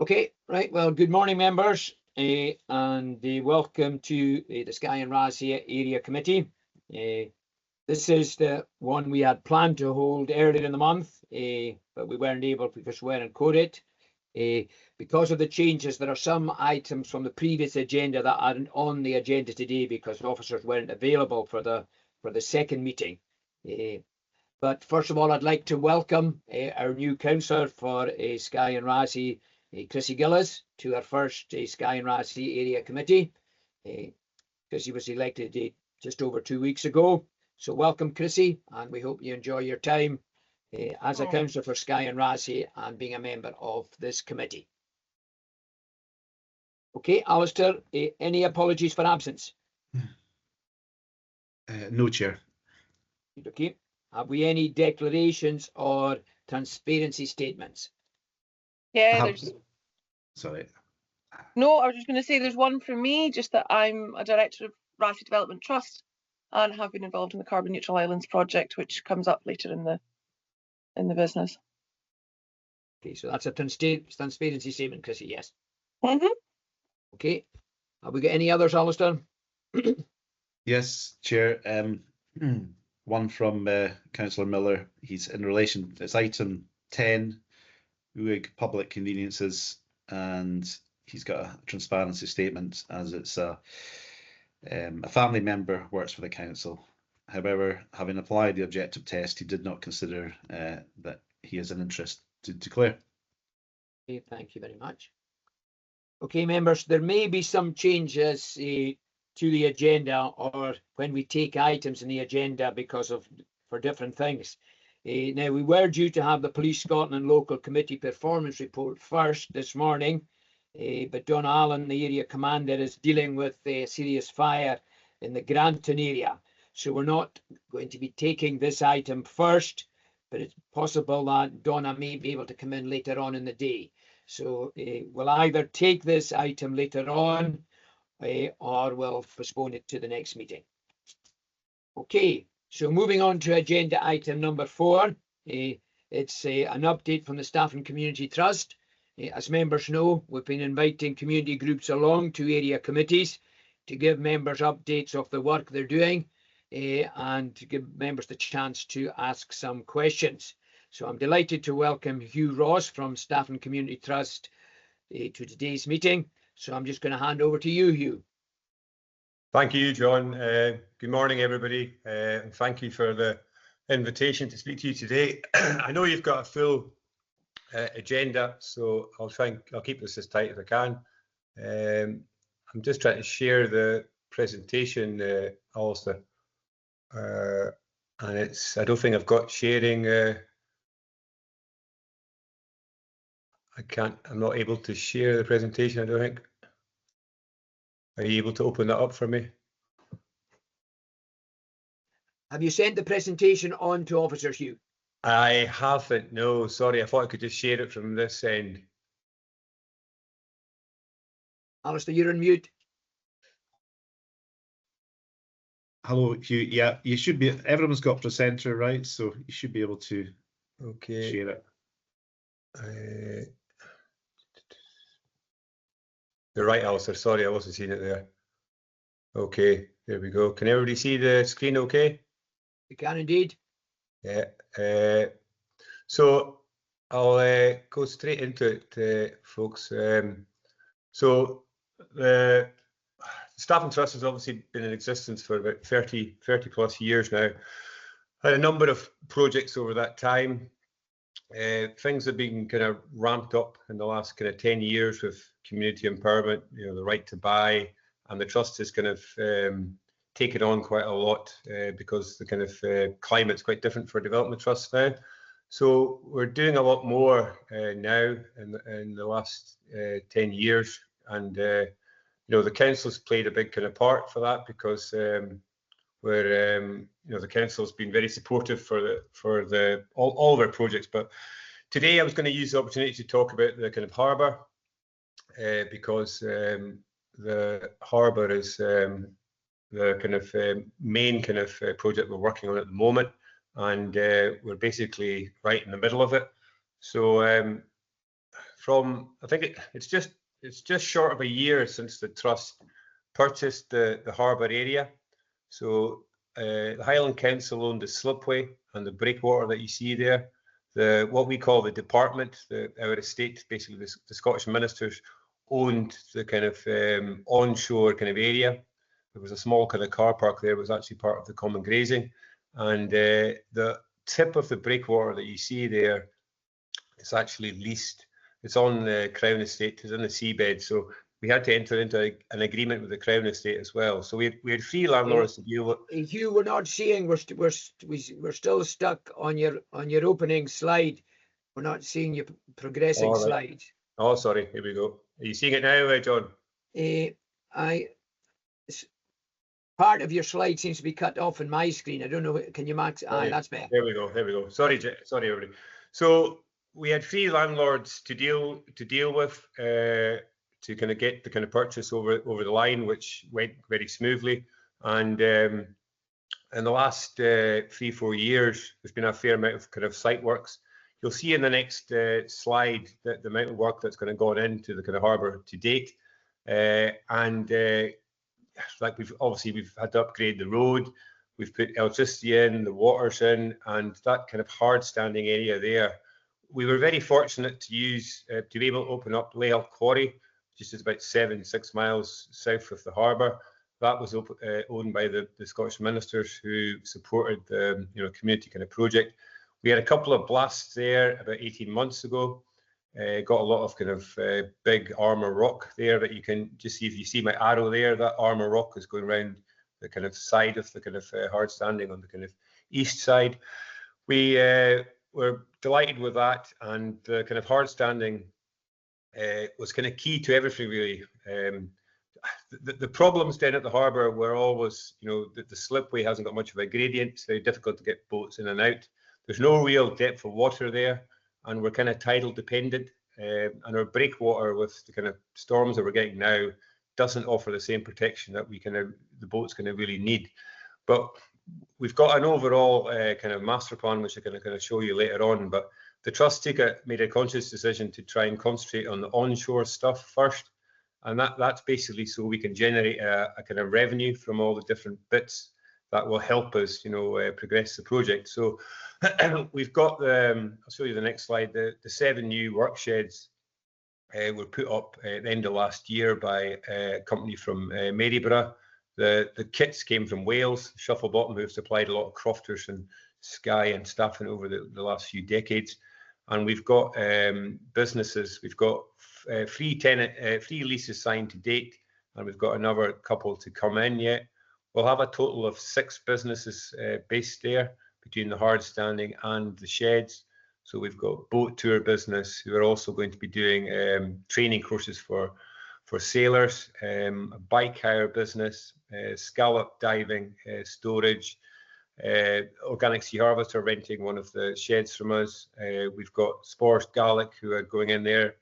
Okay, right. Well, good morning, members, and welcome to the Skye and Raasay Area Committee. This is the one we had planned to hold earlier in the month, but we weren't able because we weren't coded. Because of the changes, there are some items from the previous agenda that aren't on the agenda today because officers weren't available for the second meeting. But first of all, I'd like to welcome our new councillor for Skye and Raasay, Chrissy Gillis, to our first Skye and Raasay Area Committee. Chrissy was elected just over 2 weeks ago. So welcome, Chrissy, and we hope you enjoy your time as a councillor for Skye and Raasay and being a member of this committee. Okay, Alistair, any apologies for absence? No, Chair. Okay. Have we any declarations or transparency statements? Yeah, there's. Sorry. No, I was just going to say there's one from me, just that I'm a director of Raasay Development Trust and have been involved in the Carbon Neutral Islands project, which comes up later in the business. Okay, so that's a transparency statement, Chrissy, yes. Mm-hmm. Okay. Have we got any others, Alistair? Yes, Chair. One from Councillor Miller. He's in relation, it's item 10, Uig Public Conveniences, and he's got a transparency statement as it's a family member works for the council. However, having applied the objective test, he did not consider that he has an interest to declare. Okay, thank you very much. Okay, members, there may be some changes to the agenda or when we take items in the agenda for different things. Now, we were due to have the Police Scotland and Local Committee Performance Report first this morning, but Don Allen, the area commander, is dealing with a serious fire in the Granton area. So we're not going to be taking this item first, but it's possible that Donna may be able to come in later on in the day. So we'll either take this item later on or we'll postpone it to the next meeting. Okay, so moving on to agenda item number 4. It's an update from the Staff and Community Trust. As members know, we've been inviting community groups along to area committees to give members updates of the work they're doing and to give members the chance to ask some questions. So I'm delighted to welcome Hugh Ross from Staff and Community Trust to today's meeting. So I'm just going to hand over to you, Hugh. Thank you, John. Good morning, everybody, and thank you for the invitation to speak to you today. I know you've got a full agenda, so I'll keep this as tight as I can. I'm just trying to share the presentation, Alistair, and I don't think I've got sharing. I'm not able to share the presentation, I don't think. Are you able to open that up for me? Have you sent the presentation on to officers, Hugh? I haven't, no, sorry. I thought I could just share it from this end. Alistair, you're on mute. Hello, Hugh. Yeah, you should be, everyone's got presenter, right? So you should be able to share it. You're right, Alistair. Sorry, I wasn't seeing it there. Okay, there we go. Can everybody see the screen okay? You can indeed. Yeah. So I'll go straight into it, folks. So the Staff and Trust has obviously been in existence for about 30 plus years now. Had a number of projects over that time. Things have been kind of ramped up in the last kind of 10 years with community empowerment, the right to buy, and the trust has kind of taken on quite a lot because the kind of climate's quite different for development trusts now. So we're doing a lot more now in the last 10 years, and the council's played a big kind of part for that because the council's been very supportive for all of our projects. But today I was going to use the opportunity to talk about the kind of harbour because the harbour is the kind of main kind of project we're working on at the moment, and we're basically right in the middle of it. So I think it's just short of a year since the trust purchased the harbour area. So the Highland Council owned the slipway and the breakwater that you see there. What we call the department, our estate, basically the Scottish ministers owned the kind of onshore kind of area. There was a small kind of car park there, was actually part of the common grazing. And the tip of the breakwater that you see there is actually leased. It's on the Crown Estate, it's in the seabed. So we had to enter into an agreement with the Crown Estate as well. So we had three landlords to deal with. Hugh, we're not seeing, we're still stuck on your opening slide. We're not seeing your progressing slide. Oh, sorry. Here we go. Are you seeing it now, John? Part of your slide seems to be cut off on my screen. I don't know. Can you max? That's better. There we go. Sorry, everybody. So we had three landlords to deal with to kind of get the kind of purchase over the line, which went very smoothly. And in the last 3-4 years, there's been a fair amount of kind of site works. You'll see in the next slide that the amount of work that's kind of gone into the kind of harbour to date. Like we've had to upgrade the road, we've put electricity in, the water's in, and that kind of hard standing area there. We were very fortunate to be able to open up Layout Quarry, which is about 6 miles south of the harbour. That was owned by the Scottish ministers who supported the community kind of project. We had a couple of blasts there about 18 months ago. Got a lot of kind of big armour rock there that you can just see. If you see my arrow there, that armour rock is going around the kind of side of the kind of hard standing on the kind of east side. We were delighted with that, and the kind of hard standing was kind of key to everything really. The problems down at the harbour were always, the slipway hasn't got much of a gradient. It's very difficult to get boats in and out. There's no real depth of water there, and we're kind of tidal dependent. And our breakwater with the kind of storms that we're getting now doesn't offer the same protection that the boats kind of really need. But we've got an overall kind of master plan, which I'm going to kind of show you later on. But the trust made a conscious decision to try and concentrate on the onshore stuff first. And that's basically so we can generate a kind of revenue from all the different bits that will help us, progress the project. So we've got I'll show you the next slide. The 7 new work sheds were put up at the end of last year by a company from Maryborough. The kits came from Wales, Shufflebottom, who have supplied a lot of crofters and Skye and Staffin over the last few decades. And we've got businesses. We've got 3 leases signed to date, and we've got another couple to come in yet. We'll have a total of 6 businesses based there between the hard standing and the sheds. So we've got boat tour business who are also going to be doing training courses for sailors, a bike hire business, scallop diving, storage, Organic Sea Harvester renting one of the sheds from us. We've got Spores Gaelic who are going in there.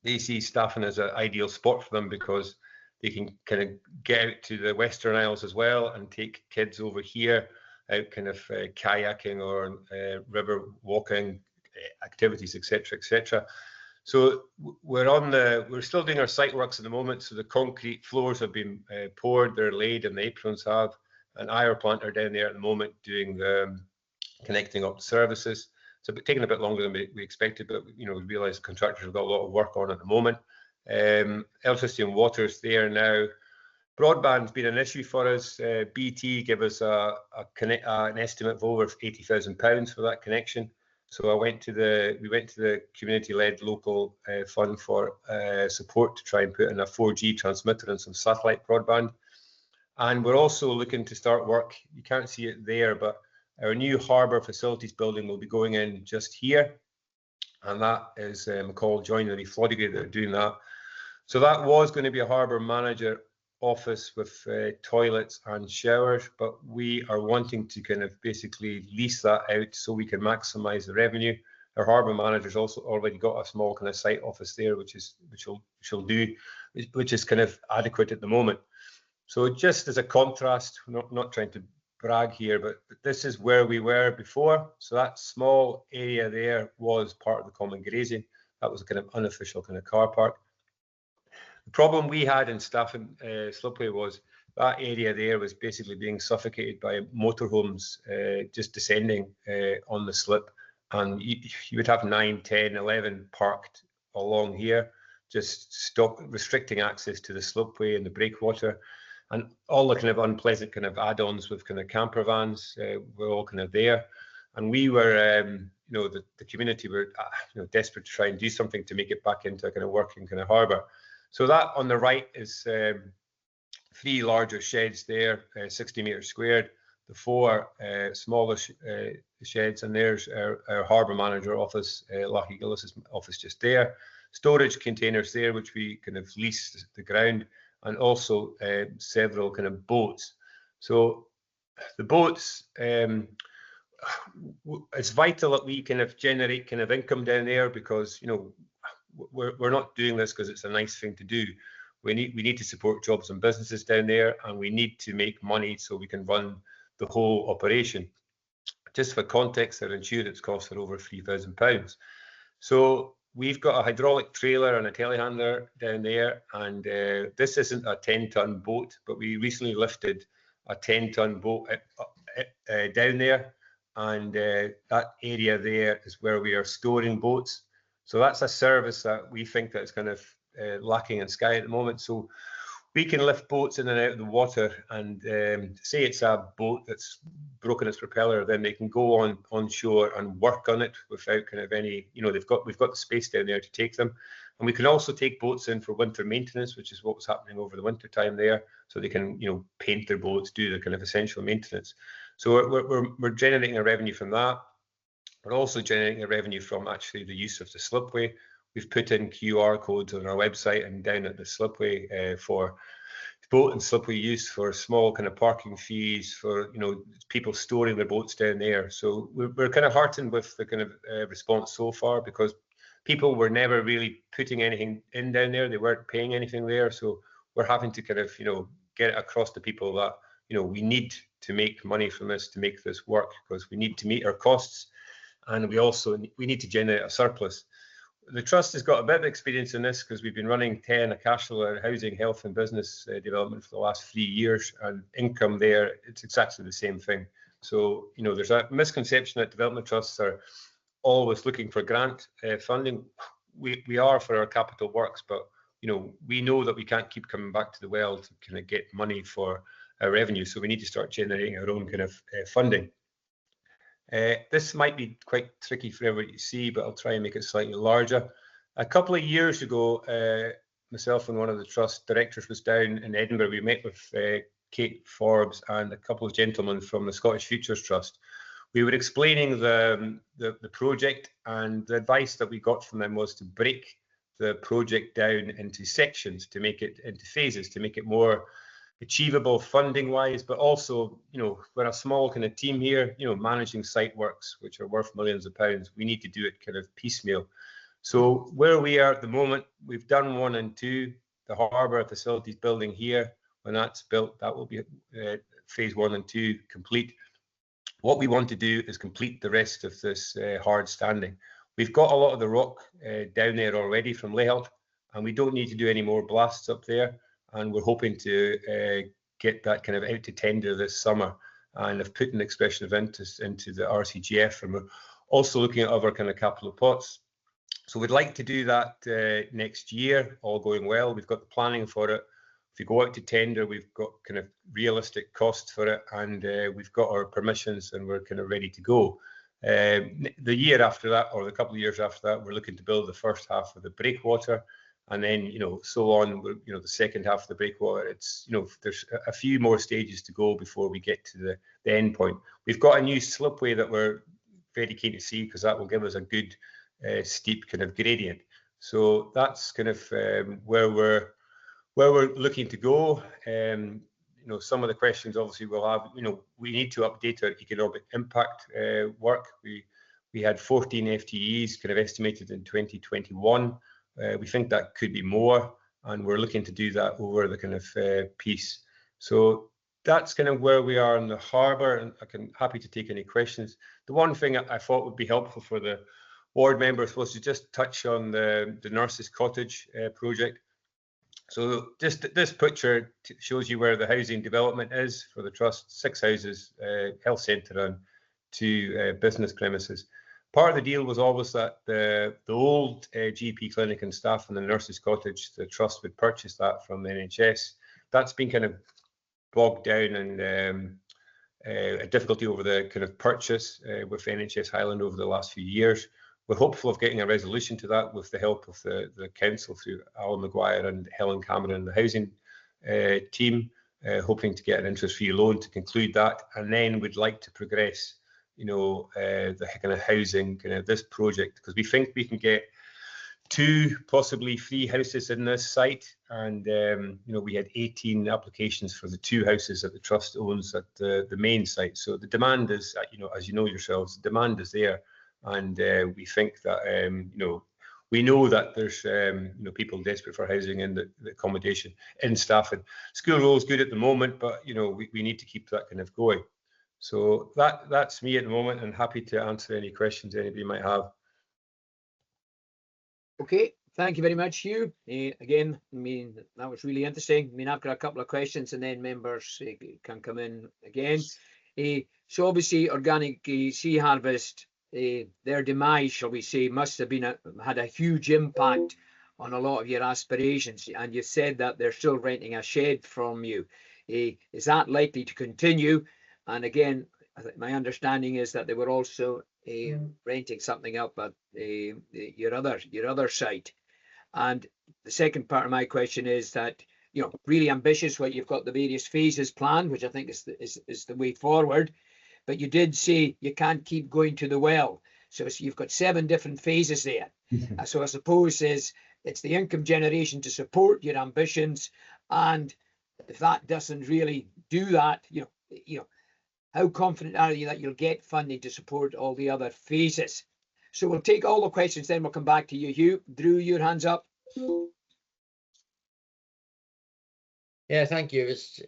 They see Staffin as an ideal spot for them because they can kind of get out to the Western Isles as well and take kids over here out kind of kayaking or river walking activities, etc., etc. So we're still doing our site works at the moment. So the concrete floors have been poured, they're laid, and the aprons have. An Ire plant are down there at the moment doing the connecting up the services. So it's taking a bit longer than we expected, but we realise contractors have got a lot of work on at the moment. Electricity and water is there now. Broadband's been an issue for us. BT gave us an estimate of over £80,000 for that connection. So we went to the community-led local fund for support to try and put in a 4G transmitter and some satellite broadband. And we're also looking to start work. You can't see it there, but our new harbour facilities building will be going in just here. And that is McCall Joinery Floddigate that are doing that. So that was going to be a harbour manager office with toilets and showers, but we are wanting to kind of basically lease that out so we can maximise the revenue. Our harbour manager's also already got a small kind of site office there, which is kind of adequate at the moment. So just as a contrast, not trying to brag here, but this is where we were before. So that small area there was part of the common grazing, that was a kind of unofficial kind of car park. The problem we had in Staffin Slipway was that area there was basically being suffocated by motorhomes just descending on the slip, and you would have 9, 10, 11 parked along here, just restricting access to the slipway and the breakwater, and all the kind of unpleasant kind of add-ons with kind of camper vans were all kind of there. And we were, you know, the community were, you know, desperate to try and do something to make it back into a kind of working kind of harbour. So that on the right is 3 larger sheds there, 60 metres squared, the 4 smaller sheds, and there's our harbour manager office, Lachie Gillis's office just there. Storage containers there, which we kind of lease the ground, and also several kind of boats. So the boats, it's vital that we kind of generate kind of income down there, because, you know, we're not doing this because it's a nice thing to do. We need to support jobs and businesses down there, and we need to make money so we can run the whole operation. Just for context, our insurance costs are over £3,000. So we've got a hydraulic trailer and a telehandler down there, and this isn't a 10-ton boat, but we recently lifted a 10-ton boat down there, and that area there is where we are storing boats. So that's a service that we think that is kind of lacking in Skye at the moment. So we can lift boats in and out of the water, and say it's a boat that's broken its propeller, then they can go on shore and work on it without kind of any, you know, we've got the space down there to take them. And we can also take boats in for winter maintenance, which is what was happening over the winter time there, so they can, you know, paint their boats, do the kind of essential maintenance. So we're generating a revenue from that. We're also generating a revenue from actually the use of the slipway. We've put in QR codes on our website and down at the slipway for boat and slipway use, for small kind of parking fees, for, you know, people storing their boats down there. So we're kind of heartened with the kind of response so far, because people were never really putting anything in down there. They weren't paying anything there. So we're having to kind of, you know, get it across to people that, you know, we need to make money from this to make this work, because we need to meet our costs, and we need to generate a surplus. The Trust has got a bit of experience in this, because we've been running 10 a cash flow housing, health and business development for the last 3 years, and income there, it's exactly the same thing. So, you know, there's a misconception that development trusts are always looking for grant funding. We are for our capital works, but, you know, we know that we can't keep coming back to the well to kind of get money for our revenue. So we need to start generating our own kind of funding. This might be quite tricky for everybody to see, but I'll try and make it slightly larger. A couple of years ago, myself and one of the Trust directors was down in Edinburgh. We met with Kate Forbes and a couple of gentlemen from the Scottish Futures Trust. We were explaining the project, and the advice that we got from them was to break the project down into sections, to make it into phases, to make it more achievable funding wise, but also, you know, we're a small kind of team here, you know, managing site works which are worth millions of pounds. We need to do it kind of piecemeal. So where we are at the moment, we've done 1 and 2, the harbour facilities building here. When that's built, that will be phase 1 and 2 complete. What we want to do is complete the rest of this hard standing. We've got a lot of the rock down there already from layout, and we don't need to do any more blasts up there. And we're hoping to get that kind of out to tender this summer, and have put an expression of interest into the RCGF, and we're also looking at other kind of capital pots. So we'd like to do that next year, all going well. We've got the planning for it. If we go out to tender, we've got kind of realistic costs for it, and we've got our permissions, and we're kind of ready to go. The year after that, or the couple of years after that, we're looking to build the first half of the breakwater. And then, you know, so on, you know, the second half of the breakwater, it's, you know, there's a few more stages to go before we get to the end point. We've got a new slipway that we're very keen to see, because that will give us a good steep kind of gradient. So that's kind of where we're looking to go. You know, some of the questions obviously we'll have, you know, we need to update our economic impact work. We had 14 FTEs kind of estimated in 2021. We think that could be more, and we're looking to do that over the kind of piece. So that's kind of where we are in the harbour, and happy to take any questions. The one thing I thought would be helpful for the ward members was to just touch on the nurses' cottage project. So just this picture shows you where the housing development is for the trust: 6 houses, health centre and 2 business premises. Part of the deal was always that the old GP clinic and staff in the nurses' cottage, the trust would purchase that from the NHS. That's been kind of bogged down and a difficulty over the kind of purchase with NHS Highland over the last few years. We're hopeful of getting a resolution to that with the help of the council through Alan Maguire and Helen Cameron, the housing team, hoping to get an interest-free loan to conclude that. And then we'd like to progress, you know, the kind of housing, kind of this project, because we think we can get 2, possibly 3 houses in this site. And, you know, we had 18 applications for the 2 houses that the trust owns at the main site. So the demand is, you know, as you know yourselves, the demand is there. And we think that, you know, we know that there's, you know, people desperate for housing and the accommodation in Stafford. School roll is good at the moment, but, you know, we need to keep that kind of going. So that's me at the moment, and happy to answer any questions anybody might have. Okay, thank you very much, Hugh. Again, I mean, that was really interesting. I mean, I've got a couple of questions and then members can come in again. So obviously organic sea harvest, their demise, shall we say, must have been had a huge impact on a lot of your aspirations. And you said that they're still renting a shed from you. Is that likely to continue? And again, my understanding is that they were also renting something up at your other site. And the second part of my question is that, you know, really ambitious what you've got the various phases planned, which I think is the way forward. But you did say you can't keep going to the well. So you've got 7 different phases there. So I suppose it's the income generation to support your ambitions. And if that doesn't really do that, you know, how confident are you that you'll get funding to support all the other phases? So we'll take all the questions, then we'll come back to you, Hugh. Drew, your hands up. Yeah, thank you. It's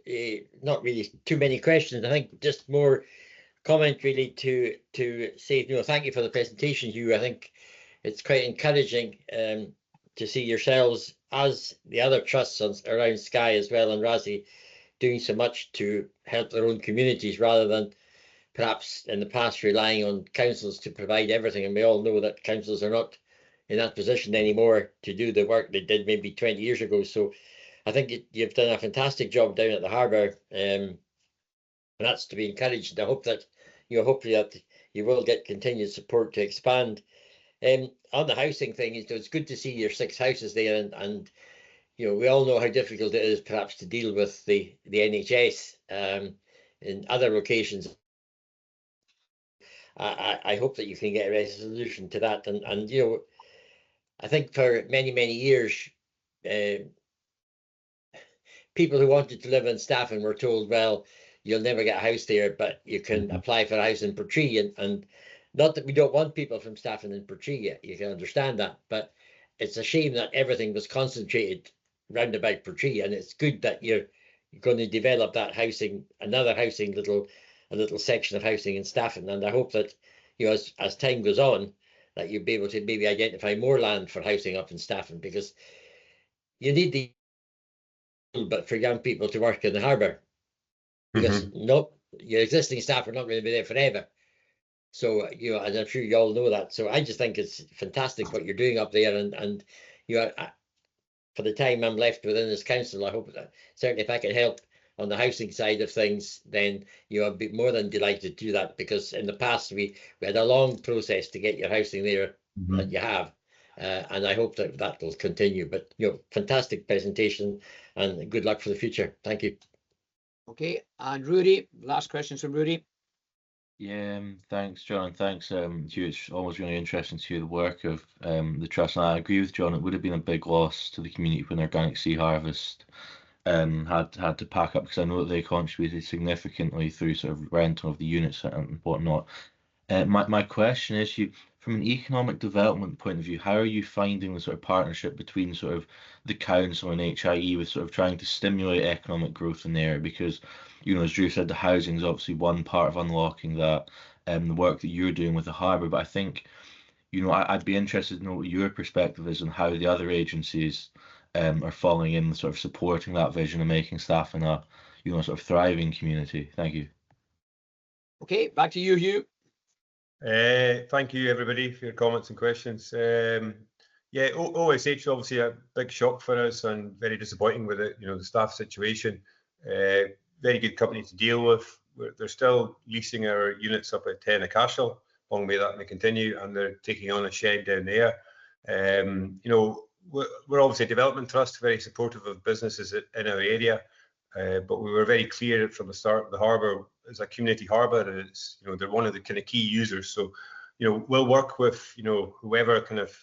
not really too many questions. I think just more comment really to say, you know, thank you for the presentation, Hugh. I think it's quite encouraging to see yourselves, as the other trusts around Skye as well and Raasay, doing so much to help their own communities rather than perhaps in the past relying on councils to provide everything. And we all know that councils are not in that position anymore to do the work they did maybe 20 years ago. So I think you've done a fantastic job down at the harbour, and that's to be encouraged. I hope that, you know, hopefully that you will get continued support to expand. On the housing thing, it's good to see your 6 houses there, and you know, we all know how difficult it is perhaps to deal with the NHS in other locations. I hope that you can get a resolution to that. And you know, I think for many, many years, people who wanted to live in Stafford were told, well, you'll never get a house there, but you can apply for a house in Portree. And not that we don't want people from Stafford in Portree, you can understand that, but it's a shame that everything was concentrated round about Portree. And it's good that you're going to develop that housing, another housing, a little section of housing in Stafford. And I hope that, you know, as time goes on, that you'll be able to maybe identify more land for housing up in Stafford, because you need the but for young people to work in the harbour, because your existing staff are not going to be there forever. So, you know, and I'm sure you all know that. So I just think it's fantastic what you're doing up there, and you know, for the time I'm left within this council, I hope that certainly if I can help on the housing side of things, then you know, I'd be more than delighted to do that, because in the past we had a long process to get your housing there that you have. And I hope that that will continue. But, you know, fantastic presentation and good luck for the future. Thank you. Okay, and Rudy, last questions from Rudy. Yeah, thanks, John. Thanks, Hugh. It's always really interesting to hear the work of the trust. And I agree with John, it would have been a big loss to the community when Organic Sea Harvest had to pack up, because I know that they contributed significantly through sort of rental of the units and whatnot. My question is, Hugh, from an economic development point of view, how are you finding the sort of partnership between sort of the council and HIE with sort of trying to stimulate economic growth in the area? Because, you know, as Drew said, the housing is obviously one part of unlocking that, the work that you're doing with the harbour. But I think, I'd be interested to know what your perspective is on how the other agencies are following in, sort of supporting that vision and making staff in a, sort of thriving community. Thank you. Okay, back to you, Hugh. Thank you, everybody, for your comments and questions. Yeah, OSH is obviously a big shock for us and very disappointing with it. The staff situation. Very good company to deal with. They're still leasing our units up at 10 Cashel. Long may that may continue, and they're taking on a shed down there. We're obviously a development trust, very supportive of businesses in our area, but we were very clear from the start. The harbour is a community harbour, and it's they're one of the kind of key users. So we'll work with whoever kind of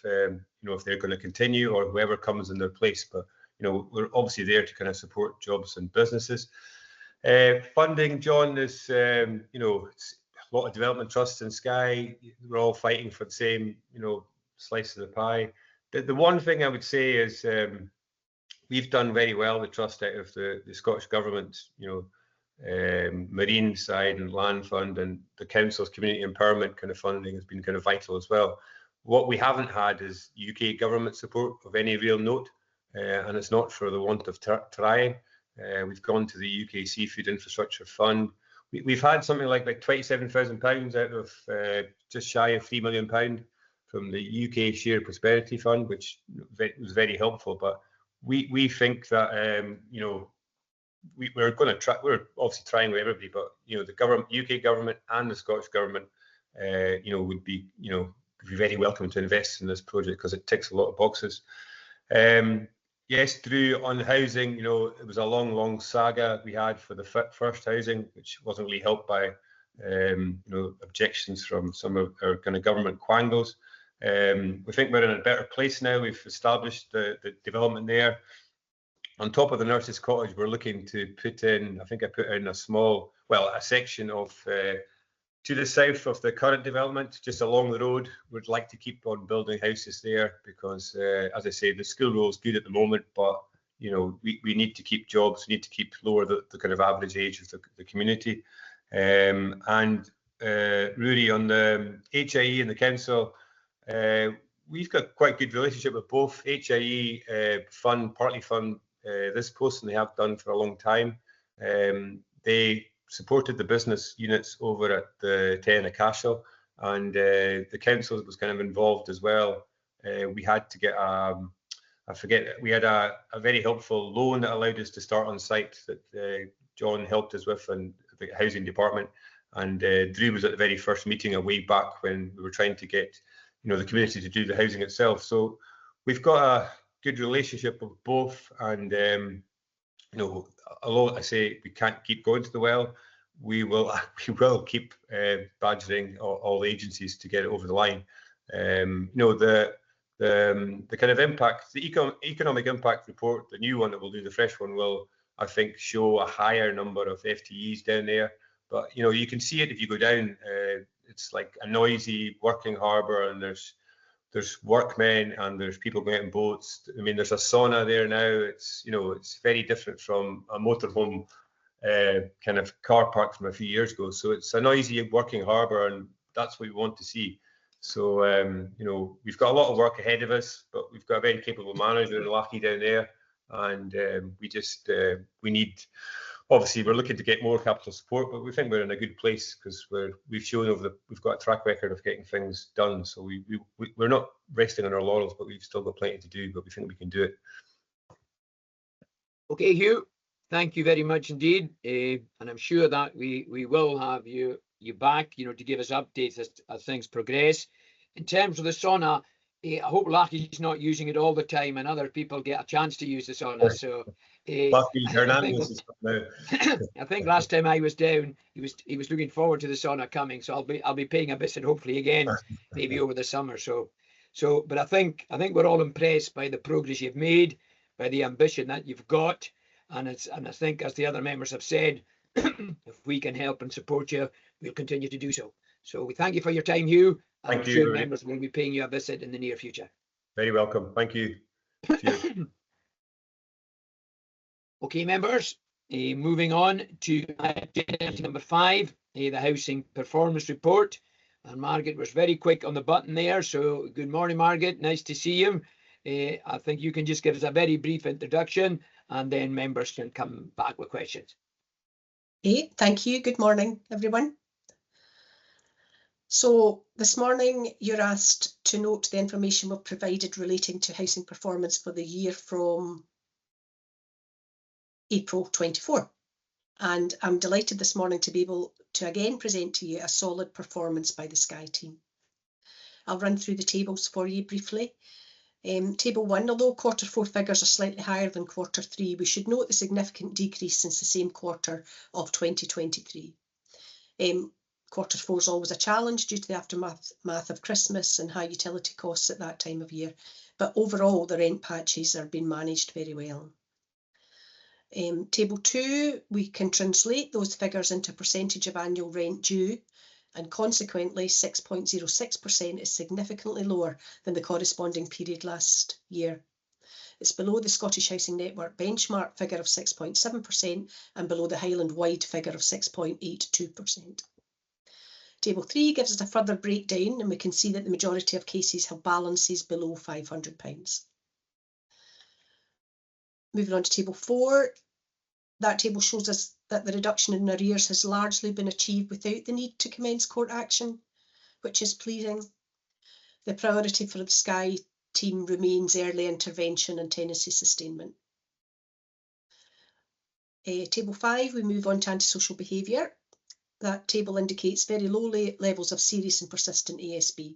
if they're going to continue or whoever comes in their place. But we're obviously there to kind of support jobs and businesses. Funding, John, is it's a lot of development trusts in Skye. We're all fighting for the same slice of the pie. The one thing I would say is we've done very well, the trust, out of the Scottish Government, marine side and land fund, and the council's community empowerment kind of funding has been kind of vital as well. What we haven't had is UK government support of any real note, and it's not for the want of trying. We've gone to the UK Seafood Infrastructure Fund. We've had something like £27,000 out of just shy of £3 million from the UK Shared Prosperity Fund, which was very helpful. But we think that we're going to try. We're obviously trying with everybody, but the government, UK government, and the Scottish government, would be very welcome to invest in this project because it ticks a lot of boxes. Yes, Drew, on housing, it was a long saga we had for the first housing, which wasn't really helped by objections from some of our kind of government quangos. We think we're in a better place now. We've established the development there. On top of the nurses' cottage, we're looking to put in, I think I put in a section of to the south of the current development, just along the road. We'd like to keep on building houses there because, as I say, the school roll is good at the moment, but we need to keep jobs. We need to lower the kind of average age of the community. And Rory, on the HIE and the council, we've got quite a good relationship with both. HIE partly fund this post, and they have done for a long time. They supported the business units over at the 10 Cashel, and the council was kind of involved as well. We had to get we had a very helpful loan that allowed us to start on site that John helped us with, and the housing department. And Drew was at the very first meeting a way back when we were trying to get the community to do the housing itself. So we've got a good relationship with both, and although I say we can't keep going to the well, we will keep badgering all the agencies to get it over the line. The kind of impact, the economic impact report, the new one that we'll do, the fresh one, will, I think, show a higher number of FTEs down there. But you can see it if you go down. It's like a noisy working harbour, and there's workmen and there's people going out in boats. I mean, there's a sauna there now. It's it's very different from a motorhome kind of car park from a few years ago. So it's a noisy working harbour, and that's what we want to see. So we've got a lot of work ahead of us, but we've got a very capable manager, Lucky, down there, and we need. Obviously, we're looking to get more capital support, but we think we're in a good place because we've shown we've got a track record of getting things done. So we're not resting on our laurels, but we've still got plenty to do. But we think we can do it. Okay, Hugh, thank you very much indeed, and I'm sure that we will have you back, to give us updates as things progress. In terms of the sauna, I hope Lucky's not using it all the time, and other people get a chance to use the sauna. So. I think last time I was down, he was looking forward to the sauna coming, so I'll be paying a visit hopefully again, maybe over the summer. But I think we're all impressed by the progress you've made, by the ambition that you've got, and I think, as the other members have said, if we can help and support you, we'll continue to do so. So we thank you for your time, Hugh. Thank you. Sure members will be paying you a visit in the near future. Very welcome. Thank you. Okay, members, moving on to agenda number 5, the Housing Performance Report. And Margaret was very quick on the button there. So good morning, Margaret. Nice to see you. I think you can just give us a very brief introduction and then members can come back with questions. Okay, thank you. Good morning, everyone. So this morning you're asked to note the information we've provided relating to housing performance for the year from April 24. And I'm delighted this morning to be able to again present to you a solid performance by the Skye team. I'll run through the tables for you briefly. Table 1, although Q4 figures are slightly higher than Q3, we should note the significant decrease since the same quarter of 2023. Q4 is always a challenge due to the aftermath of Christmas and high utility costs at that time of year, but overall the rent patches are being managed very well. Table 2, we can translate those figures into percentage of annual rent due, and consequently 6.06% is significantly lower than the corresponding period last year. It's below the Scottish Housing Network benchmark figure of 6.7% and below the Highland wide figure of 6.82%. Table 3 gives us a further breakdown, and we can see that the majority of cases have balances below £500. Moving on to Table 4, that table shows us that the reduction in arrears has largely been achieved without the need to commence court action, which is pleasing. The priority for the Skye team remains early intervention and tenancy sustainment. Table 5, we move on to antisocial behaviour. That table indicates very low levels of serious and persistent ASB.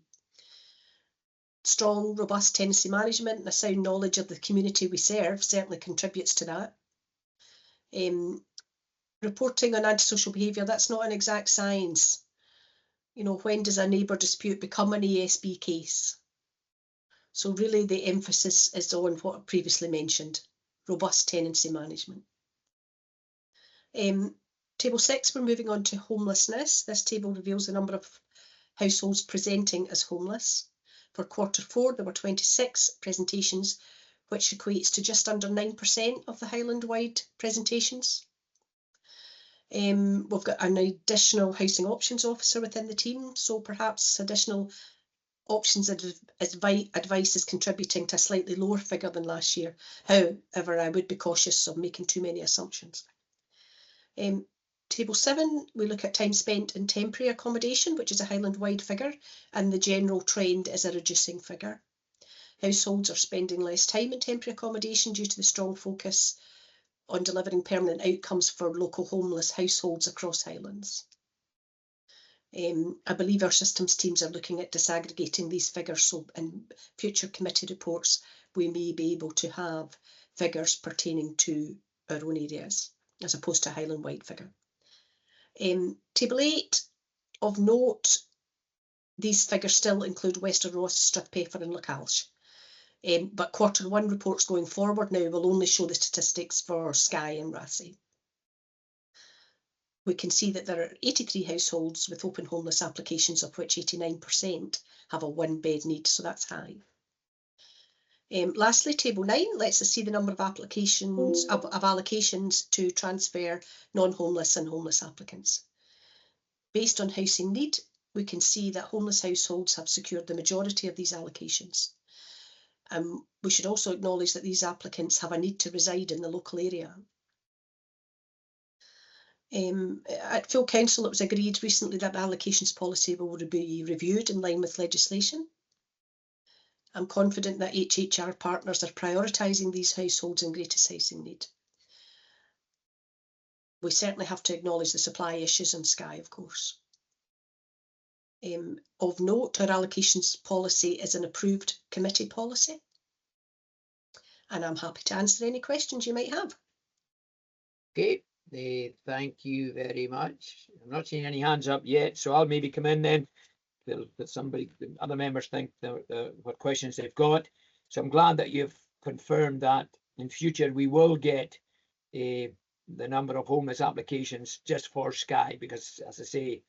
Strong, robust tenancy management and a sound knowledge of the community we serve certainly contributes to that. Reporting on antisocial behaviour, that's not an exact science. You know, when does a neighbour dispute become an ASB case? So really the emphasis is on what I previously mentioned, robust tenancy management. Table 6, we're moving on to homelessness. This table reveals the number of households presenting as homeless. For Q4, there were 26 presentations, which equates to just under 9% of the Highland-wide presentations. We've got an additional housing options officer within the team, so perhaps additional options advice is contributing to a slightly lower figure than last year. However, I would be cautious of making too many assumptions. Table 7, we look at time spent in temporary accommodation, which is a Highland-wide figure, and the general trend is a reducing figure. Households are spending less time in temporary accommodation due to the strong focus on delivering permanent outcomes for local homeless households across Highlands. I believe our systems teams are looking at disaggregating these figures, so in future committee reports we may be able to have figures pertaining to our own areas as opposed to a Highland-wide figure. Table 8, of note, these figures still include Western Ross, Strathpeffer and Lochalsh. But Q1 reports going forward now will only show the statistics for Skye and Raasay. We can see that there are 83 households with open homeless applications, of which 89% have a one-bed need, so that's high. Lastly, Table 9 lets us see the number of applications of allocations to transfer non-homeless and homeless applicants. Based on housing need, we can see that homeless households have secured the majority of these allocations. We should also acknowledge that these applicants have a need to reside in the local area. At full council, it was agreed recently that the allocations policy will be reviewed in line with legislation. I'm confident that HHR partners are prioritising these households in greatest housing need. We certainly have to acknowledge the supply issues in Skye, of course. Of note, our allocations policy is an approved committee policy, and I'm happy to answer any questions you might have. Okay, thank you very much. I'm not seeing any hands up yet, so I'll maybe come in then. That somebody, other members think what questions they've got. So I'm glad that you've confirmed that in future we will get the number of homeless applications just for Skye, because as I say,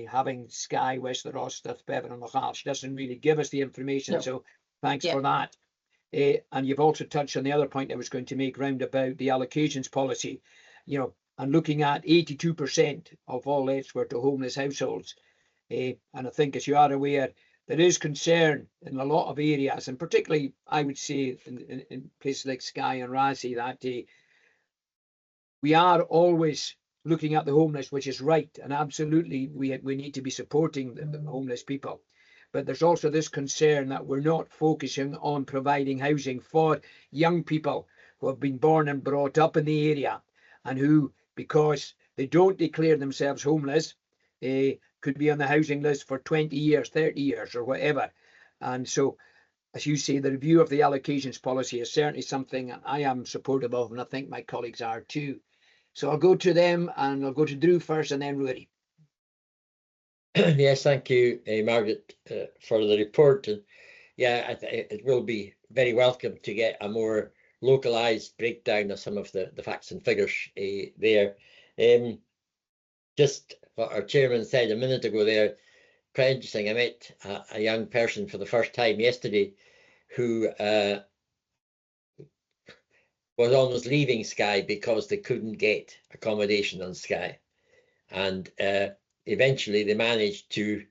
having Skye, West Ross, Strathpeffer and Lochalsh doesn't really give us the information. No. So thanks for that. And you've also touched on the other point I was going to make round about the allocations policy, you know, and looking at 82% of all lets were to homeless households. And I think, as you are aware, there is concern in a lot of areas, and particularly, I would say, in places like Skye and Raasay, that we are always looking at the homeless, which is right, and absolutely we need to be supporting the homeless people. But there's also this concern that we're not focusing on providing housing for young people who have been born and brought up in the area, and who, because they don't declare themselves homeless, could be on the housing list for 20 years, 30 years, or whatever. And so, as you say, the review of the allocations policy is certainly something I am supportive of, and I think my colleagues are too. So I'll go to them, and I'll go to Drew first, and then Rory. Yes, thank you, Margaret, for the report. And yeah, it will be very welcome to get a more localized breakdown of some of the facts and figures there. Just what our chairman said a minute ago there, quite interesting. I met a young person for the first time yesterday who was almost leaving Skye because they couldn't get accommodation on Skye. And eventually they managed to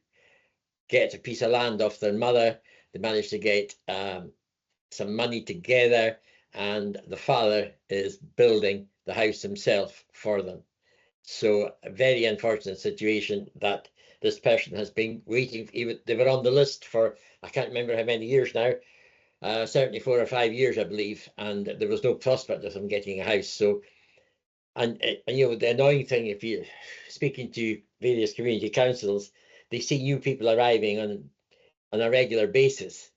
get a piece of land off their mother. They managed to get some money together, and the father is building the house himself for them. So a very unfortunate situation that this person has been waiting. They were on the list for, I can't remember how many years now, certainly 4 or 5 years, I believe, and there was no prospect of them getting a house. So, and you know, the annoying thing, if you're speaking to various community councils, they see new people arriving on a regular basis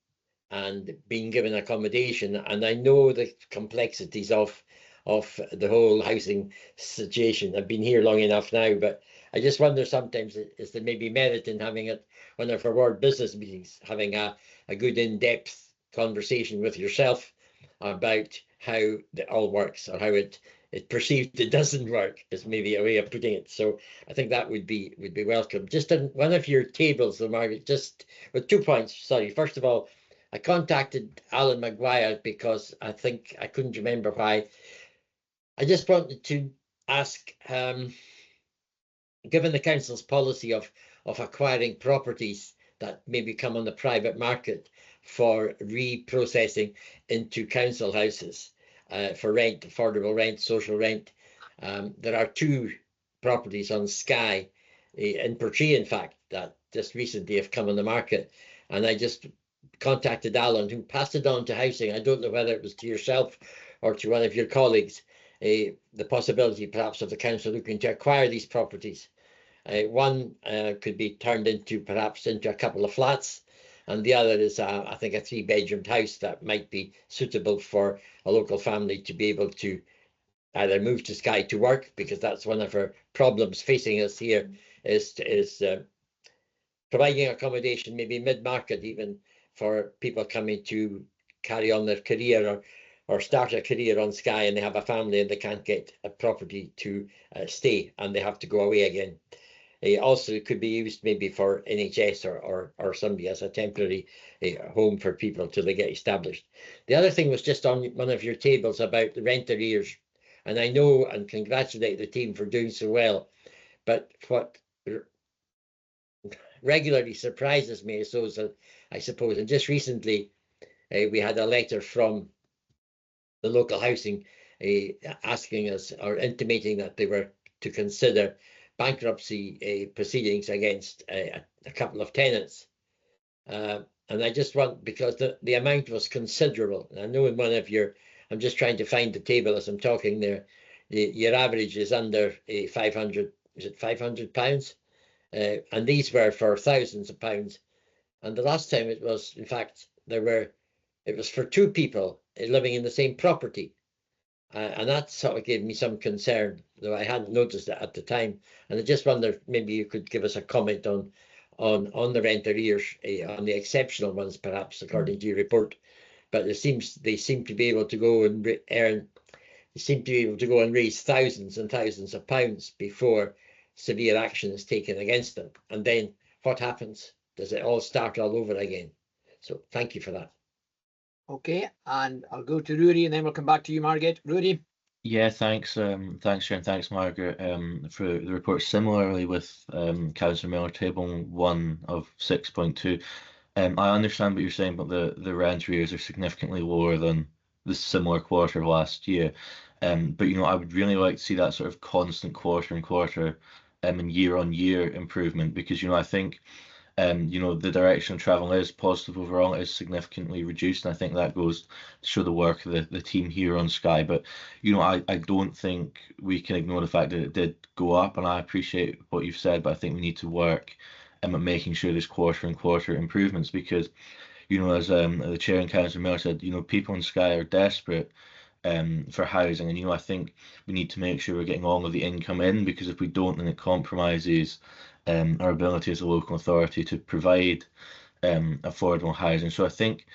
and being given accommodation. And I know the complexities of the whole housing situation. I've been here long enough now, but I just wonder sometimes, is there maybe merit in having it one of our ward business meetings, having a good in-depth conversation with yourself about how it all works, or how it perceived it doesn't work, is maybe a way of putting it. So I think that would be welcome. Just on one of your tables, though, Margaret, just with 2 points. Sorry. First of all, I contacted Alan Maguire because I think I couldn't remember why. I just wanted to ask, given the council's policy of acquiring properties that maybe come on the private market for reprocessing into council houses for rent, affordable rent, social rent, there are 2 properties on Skye, in Portree, in fact, that just recently have come on the market. And I just contacted Alan, who passed it on to housing. I don't know whether it was to yourself or to one of your colleagues, the possibility perhaps of the council looking to acquire these properties. One could be turned into perhaps into a couple of flats, and the other is I think a 3-bedroomed house that might be suitable for a local family to be able to either move to Skye to work, because that's one of our problems facing us here, is providing accommodation, maybe mid-market even, for people coming to carry on their career or start a career on Skye, and they have a family and they can't get a property to stay, and they have to go away again. Also, it could be used maybe for NHS or somebody as a temporary home for people till they get established. The other thing was just on one of your tables about the rent arrears, and I know and congratulate the team for doing so well, but what regularly surprises me is those, I suppose, and just recently we had a letter from the local housing asking us, or intimating that they were to consider bankruptcy proceedings against a couple of tenants. And I just want, because the amount was considerable, and I know in one of your, I'm just trying to find the table as I'm talking there, your average is under 500, is it £500? And these were for thousands of pounds. And the last time it was, in fact, it was for 2 people living in the same property. And that sort of gave me some concern, though I hadn't noticed it at the time. And I just wonder, maybe you could give us a comment on the rent arrears, on the exceptional ones, perhaps, according to your report. But they seem to be able to go and earn, they seem to be able to go and raise thousands and thousands of pounds before severe action is taken against them. And then what happens? Does it all start all over again? So thank you for that. Okay, and I'll go to Rory, and then we'll come back to you, Margaret. Rory. Yeah, thanks, Sharon, thanks, Margaret, for the report. Similarly with Councillor Miller, table 1 of 6.2. I understand what you're saying, but the rent arrears are significantly lower than the similar quarter last year. But I would really like to see that sort of constant quarter and quarter and year on year improvement, because I think the direction of travel is positive overall. It is significantly reduced, and I think that goes to show the work of the team here on Skye. But I don't think we can ignore the fact that it did go up, and I appreciate what you've said, but I think we need to work at making sure there's quarter and quarter improvements, because as the chair and Councillor Miller said, people in Skye are desperate for housing, and I think we need to make sure we're getting all of the income in, because if we don't, then it compromises our ability as a local authority to provide affordable housing. So I think,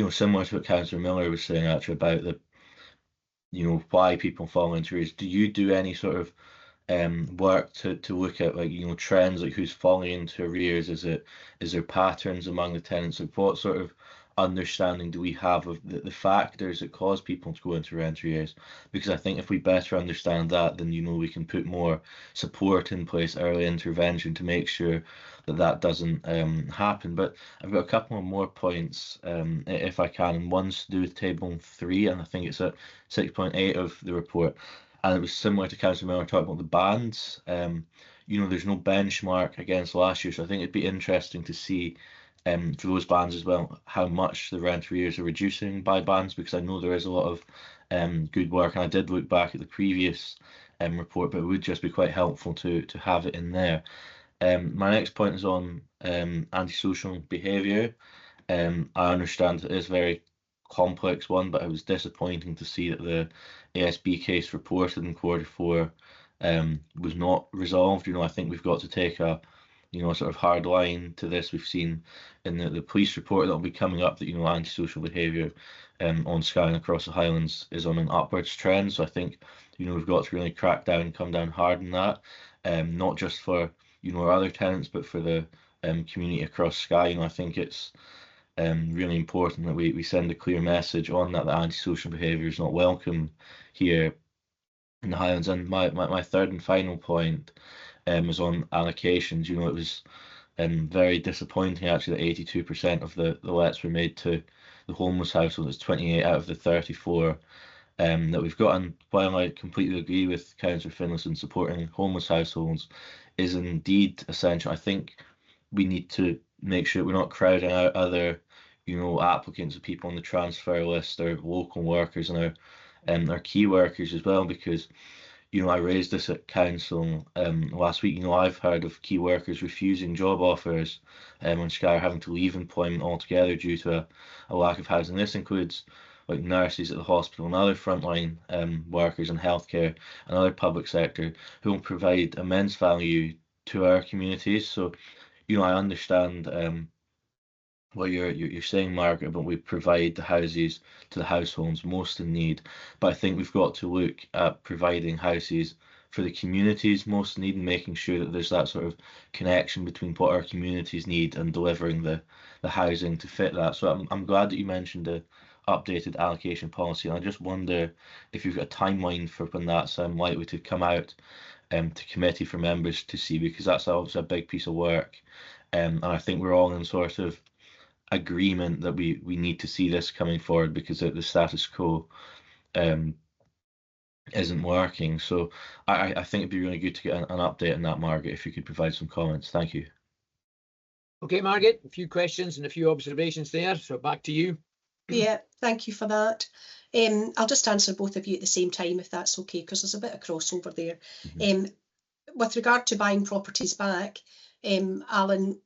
similar to what Councillor Miller was saying actually about the, why people fall into arrears. Do you do any sort of work to look at, like, trends, like who's falling into arrears? Is there patterns among the tenants? Like, what sort of understanding do we have of the factors that cause people to go into rent arrears? Because I think if we better understand that, then we can put more support in place, early intervention, to make sure that doesn't happen. But I've got a couple of more points, if I can, and one's to do with table 3, and I think it's at 6.8 of the report. And it was similar to Councillor Miller talking about the bands. There's no benchmark against last year, so I think it'd be interesting to see for those bands as well how much the rent arrears are reducing by bands, because I know there is a lot of good work, and I did look back at the previous report, but it would just be quite helpful to have it in there. My next point is on antisocial behaviour. I understand it is a very complex one, but it was disappointing to see that the ASB case reported in Q4 was not resolved. I think we've got to take a sort of hard line to this. We've seen in the police report that will be coming up that antisocial behaviour on Skye and across the Highlands is on an upwards trend. So I think we've got to really crack down and come down hard on that, not just for our other tenants, but for the community across Skye. I think it's really important that we send a clear message on that antisocial behaviour is not welcome here in the Highlands. And my third and final point is on allocations. It was very disappointing actually that 82% of the lets were made to the homeless household. It's 28 out of the 34 that we've got. And while I completely agree with Councillor Finlayson, supporting homeless households is indeed essential, I think we need to make sure we're not crowding out other applicants of people on the transfer list, or local workers and our key workers as well, because I raised this at council last week. I've heard of key workers refusing job offers on Skye, having to leave employment altogether due to a lack of housing. This includes like nurses at the hospital and other frontline workers in healthcare and other public sector who will provide immense value to our communities. So I understand what you're saying, Margaret, but we provide the houses to the households most in need. But I think we've got to look at providing houses for the communities most in need, and making sure that there's that sort of connection between what our communities need and delivering the housing to fit that. So I'm glad that you mentioned the updated allocation policy, and I just wonder if you've got a timeline for when that's likely to come out to committee for members to see, because that's obviously a big piece of work, and I think we're all in sort of agreement that we need to see this coming forward, because the status quo isn't working. So I think it'd be really good to get an update on that, Margaret, if you could provide some comments. Thank you. Okay, Margaret, a few questions and a few observations there, so back to you. Yeah, thank you for that. I'll just answer both of you at the same time, if that's okay, because there's a bit of crossover there. With regard to buying properties back, Alan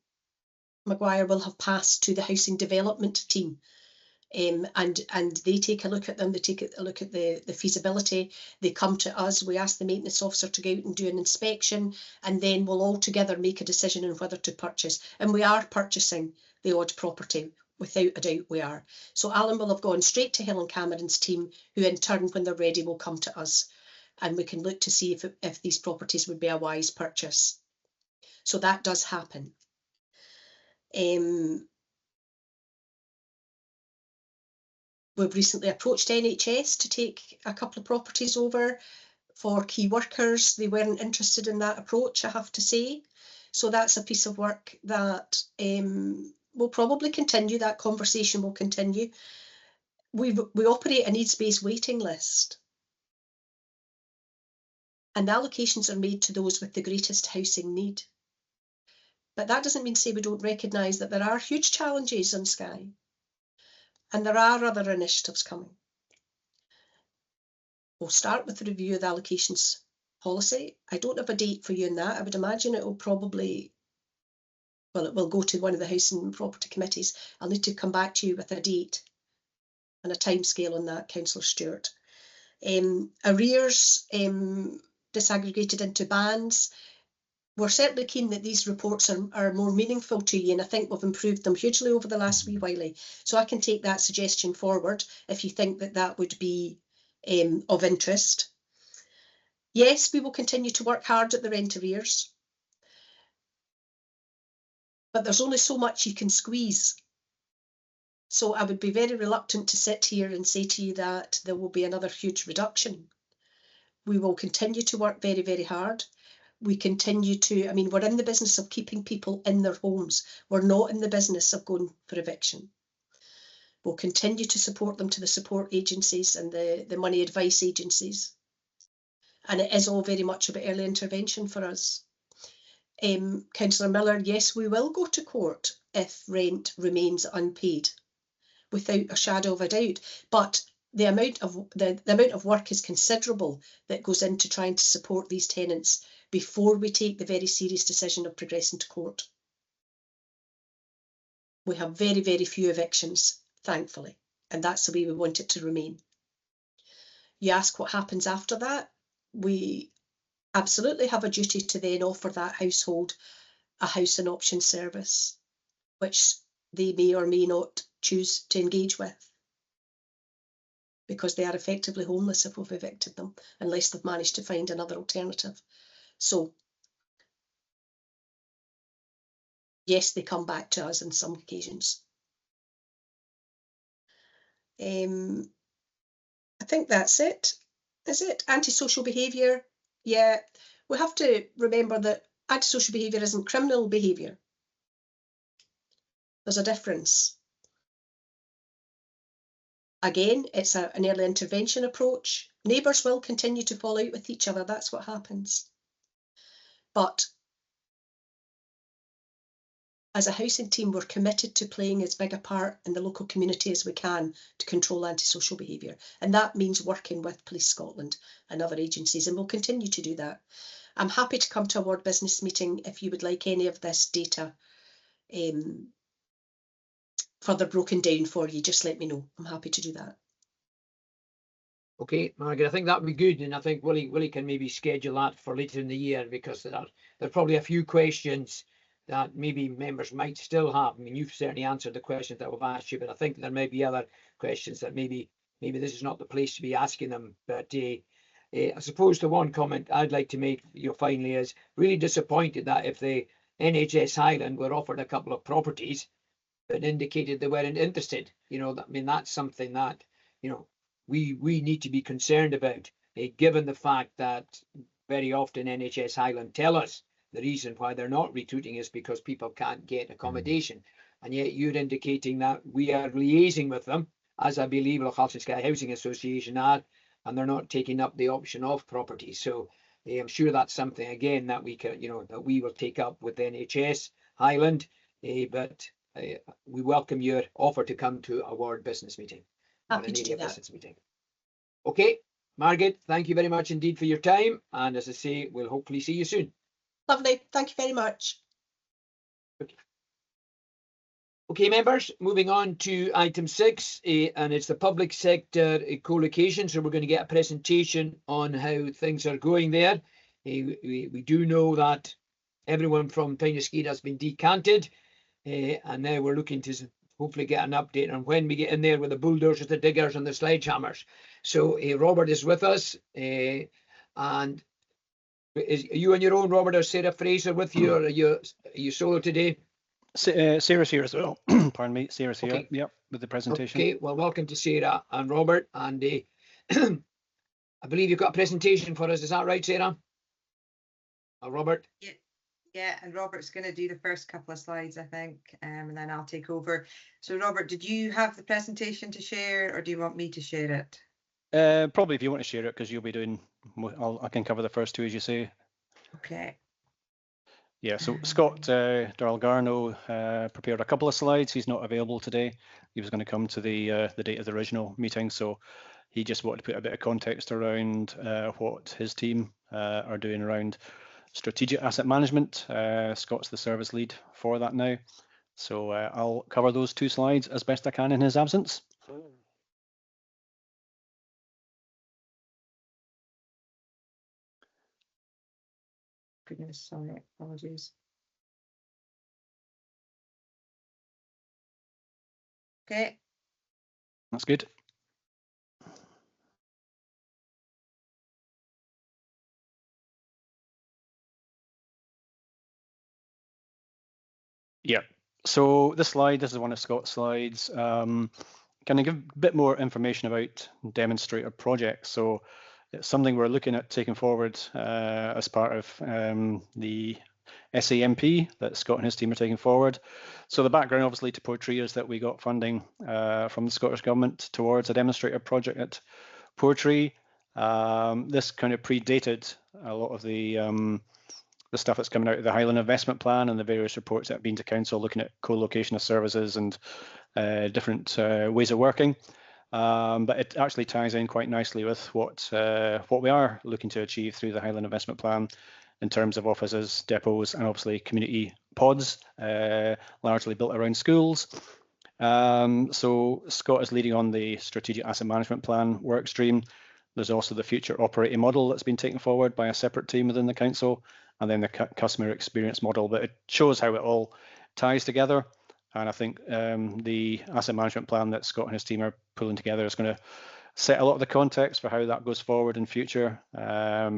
Maguire will have passed to the housing development team, and they take a look at them. They take a look at the feasibility. They come to us. We ask the maintenance officer to go out and do an inspection, and then we'll all together make a decision on whether to purchase. And we are purchasing the odd property, without a doubt we are. So Alan will have gone straight to Helen Cameron's team, who in turn, when they're ready, will come to us, and we can look to see if these properties would be a wise purchase. So that does happen. We've recently approached NHS to take a couple of properties over for key workers. They weren't interested in that approach, I have to say. So that's a piece of work that will probably continue. That conversation will continue. We operate a needs-based waiting list, and the allocations are made to those with the greatest housing need. But that doesn't mean to say we don't recognise that there are huge challenges on Skye, and there are other initiatives coming. We'll start with the review of the allocations policy. I don't have a date for you on that. I would imagine it will probably, well, it will go to one of the Housing and Property Committees. I'll need to come back to you with a date and a timescale on that, Councillor Stewart. Arrears disaggregated into bands. We're certainly keen that these reports are more meaningful to you, and I think we've improved them hugely over the last wee while. So I can take that suggestion forward if you think that that would be of interest. Yes, we will continue to work hard at the rent arrears, but there's only so much you can squeeze. So I would be very reluctant to sit here and say to you that there will be another huge reduction. We will continue to work very, very hard. We continue to, I mean, we're in the business of keeping people in their homes. We're not in the business of going for eviction. We'll continue to support them to the support agencies and the money advice agencies. And it is all very much about early intervention for us. Councillor Miller, yes, we will go to court if rent remains unpaid, without a shadow of a doubt. But the amount of work is considerable that goes into trying to support these tenants before we take the very serious decision of progressing to court. We have very, very few evictions, thankfully, and that's the way we want it to remain. You ask what happens after that. We absolutely have a duty to then offer that household a housing option service, which they may or may not choose to engage with, because they are effectively homeless if we've evicted them, unless they've managed to find another alternative. So, yes, they come back to us on some occasions. I think that's it. Is it? Antisocial behaviour? Yeah, we have to remember that antisocial behaviour isn't criminal behaviour. There's a difference. Again, it's an early intervention approach. Neighbours will continue to fall out with each other. That's what happens. But as a housing team, we're committed to playing as big a part in the local community as we can to control antisocial behaviour. And that means working with Police Scotland and other agencies, and we'll continue to do that. I'm happy to come to a ward business meeting if you would like any of this data further broken down for you. Just let me know. I'm happy to do that. Okay, Margaret, I think that would be good, and I think Willie can maybe schedule that for later in the year, because there are probably a few questions that maybe members might still have. I mean, you've certainly answered the questions that we've asked you, but I think there may be other questions that maybe this is not the place to be asking them. But I suppose the one comment I'd like to make, finally, is really disappointed that if the NHS Highland were offered a couple of properties but indicated they weren't interested, I mean, that's something that, we need to be concerned about, given the fact that very often NHS Highland tell us the reason why they're not recruiting is because people can't get accommodation. And yet you're indicating that we are liaising with them, as I believe Lochhalton Skye Housing Association are, and they're not taking up the option of property. So I'm sure that's something, again, that we can, that we will take up with NHS Highland. But we welcome your offer to come to a ward business meeting. Happy to do that. Meeting. Okay, Margaret, thank you very much indeed for your time. And as I say, we'll hopefully see you soon. Lovely. Thank you very much. Okay, members, moving on to item 6, and it's the public sector co-location. So we're going to get a presentation on how things are going there. We do know that everyone from Tyne of Skye has been decanted, and now we're looking to hopefully get an update on when we get in there with the bulldozers, the diggers and the sledgehammers. So Robert is with us, and are you on your own, Robert, or Sarah Fraser with you, or are you solo today? Sarah's here as well. Pardon me, Sarah's here. Okay. Yep, with the presentation. Okay, well, welcome to Sarah and Robert. And I believe you've got a presentation for us. Is that right, Sarah? Robert? Yeah, and Robert's going to do the first couple of slides, I think, and then I'll take over. So, Robert, did you have the presentation to share, or do you want me to share it? Probably if you want to share it, because you'll be doing. I can cover the first two, as you say. Okay. Yeah. So Scott Darlgarno prepared a couple of slides. He's not available today. He was going to come to the date of the original meeting, so he just wanted to put a bit of context around what his team are doing around strategic asset management. Scott's the service lead for that now. So I'll cover those two slides as best I can in his absence. Goodness, sorry, apologies. Okay. That's good. Yeah, so this slide, this is one of Scott's slides. Can I give a bit more information about demonstrator projects? So it's something we're looking at taking forward as part of the SAMP that Scott and his team are taking forward. So the background obviously to Portree is that we got funding from the Scottish Government towards a demonstrator project at Portree. This kind of predated a lot of the stuff that's coming out of the Highland Investment Plan and the various reports that have been to Council looking at co-location of services and different ways of working. But it actually ties in quite nicely with what we are looking to achieve through the Highland Investment Plan in terms of offices, depots, and obviously community pods, largely built around schools. So Scott is leading on the Strategic Asset Management Plan work stream. There's also the future operating model that's been taken forward by a separate team within the council, and then the customer experience model. But it shows how it all ties together. And I think the asset management plan that Scott and his team are pulling together is going to set a lot of the context for how that goes forward in future,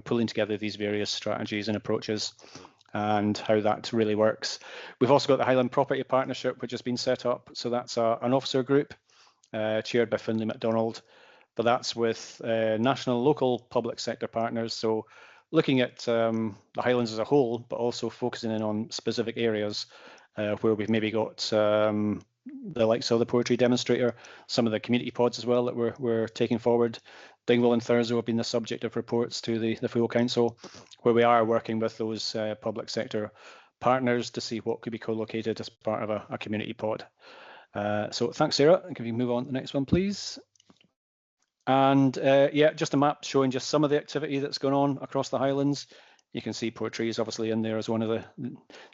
pulling together these various strategies and approaches and how that really works. We've also got the Highland Property Partnership, which has been set up. So that's an officer group chaired by Finlay MacDonald, but that's with national, local public sector partners. So looking at the Highlands as a whole, but also focusing in on specific areas where we've maybe got the likes of the Portree demonstrator, some of the community pods as well that we're taking forward. Dingwall and Thurso have been the subject of reports to the full council, where we are working with those public sector partners to see what could be co-located as part of a community pod. So thanks, Sarah. Can we move on to the next one, please? And yeah, just a map showing just some of the activity that's going on across the Highlands. You can see Portree is obviously in there as one of the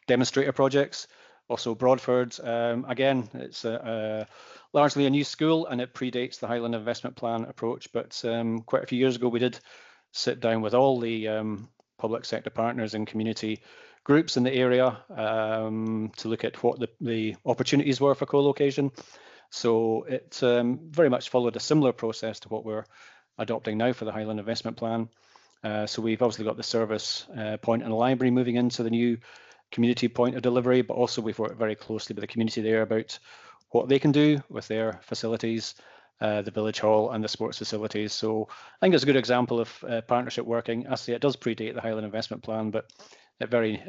demonstrator projects. Also Broadford, again, it's largely a new school and it predates the Highland Investment Plan approach, but quite a few years ago we did sit down with all the public sector partners and community groups in the area to look at what the opportunities were for co-location. So it very much followed a similar process to what we're adopting now for the Highland Investment Plan. So we've obviously got the service point and the library moving into the new community point of delivery, but also we've worked very closely with the community there about what they can do with their facilities, the village hall and the sports facilities. So I think it's a good example of partnership working. I say it does predate the Highland Investment Plan, but it very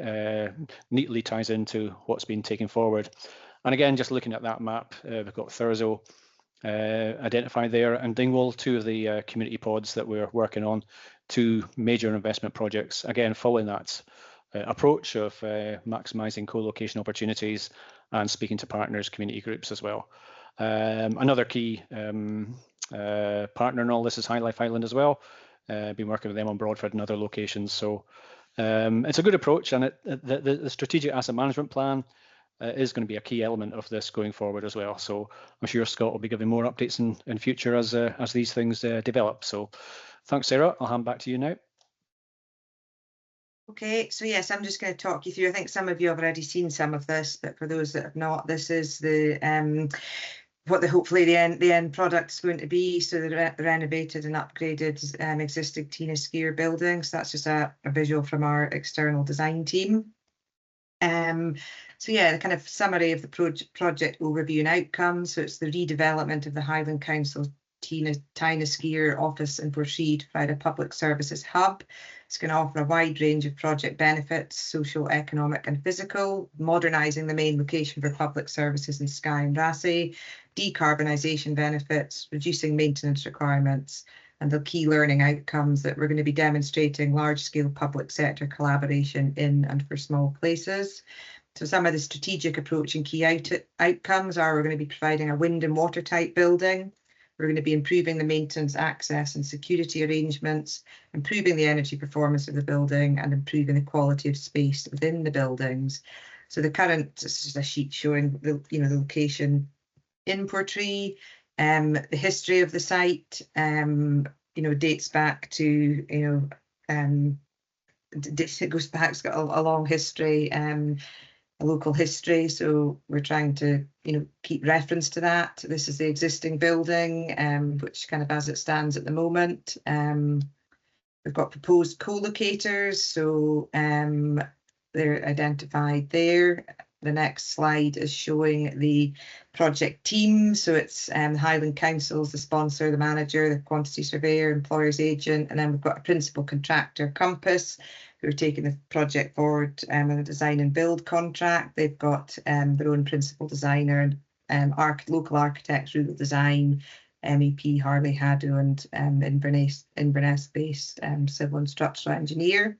neatly ties into what's been taken forward. And again, just looking at that map, we've got Thurso identified there and Dingwall, two of the community pods that we're working on, two major investment projects, again, following that approach of maximising co-location opportunities and speaking to partners, community groups as well. Another key partner in all this is High Life Highland as well. Been working with them on Broadford and other locations. So it's a good approach, and the strategic asset management plan is going to be a key element of this going forward as well. So I'm sure Scott will be giving more updates in future as these things develop. So thanks, Sarah. I'll hand back to you now. Okay, so yes, I'm just going to talk you through. I think some of you have already seen some of this, but for those that have not, this is the what hopefully the end product is going to be. So the renovated and upgraded existing Tina Skier buildings. That's just a visual from our external design team. So yeah, the kind of summary of the project overview and outcomes. So it's the redevelopment of the Highland Council Tynesgear office in Portree to provide a public services hub. It's going to offer a wide range of project benefits, social, economic and physical, modernising the main location for public services in Skye and Raasay, decarbonisation benefits, reducing maintenance requirements, and the key learning outcomes that we're going to be demonstrating large-scale public sector collaboration in and for small places. So some of the strategic approach and key outcomes are we're going to be providing a wind and watertight building. We're going to be improving the maintenance, access and security arrangements, improving the energy performance of the building and improving the quality of space within the buildings. So the current, this is a sheet showing the, the location in Portree, the history of the site, dates back to, it goes back, it's got a long history, a local history, so we're trying to keep reference to that. This is the existing building, which kind of as it stands at the moment. We've got proposed co-locators, so they're identified there. The next slide is showing the project team, so it's Highland Council's the sponsor, the manager, the quantity surveyor, employer's agent, and then we've got a principal contractor, Compass, who are taking the project forward with a design and build contract. They've got their own principal designer and local architects, Rural Design, MEP, Harley Haddo, and Inverness-based civil and structural engineer.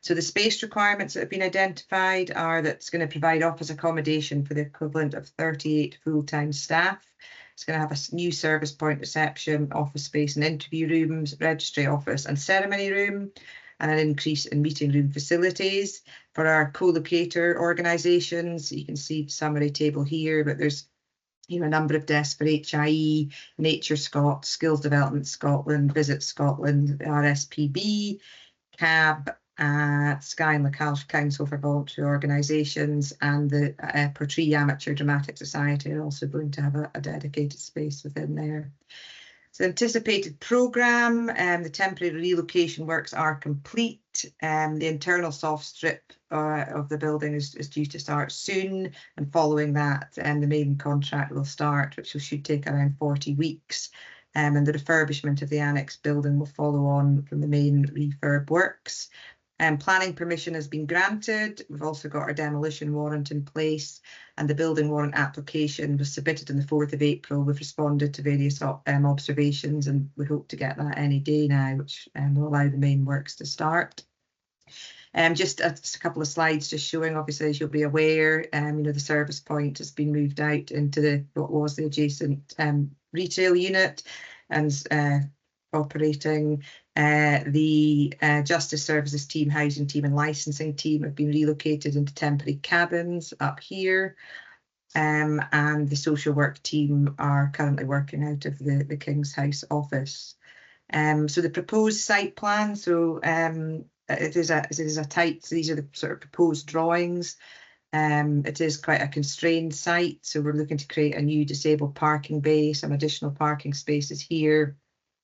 So the space requirements that have been identified are that it's going to provide office accommodation for the equivalent of 38 full-time staff. It's going to have a new service point, reception, office space and interview rooms, registry office and ceremony room, and an increase in meeting room facilities. For our co-locator organisations, you can see the summary table here, but there's a number of desks for HIE, Nature Scot, Skills Development Scotland, Visit Scotland, RSPB, CAB, Skye and Raasay Council for Voluntary Organisations, and the Portree Amateur Dramatic Society are also going to have a dedicated space within there. So the anticipated programme, the temporary relocation works are complete. The internal soft strip of the building is due to start soon, and following that the main contract will start, which should take around 40 weeks. And the refurbishment of the annex building will follow on from the main refurb works. Planning permission has been granted. We've also got our demolition warrant in place, and the building warrant application was submitted on the 4th of April. We've responded to various observations, and we hope to get that any day now, which will allow the main works to start. Just a couple of slides just showing, obviously, as you'll be aware, the service point has been moved out into what was the adjacent retail unit, and operating. The Justice Services team, housing team and licensing team have been relocated into temporary cabins up here, and the social work team are currently working out of the King's House office. So the proposed site plan, so it is a tight, so these are the sort of proposed drawings. It is quite a constrained site, so we're looking to create a new disabled parking bay, some additional parking spaces here,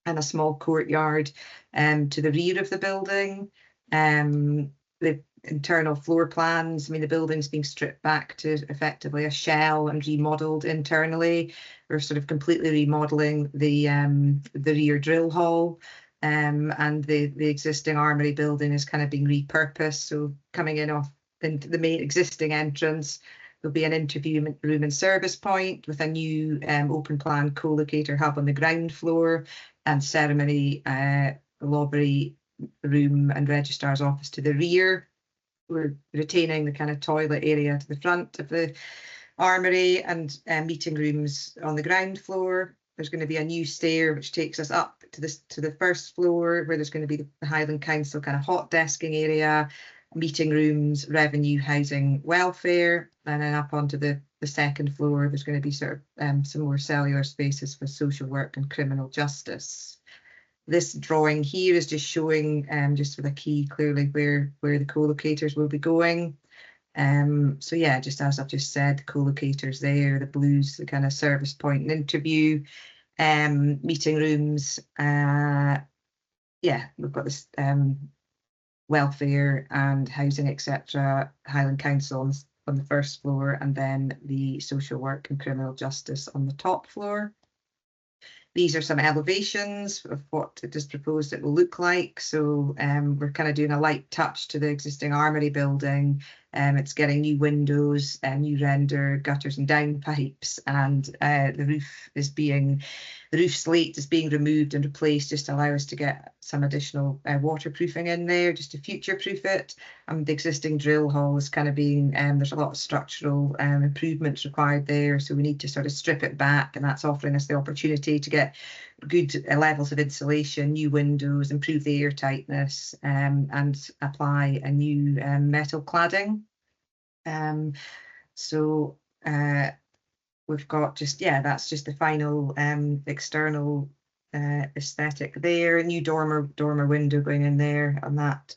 and a small courtyard to the rear of the building. The internal floor plans, the building's being stripped back to effectively a shell and remodelled internally. We're sort of completely remodelling the rear drill hall, and the existing armoury building is kind of being repurposed. So coming in off into the main existing entrance, there'll be an interview room and service point with a new open plan co-locator hub on the ground floor, and ceremony lobby room and registrar's office to the rear. We're retaining the kind of toilet area to the front of the armoury, and meeting rooms on the ground floor. There's going to be a new stair which takes us up to the first floor, where there's going to be the Highland Council kind of hot desking area, meeting rooms, revenue, housing, welfare, and then up onto the second floor there's going to be sort of some more cellular spaces for social work and criminal justice. This drawing here is just showing just with a key clearly where the co-locators will be going. So yeah, just as I've just said, the co-locators there, the blues, the kind of service point and interview, meeting rooms. Yeah, we've got this welfare and housing, etc., Highland Council on the first floor, and then the social work and criminal justice on the top floor. These are some elevations of what it is proposed it will look like. So we're kind of doing a light touch to the existing armoury building. It's getting new windows, new render, gutters and downpipes, and the roof slate is being removed and replaced just to allow us to get some additional waterproofing in there, just to future-proof it. The existing drill hall is kind of being, there's a lot of structural improvements required there, so we need to sort of strip it back, and that's offering us the opportunity to get good levels of insulation, new windows, improve the air tightness, and apply a new metal cladding. We've got just, that's just the final external aesthetic there. A new dormer window going in there on that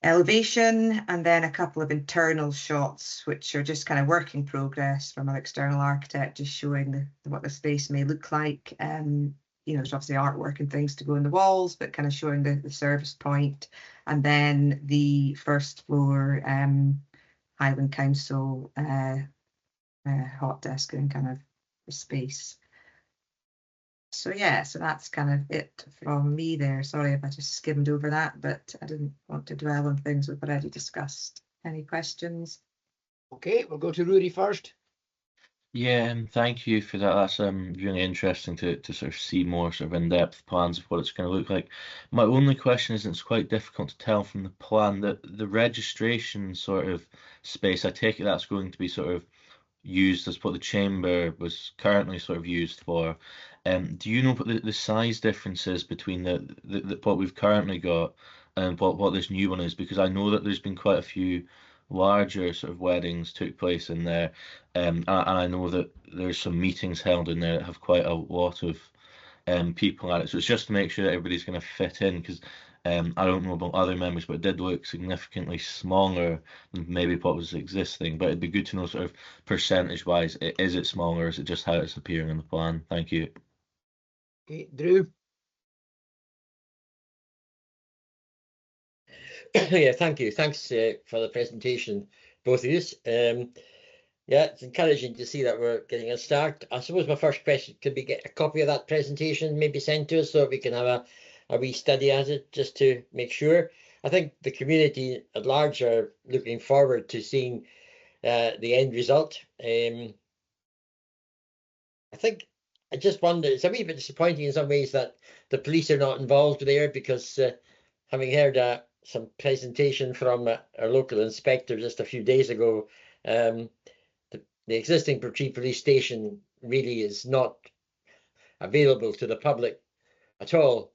elevation, and then a couple of internal shots which are just kind of work in progress from our external architect, just showing what the space may look like. There's obviously artwork and things to go in the walls, but kind of showing the service point, and then the first floor Highland Council hot desk and kind of space. So so that's kind of it from me there. Sorry if I just skimmed over that, but I didn't want to dwell on things we've already discussed. Any questions? Okay, we'll go to Rudy first. Yeah, thank you for that. That's really interesting to sort of see more sort of in-depth plans of what it's going to look like. My only question is, it's quite difficult to tell from the plan that the registration sort of space, I take it that's going to be sort of used as what the chamber was currently sort of used for. Do you know what the size difference is between the what we've currently got and what this new one is? Because I know that there's been quite a few larger sort of weddings took place in there, and I know that there's some meetings held in there that have quite a lot of people at it. So it's just to make sure that everybody's going to fit in, because I don't know about other members, but it did look significantly smaller than maybe what was existing. But it'd be good to know sort of percentage-wise, is it smaller, or is it just how it's appearing in the plan? Thank you. Okay, Drew. Yeah, thank you. Thanks for the presentation, both of you. It's encouraging to see that we're getting a start. I suppose my first question, could we get a copy of that presentation maybe sent to us so we can have a wee study at it, just to make sure? I think the community at large are looking forward to seeing the end result. I think I just wonder, it's a wee bit disappointing in some ways that the police are not involved there, because having heard some presentation from our local inspector just a few days ago, the existing Portree police station really is not available to the public at all,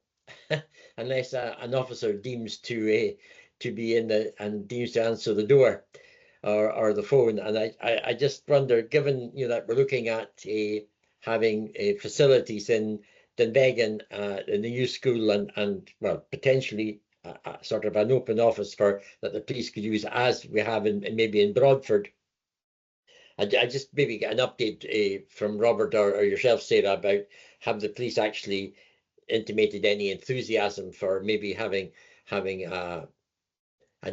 unless an officer deems to be in and deems to answer the door or the phone. And I just wonder, given that we're looking at having facilities in Dunvegan in the new school, and well, potentially sort of an open office that the police could use, as we have maybe in Broadford. I just maybe get an update from Robert or yourself, Sarah, about have the police actually intimated any enthusiasm for maybe having a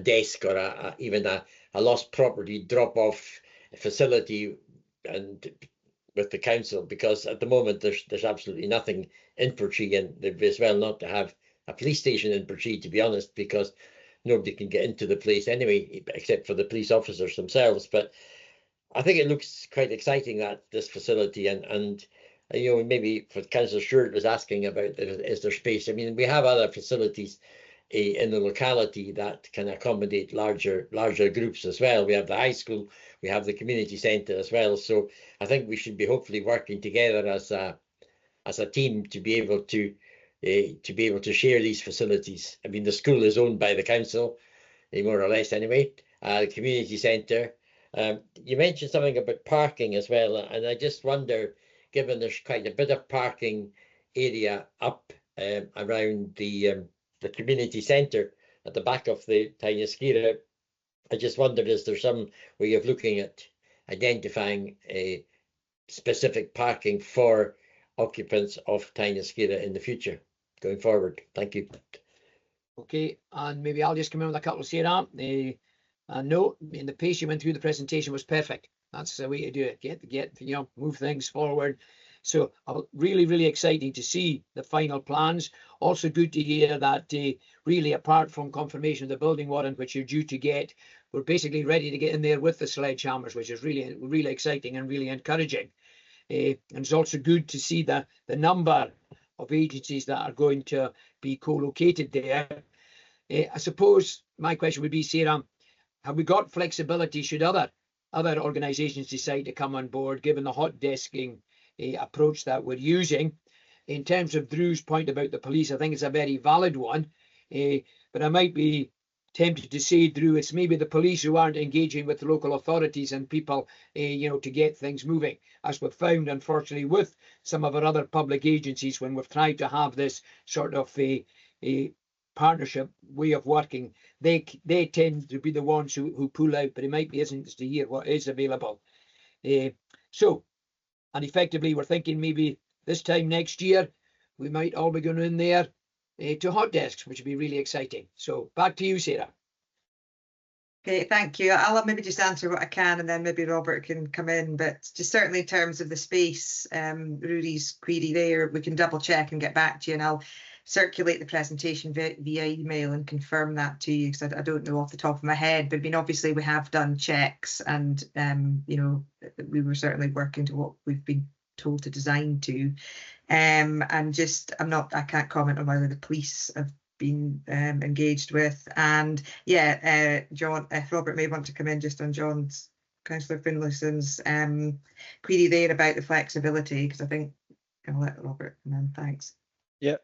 desk or even a lost property drop-off facility and with the council, because at the moment there's absolutely nothing in Portree, and there'd be as well not to have a police station in Portree, to be honest, because nobody can get into the place anyway, except for the police officers themselves. But I think it looks quite exciting, that this facility, and maybe for Councillor Stewart was asking about, is there space? I mean, we have other facilities in the locality that can accommodate larger groups as well. We have the high school, we have the community centre as well. So I think we should be hopefully working together as a team to be able to share these facilities. I mean, the school is owned by the council, more or less anyway. The community centre. You mentioned something about parking as well, and I just wonder, given there's quite a bit of parking area up around the community centre at the back of the Tyneskeera, I just wondered, is there some way of looking at identifying a specific parking for occupants of Tyneskeera in the future going forward? Thank you. Okay, and maybe I'll just come in with a couple of Sarah. No, in the pace you went through the presentation was perfect. That's the way to do it. Get move things forward. So really exciting to see the final plans. Also good to hear that really, apart from confirmation of the building warrant, which you're due to get, we're basically ready to get in there with the sledgehammers, which is really exciting and really encouraging. And it's also good to see the number of agencies that are going to be co-located there. I suppose my question would be, Sarah, have we got flexibility should other organisations decide to come on board, given the hot desking approach that we're using? In terms of Drew's point about the police, I think it's a very valid one, but I might be tempted to say, Drew, it's maybe the police who aren't engaging with the local authorities and people, to get things moving, as we've found, unfortunately, with some of our other public agencies when we've tried to have this sort of a partnership way of working. They tend to be the ones who pull out, but it might be interesting to hear what is available. So, and effectively, we're thinking maybe this time next year, we might all be going in there to hot desks, which would be really exciting. So back to you, Sarah. Okay, thank you. I'll maybe just answer what I can, and then maybe Robert can come in. But just certainly in terms of the space, Rudy's query there, we can double check and get back to you, and I'll circulate the presentation via email and confirm that to you, because I don't know off the top of my head. But I mean, obviously we have done checks, and we were certainly working to what we've been told to design to. And just I can't comment on whether the police have been engaged with. And yeah, John, if Robert may want to come in just on Councillor Finlayson's query there about the flexibility, because I think I'll let Robert come in. Thanks. Yeah,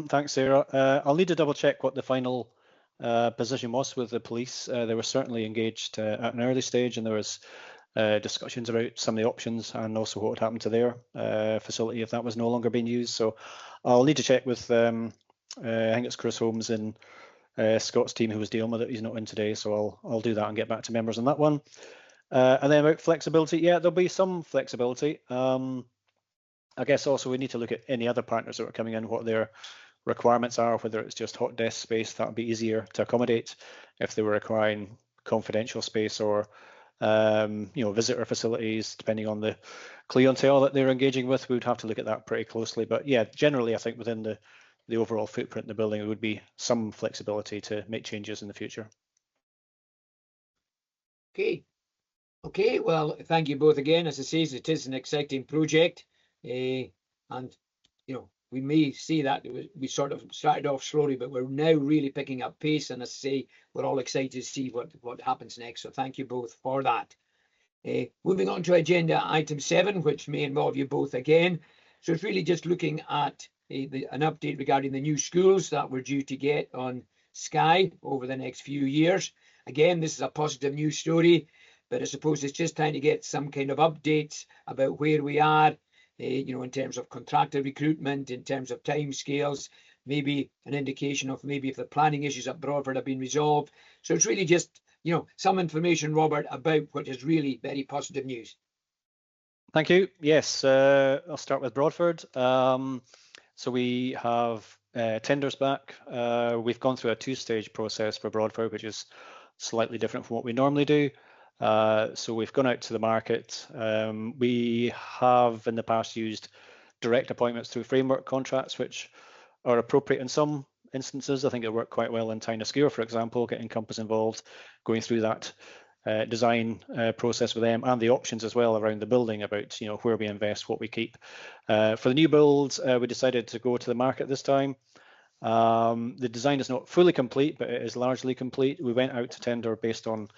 thanks, Sarah. I'll need to double check what the final position was with the police. They were certainly engaged at an early stage, and there was discussions about some of the options and also what would happen to their facility if that was no longer being used. So I'll need to check with I think it's Chris Holmes and Scott's team who was dealing with it. He's not in today, so I'll do that and get back to members on that one. And then about flexibility, yeah, there'll be some flexibility. I guess also we need to look at any other partners that are coming in, what their requirements are, whether it's just hot desk space, that would be easier to accommodate. If they were requiring confidential space or visitor facilities, depending on the clientele that they're engaging with, we would have to look at that pretty closely. But yeah, generally, I think within the overall footprint in the building, there would be some flexibility to make changes in the future. Okay, well, thank you both again. As I say, it is an exciting project, and we may see that we sort of started off slowly, but we're now really picking up pace. And as I say, we're all excited to see what happens next. So thank you both for that. Moving on to agenda item 7, which may involve you both again. So it's really just looking at an update regarding the new schools that we're due to get on Skye over the next few years. Again, this is a positive news story, but I suppose it's just trying to get some kind of updates about where we are, in terms of contractor recruitment, in terms of timescales, maybe an indication of maybe if the planning issues at Broadford have been resolved. So it's really just, some information, Robert, about what is really very positive news. Thank you. Yes, I'll start with Broadford. So we have tenders back. We've gone through a 2-stage process for Broadford, which is slightly different from what we normally do. So we've gone out to the market. We have in the past used direct appointments through framework contracts, which are appropriate in some instances. I think it worked quite well in Tyne Skewer, for example, getting Compass involved, going through that design process with them, and the options as well around the building about where we invest, what we keep. For the new builds, we decided to go to the market this time. The design is not fully complete, but it is largely complete. We went out to tender based on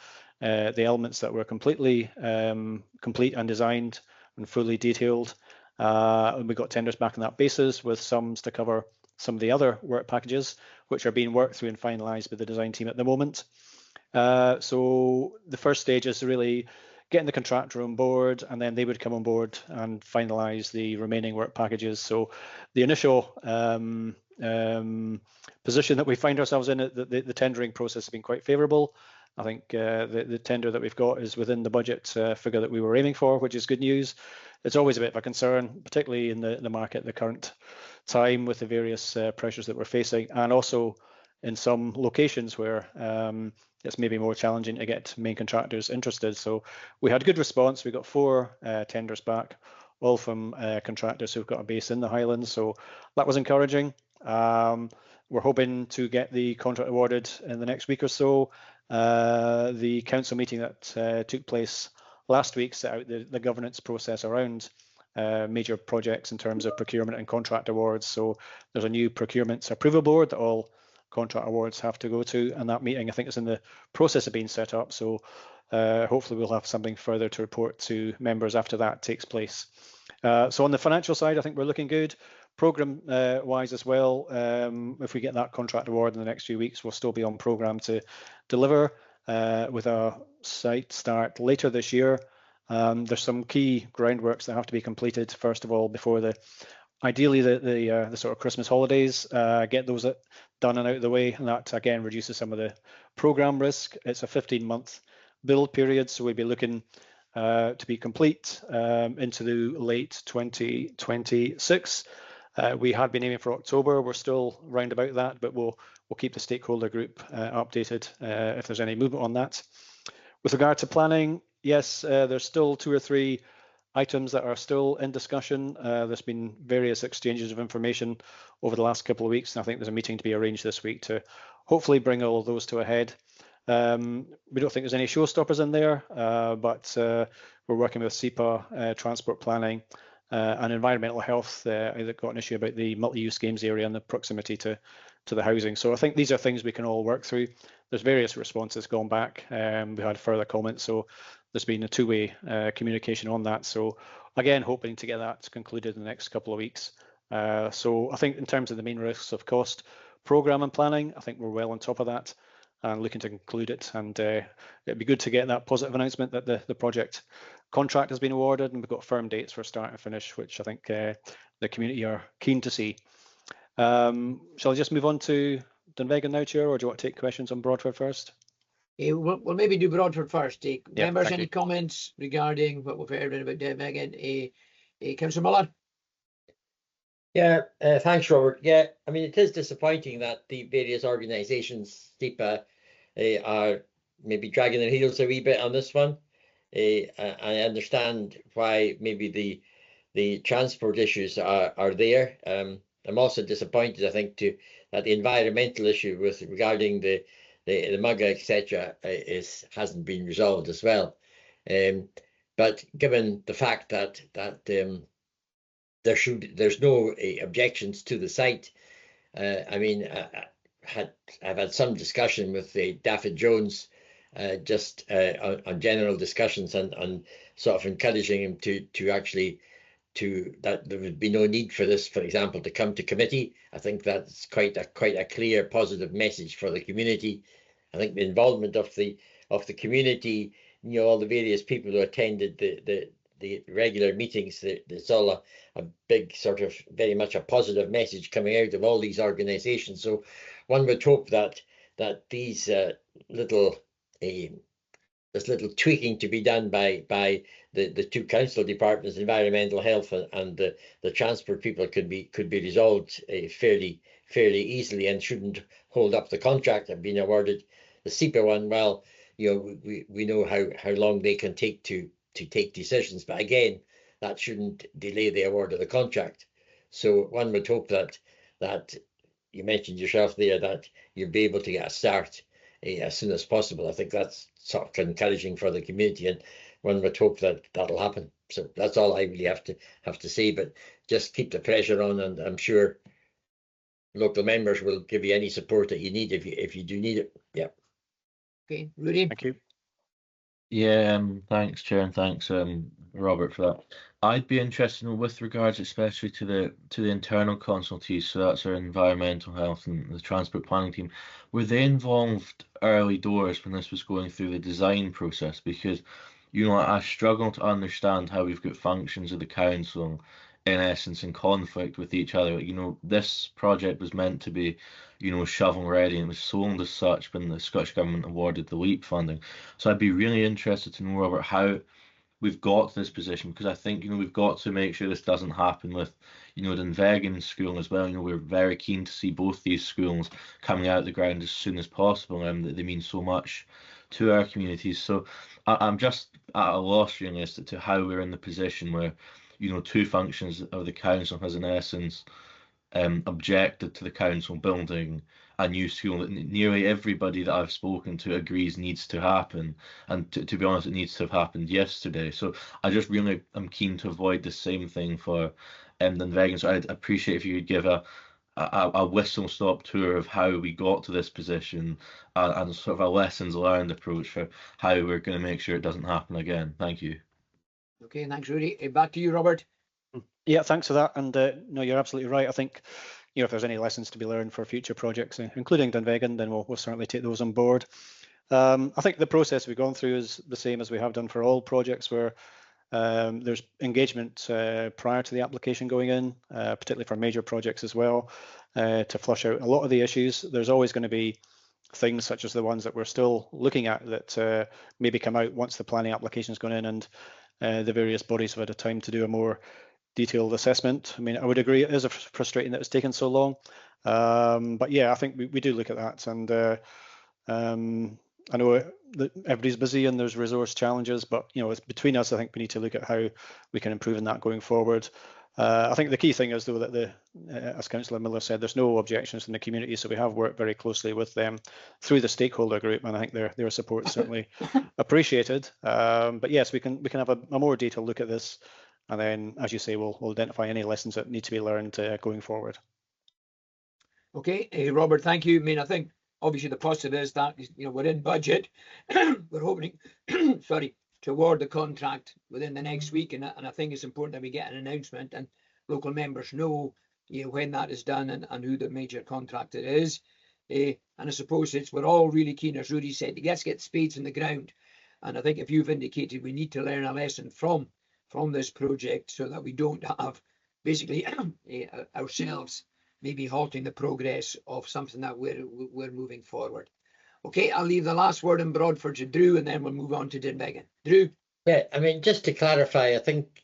the elements that were completely complete and designed and fully detailed, and we got tenders back on that basis with sums to cover some of the other work packages, which are being worked through and finalised with the design team at the moment. So the first stage is really getting the contractor on board, and then they would come on board and finalise the remaining work packages. So the initial position that we find ourselves in, the tendering process has been quite favourable. I think the tender that we've got is within the budget figure that we were aiming for, which is good news. It's always a bit of a concern, particularly in the market at the current time with the various pressures that we're facing, and also in some locations where it's maybe more challenging to get main contractors interested. So we had good response. We got 4 tenders back, all from contractors who've got a base in the Highlands. So that was encouraging. We're hoping to get the contract awarded in the next week or so. The council meeting that took place last week set out the governance process around major projects in terms of procurement and contract awards. So there's a new procurement approval board that all contract awards have to go to, and that meeting I think is in the process of being set up. So hopefully we'll have something further to report to members after that takes place. So on the financial side, I think we're looking good. Program wise as well, if we get that contract award in the next few weeks, we'll still be on program to deliver with a site start later this year. There's some key groundworks that have to be completed first of all before ideally the sort of Christmas holidays, get those done and out of the way, and that again reduces some of the program risk. It's a 15-month build period, so we'll be looking to be complete into the late 2026. We had been aiming for October. We're still round about that, but we'll keep the stakeholder group updated if there's any movement on that. With regard to planning, yes, there's still 2 or 3 items that are still in discussion. There's been various exchanges of information over the last couple of weeks, and I think there's a meeting to be arranged this week to hopefully bring all of those to a head. We don't think there's any showstoppers in there, but we're working with SEPA, transport planning, and environmental health. They've got an issue about the multi-use games area and the proximity to the housing. So I think these are things we can all work through. There's various responses gone back. We had further comments, so there's been a 2-way communication on that. So again, hoping to get that concluded in the next couple of weeks. So I think in terms of the main risks of cost, program and planning, I think we're well on top of that and looking to conclude it. And it'd be good to get that positive announcement that the project contract has been awarded and we've got firm dates for start and finish, which I think the community are keen to see. Shall I just move on to Dunvegan now, Chair, or do you want to take questions on Broadford first? We'll maybe do Broadford first. Members, any you. comments regarding what we've heard about Dunvegan? Councillor Muller? Yeah, thanks, Robert. Yeah, I mean, it is disappointing that the various organisations, SEPA, are maybe dragging their heels a wee bit on this one. I understand why maybe the transport issues are there. I'm also disappointed, I think, that the environmental issue regarding the mugga, etc., hasn't been resolved as well. But given the fact that there's no objections to the site, I mean, I've had some discussion with Daffyd Jones, just on general discussions and sort of encouraging him to actually that there would be no need for this, for example, to come to committee. I think that's quite a clear positive message for the community. I think the involvement of the community, you know, all the various people who attended the regular meetings, it's all a big sort of very much a positive message coming out of all these organisations. So one would hope that these there's little tweaking to be done by the 2 council departments, environmental health and the transport people, could be resolved fairly easily and shouldn't hold up the contract that been awarded. The SEPA one, well, you know, we know how long they can take to take decisions, but again, that shouldn't delay the award of the contract. So one would hope that you mentioned yourself there that you'll be able to get a start as soon as possible. I think that's sort of encouraging for the community, and one would hope that that'll happen. So that's all I really have to say, but just keep the pressure on, and I'm sure local members will give you any support that you need if you do need it. Yeah. Okay, Rudy? Thank you. Yeah, thanks, Chair, and thanks, Robert, for that. I'd be interested in, with regards especially to the internal consultees, so that's our environmental health and the transport planning team, were they involved early doors when this was going through the design process? Because, you know, I struggle to understand how we've got functions of the council in essence in conflict with each other. You know, this project was meant to be, you know, shovel ready, and it was sold as such when the Scottish Government awarded the LEAP funding. So I'd be really interested to know, Robert, how we've got to this position, because I think, we've got to make sure this doesn't happen with, Dunvegan School as well. We're very keen to see both these schools coming out of the ground as soon as possible, that they mean so much to our communities. So I'm just at a loss really as to how we're in the position where, two functions of the council has in essence objected to the council building a new school that nearly everybody that I've spoken to agrees needs to happen. And to be honest, it needs to have happened yesterday. So I just really am keen to avoid the same thing for Dunvegan. So I'd appreciate if you could give a whistle-stop tour of how we got to this position, and sort of a lessons learned approach for how we're going to make sure it doesn't happen again. Thank you. Okay, thanks, Rudy. Back to you, Robert. Yeah, thanks for that. And no, you're absolutely right. I think, if there's any lessons to be learned for future projects, including Dunvegan, then we'll certainly take those on board. I think the process we've gone through is the same as we have done for all projects, where there's engagement prior to the application going in, particularly for major projects as well, to flush out a lot of the issues. There's always going to be things such as the ones that we're still looking at that maybe come out once the planning application's gone in and the various bodies have had a time to do a more detailed assessment. I mean, I would agree it is frustrating that it's taken so long, but yeah, I think we do look at that, and I know that everybody's busy and there's resource challenges, but between us, I think we need to look at how we can improve in that going forward. I think the key thing is, though, that as Councillor Miller said, there's no objections from the community, so we have worked very closely with them through the stakeholder group, and I think their support is certainly appreciated. But yes, we can have a more detailed look at this, and then, as you say, we'll identify any lessons that need to be learned going forward. Okay, Robert, thank you. I mean, I think obviously the positive is that we're in budget. We're hoping, sorry, to award the contract within the next week, and I think it's important that we get an announcement and local members know when that is done and who the major contractor is. And I suppose we're all really keen, as Rudy said, to get spades in the ground. And I think if you've indicated we need to learn a lesson from this project, so that we don't have basically ourselves maybe halting the progress of something that we're moving forward. Okay, I'll leave the last word in Broadford to Drew, and then we'll move on to Dunvegan. Drew. Yeah, I mean, just to clarify, I think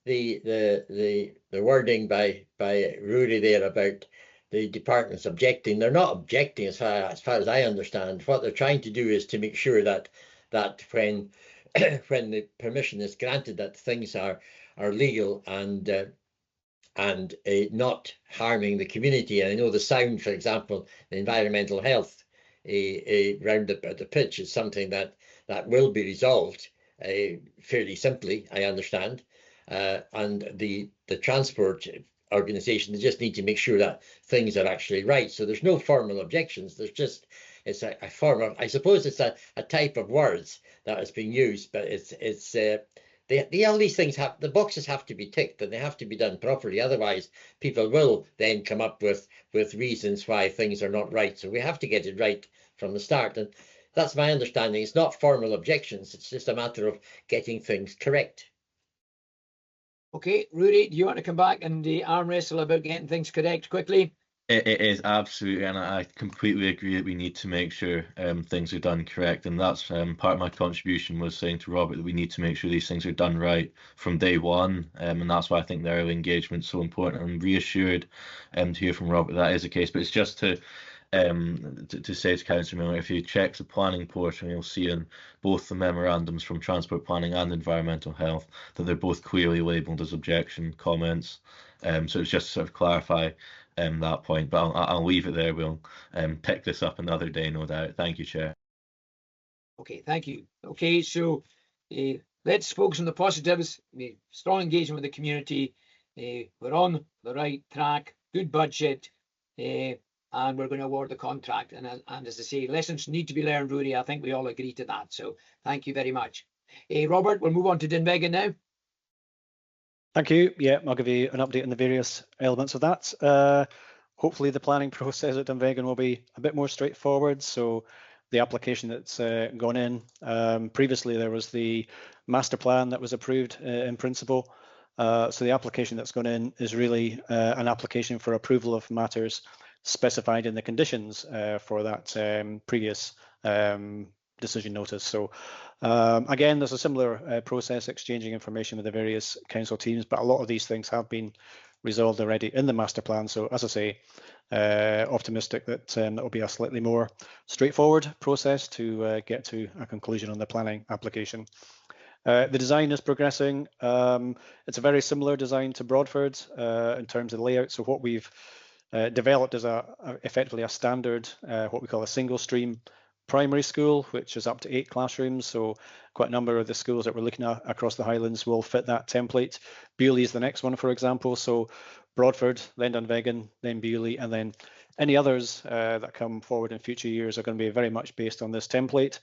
the wording by Rudy there about the departments objecting, they're not objecting as far as I understand. What they're trying to do is to make sure that when when the permission is granted, that things are legal and not harming the community. And I know the sound, for example, the environmental health round at the pitch is something that will be resolved fairly simply, I understand. And the transport organisation, they just need to make sure that things are actually right. So there's no formal objections. There's just, it's a form of, I suppose it's a type of words that is being used, but it's all these things the boxes have to be ticked, and they have to be done properly. Otherwise, people will then come up with reasons why things are not right. So we have to get it right from the start. And that's my understanding. It's not formal objections. It's just a matter of getting things correct. Okay, Rudy, do you want to come back and arm wrestle about getting things correct quickly? It is absolutely, and I completely agree that we need to make sure things are done correct, and that's part of my contribution was saying to Robert that we need to make sure these things are done right from day one, and that's why I think the early engagement is so important. I'm reassured to hear from Robert that is the case, but it's just to say to Councillor Miller, if you check the planning portal, you'll see in both the memorandums from Transport Planning and Environmental Health that they're both clearly labelled as objection comments. So it's just to sort of clarify that point, but I'll leave it there. We'll pick this up another day, no doubt. Thank you, Chair. Okay, thank you. Okay, so let's focus on the positives. Strong engagement with the community. We're on the right track. Good budget. And we're going to award the contract. And as I say, lessons need to be learned, Rudy. I think we all agree to that. So thank you very much. Robert, we'll move on to Dunvegan now. Thank you. Yeah, I'll give you an update on the various elements of that. Hopefully the planning process at Dunvegan will be a bit more straightforward. So the application that's gone in, previously there was the master plan that was approved in principle. So the application that's gone in is really an application for approval of matters specified in the conditions for that previous decision notice. So again, there's a similar process, exchanging information with the various council teams, but a lot of these things have been resolved already in the master plan. So as I say, optimistic that that will be a slightly more straightforward process to get to a conclusion on the planning application. The design is progressing. It's a very similar design to Broadford in terms of layout. So what we've developed is effectively a standard, what we call a single stream primary school, which is up to 8 classrooms. So quite a number of the schools that we're looking at across the Highlands will fit that template. Bewley is the next one, for example. So Broadford, then Dunvegan, then Bewley, and then any others that come forward in future years are going to be very much based on this template.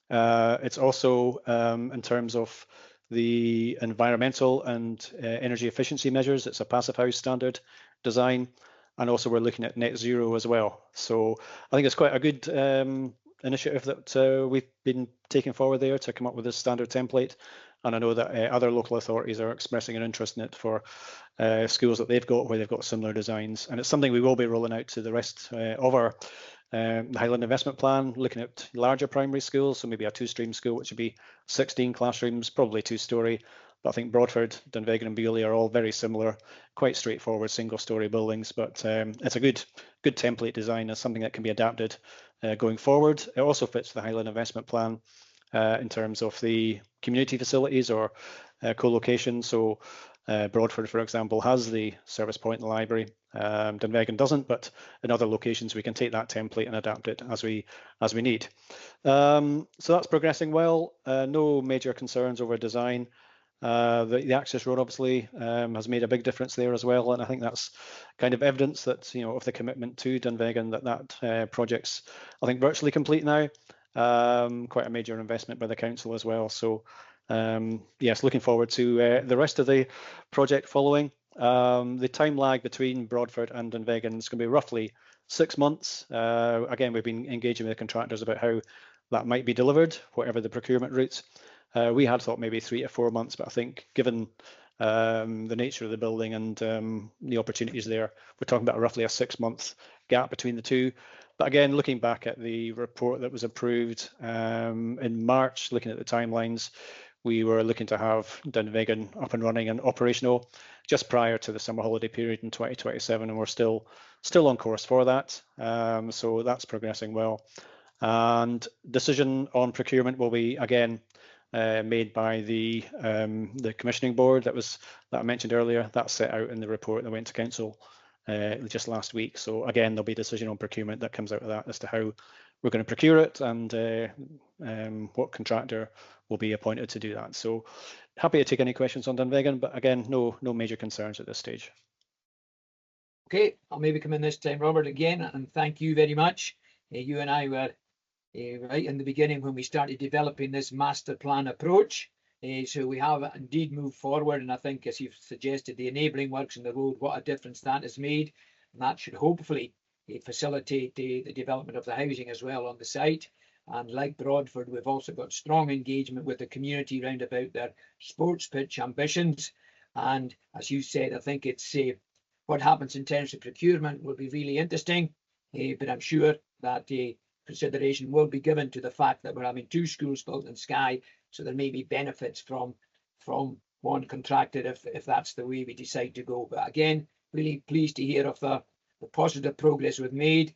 It's also in terms of the environmental and energy efficiency measures, it's a passive house standard design. And also we're looking at net zero as well. So I think it's quite a good initiative that we've been taking forward there to come up with this standard template. And I know that other local authorities are expressing an interest in it for schools that they've got where they've got similar designs. And it's something we will be rolling out to the rest of our Highland investment plan, looking at larger primary schools. So maybe a 2-stream school, which would be 16 classrooms, probably 2-storey. But I think Broadford, Dunvegan and Bewley are all very similar, quite straightforward single-storey buildings. But it's a good template design. It's something that can be adapted going forward. It also fits the Highland investment plan in terms of the community facilities or co-location. So Broadford, for example, has the service point in the library. Dunvegan doesn't, but in other locations we can take that template and adapt it as we need. So that's progressing well. No major concerns over design. The access road obviously has made a big difference there as well, and I think that's kind of evidence that, you know, of the commitment to Dunvegan, that project's, I think, virtually complete now. Quite a major investment by the council as well. So yes, looking forward to the rest of the project following. The time lag between Broadford and Dunvegan is going to be roughly 6 months. Again, we've been engaging with the contractors about how that might be delivered, whatever the procurement routes. We had thought maybe 3 to 4 months, but I think given the nature of the building and the opportunities there, we're talking about roughly a 6-month gap between the two. But again, looking back at the report that was approved in March, looking at the timelines, we were looking to have Dunvegan up and running and operational just prior to the summer holiday period in 2027, and we're still on course for that. So that's progressing well. And decision on procurement will be again made by the commissioning board that I mentioned earlier. That's set out in the report that went to council just last week. So again, there'll be a decision on procurement that comes out of that as to how we're going to procure it and what contractor will be appointed to do that. So happy to take any questions on Dunvegan, but again, no major concerns at this stage. Okay, I'll maybe come in this time, Robert, again, and thank you very much. You and I were right in the beginning when we started developing this master plan approach. So we have indeed moved forward, and I think, as you've suggested, the enabling works in the road, what a difference that has made. And that should hopefully facilitate the development of the housing as well on the site. And like Broadford, we've also got strong engagement with the community round about their sports pitch ambitions. And as you said, I think it's what happens in terms of procurement will be really interesting. But I'm sure that consideration will be given to the fact that we're having 2 schools built in Skye, so there may be benefits from one contractor if that's the way we decide to go. But again, really pleased to hear of the positive progress we've made.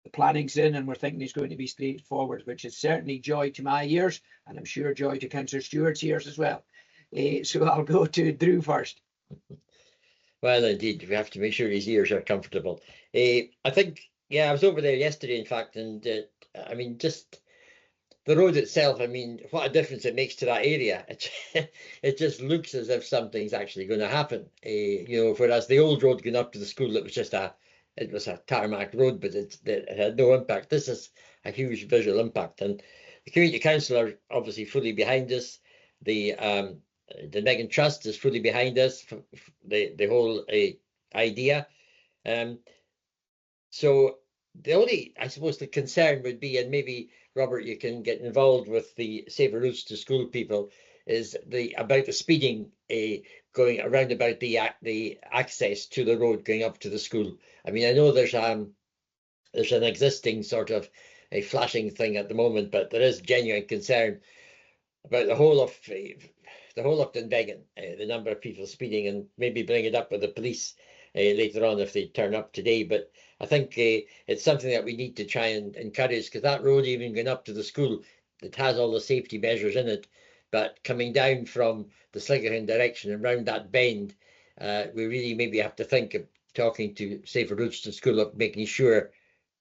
The planning's in, and we're thinking it's going to be straightforward, which is certainly joy to my ears, and I'm sure joy to Councillor Stewart's ears as well. So I'll go to Drew first. Well, indeed, we have to make sure his ears are comfortable. I think, yeah, I was over there yesterday, in fact, and I mean, just the road itself, I mean, what a difference it makes to that area. It just looks as if something's actually going to happen. You know, whereas the old road going up to the school, it was just a tarmac road, but it had no impact. This is a huge visual impact, and the community council are obviously fully behind us. The Dunvegan Trust is fully behind us, the whole idea. So the only, I suppose, the concern would be, and maybe Robert, you can get involved with the Safer Routes to School people, is about the speeding going around about the access to the road going up to the school. I mean, I know there's an existing sort of a flashing thing at the moment, but there is genuine concern about the whole of Dunvegan, the number of people speeding, and maybe bring it up with the police later on if they turn up today. But I think it's something that we need to try and encourage, because that road, even going up to the school, it has all the safety measures in it. But coming down from the Sliggerhan direction and round that bend, we really maybe have to think of talking to Safer Routes to School of making sure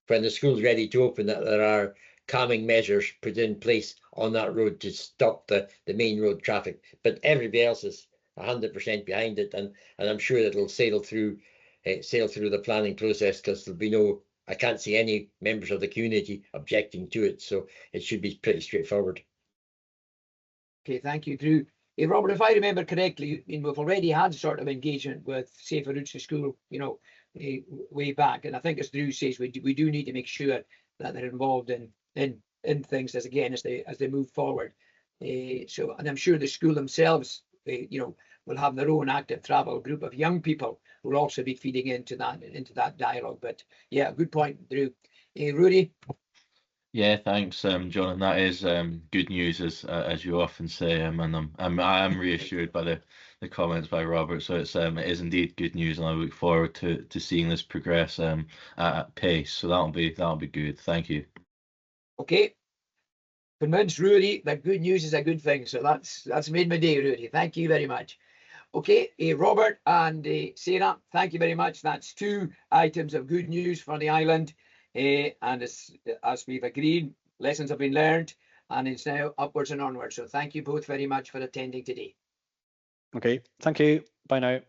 when the school's ready to open that there are calming measures put in place on that road to stop the main road traffic. But everybody else is 100% behind it, and I'm sure it'll sail through the planning process, because there'll be no, I can't see any members of the community objecting to it, so it should be pretty straightforward. Okay, thank you, Drew. Robert, if I remember correctly, we've already had sort of engagement with Safer Routes to School, way back, and I think as Drew says, we do need to make sure that they're involved in things as they move forward. So, and I'm sure the school themselves, will have their own active travel group of young people who will also be feeding into that dialogue. But yeah, good point, Drew. Rudy. Yeah, thanks, John. And that is good news, as you often say, and I am reassured by the comments by Robert. So it is indeed good news, and I look forward to seeing this progress at pace. So that'll be good. Thank you. Okay. Convinced Rudy that good news is a good thing. So that's made my day, Rudy. Thank you very much. Okay, Robert and Sarah, thank you very much. That's 2 items of good news for the island. And as we've agreed, lessons have been learned, and it's now upwards and onwards. So thank you both very much for attending today. Okay, thank you. Bye now.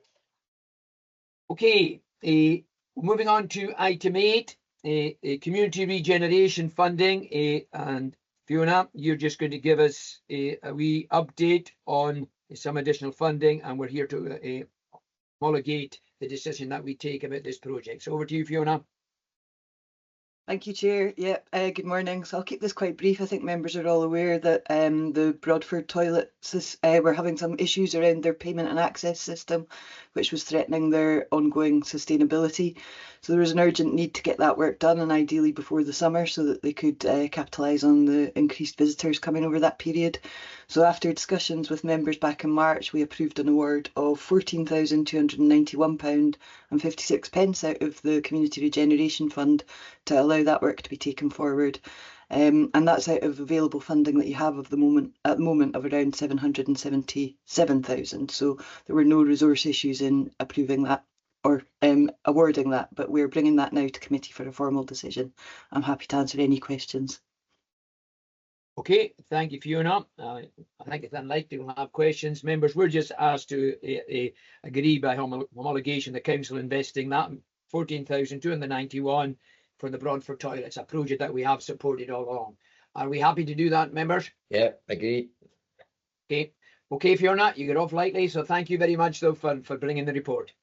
Okay, moving on to item 8, community regeneration funding. And Fiona, you're just going to give us a wee update on some additional funding, and we're here to homologate the decision that we take about this project. So over to you, Fiona. Thank you, Chair. Yep, good morning. So I'll keep this quite brief. I think members are all aware that the Broadford toilets were having some issues around their payment and access system, which was threatening their ongoing sustainability. So there was an urgent need to get that work done, and ideally before the summer, so that they could capitalise on the increased visitors coming over that period. So after discussions with members back in March, we approved an award of £14,291.56 out of the Community Regeneration Fund to allow that work to be taken forward. And that's out of available funding that you have at the moment of around 777,000. So there were no resource issues in approving that or awarding that, but we're bringing that now to committee for a formal decision. I'm happy to answer any questions. Okay, thank you, Fiona. I think it's unlikely we'll have questions. Members, we're just asked to agree by homologation the council investing that 14,291 for the Broadford toilets, a project that we have supported all along. Are we happy to do that, members? Yeah, agreed. Okay, Fiona, you get off lightly, so thank you very much, though, for bringing the report.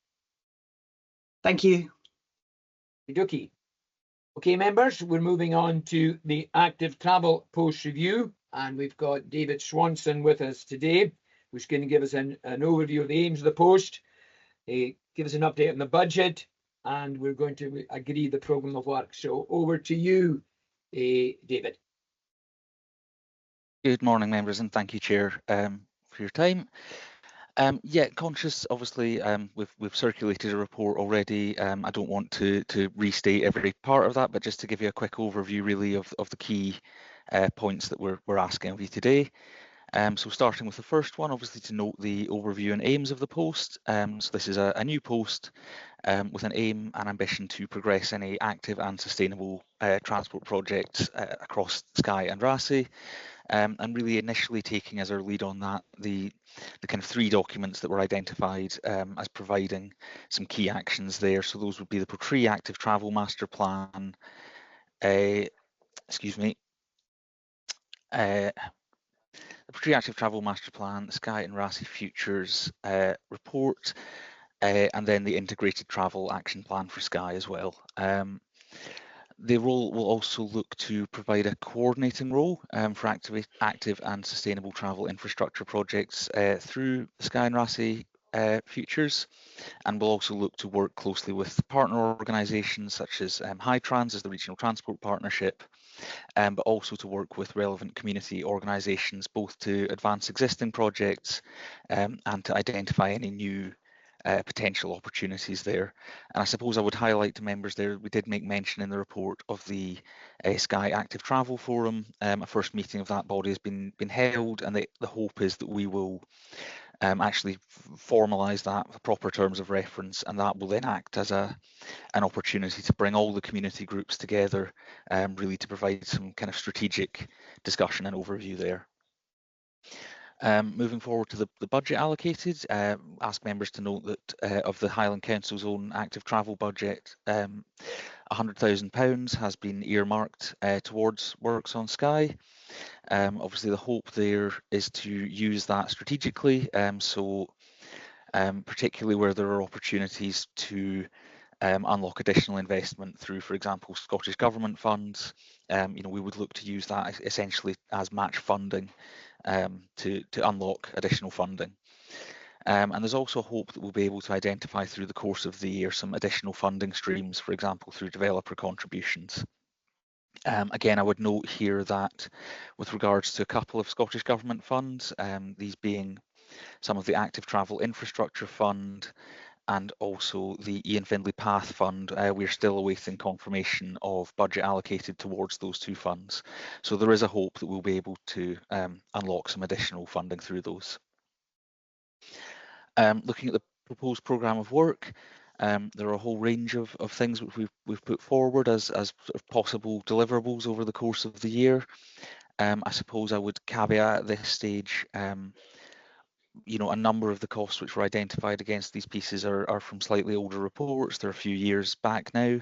Thank you. Okay, members, we're moving on to the active travel post review, and we've got David Swanson with us today, who's going to give us an overview of the aims of the post, give us an update on the budget, and we're going to agree the programme of work. So over to you, David. Good morning, members, and thank you, Chair, for your time. Yeah, conscious, obviously, we've circulated a report already. I don't want to restate every part of that, but just to give you a quick overview, really, of the key points that we're asking of you today. So starting with the first one, obviously, to note the overview and aims of the post. So this is a new post with an aim and ambition to progress any active and sustainable transport projects across Skye and Raasay. And really initially taking as our lead on that the kind of 3 documents that were identified as providing some key actions there. So those would be the Portree Active Travel Master Plan, the Portree Active Travel Master Plan, the Skye and Raasay Futures report, and then the Integrated Travel Action Plan for Skye as well. The role will also look to provide a coordinating role for active and sustainable travel infrastructure projects through the Skye and Raasay futures, and we'll also look to work closely with partner organisations such as Hightrans as the Regional Transport Partnership, but also to work with relevant community organisations both to advance existing projects and to identify any new potential opportunities there. And I suppose I would highlight to members there, we did make mention in the report of the Skye Active Travel Forum. A first meeting of that body has been held, and the hope is that we will actually formalise that for proper terms of reference, and that will then act as an opportunity to bring all the community groups together, really to provide some kind of strategic discussion and overview there. Moving forward to the budget allocated, ask members to note that of the Highland Council's own active travel budget, £100,000 has been earmarked towards works on Skye. Obviously, the hope there is to use that strategically, particularly where there are opportunities to unlock additional investment through, for example, Scottish Government funds. We would look to use that essentially as match funding to unlock additional funding. And there's also hope that we'll be able to identify through the course of the year some additional funding streams, for example, through developer contributions. Again, I would note here that with regards to a couple of Scottish Government funds, these being some of the Active Travel Infrastructure Fund and also the Ian Findlay Path Fund, we're still awaiting confirmation of budget allocated towards those two funds. So there is a hope that we'll be able to unlock some additional funding through those. Looking at the proposed programme of work, there are a whole range of things which we've put forward as sort of possible deliverables over the course of the year. I suppose I would caveat at this stage, a number of the costs which were identified against these pieces are from slightly older reports. They're a few years back now,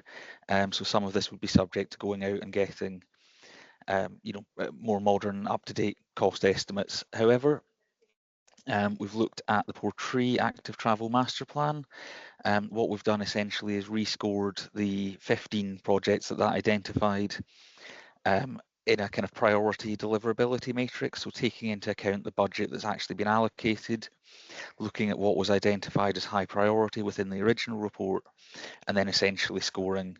so some of this would be subject to going out and getting, more modern, up-to-date cost estimates. However, we've looked at the Portree Active Travel Master Plan. What we've done essentially is rescored the 15 projects that identified in a kind of priority deliverability matrix, so taking into account the budget that's actually been allocated, looking at what was identified as high priority within the original report, and then essentially scoring,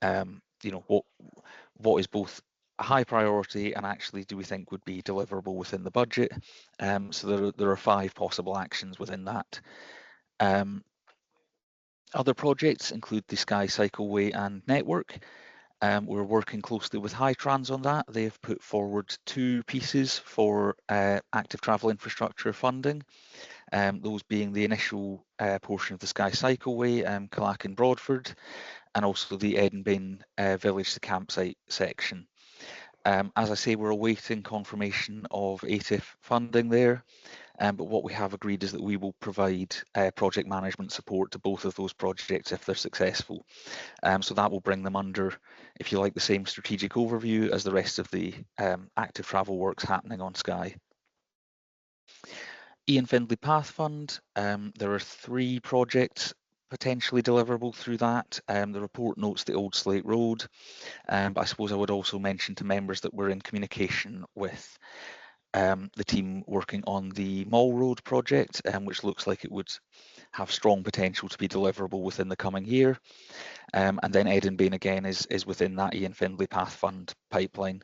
what is both a high priority and actually do we think would be deliverable within the budget. So there are 5 possible actions within that. Other projects include the Skye Cycleway and Network. We're working closely with Hightrans on that. They have put forward 2 pieces for active travel infrastructure funding, those being the initial portion of the Skye Cycleway, Callac and Broadford, and also the Edinburgh Village to Campsite section. As I say, we're awaiting confirmation of ATIF funding there, but what we have agreed is that we will provide project management support to both of those projects if they're successful. So that will bring them under, if you like, the same strategic overview as the rest of the active travel works happening on Skye. Ian Findlay Path Fund, there are 3 projects potentially deliverable through that. The report notes the Old Slate Road, but I suppose I would also mention to members that we're in communication with the team working on the Mall Road project, which looks like it would have strong potential to be deliverable within the coming year. And then Edinburgh again is within that Ian Findlay Path Fund pipeline.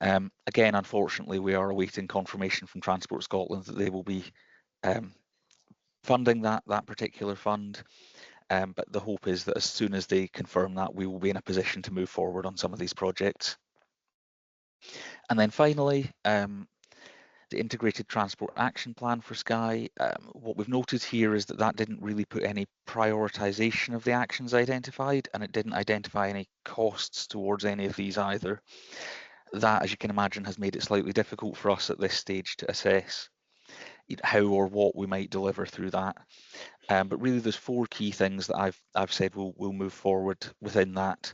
Again, unfortunately, we are awaiting confirmation from Transport Scotland that they will be funding that particular fund. But the hope is that as soon as they confirm that, we will be in a position to move forward on some of these projects. And then finally, the Integrated Transport Action Plan for Skye. What we've noted here is that didn't really put any prioritisation of the actions identified, and it didn't identify any costs towards any of these either. That, as you can imagine, has made it slightly difficult for us at this stage to assess how or what we might deliver through that. But really, there's 4 key things that I've said we'll move forward within that.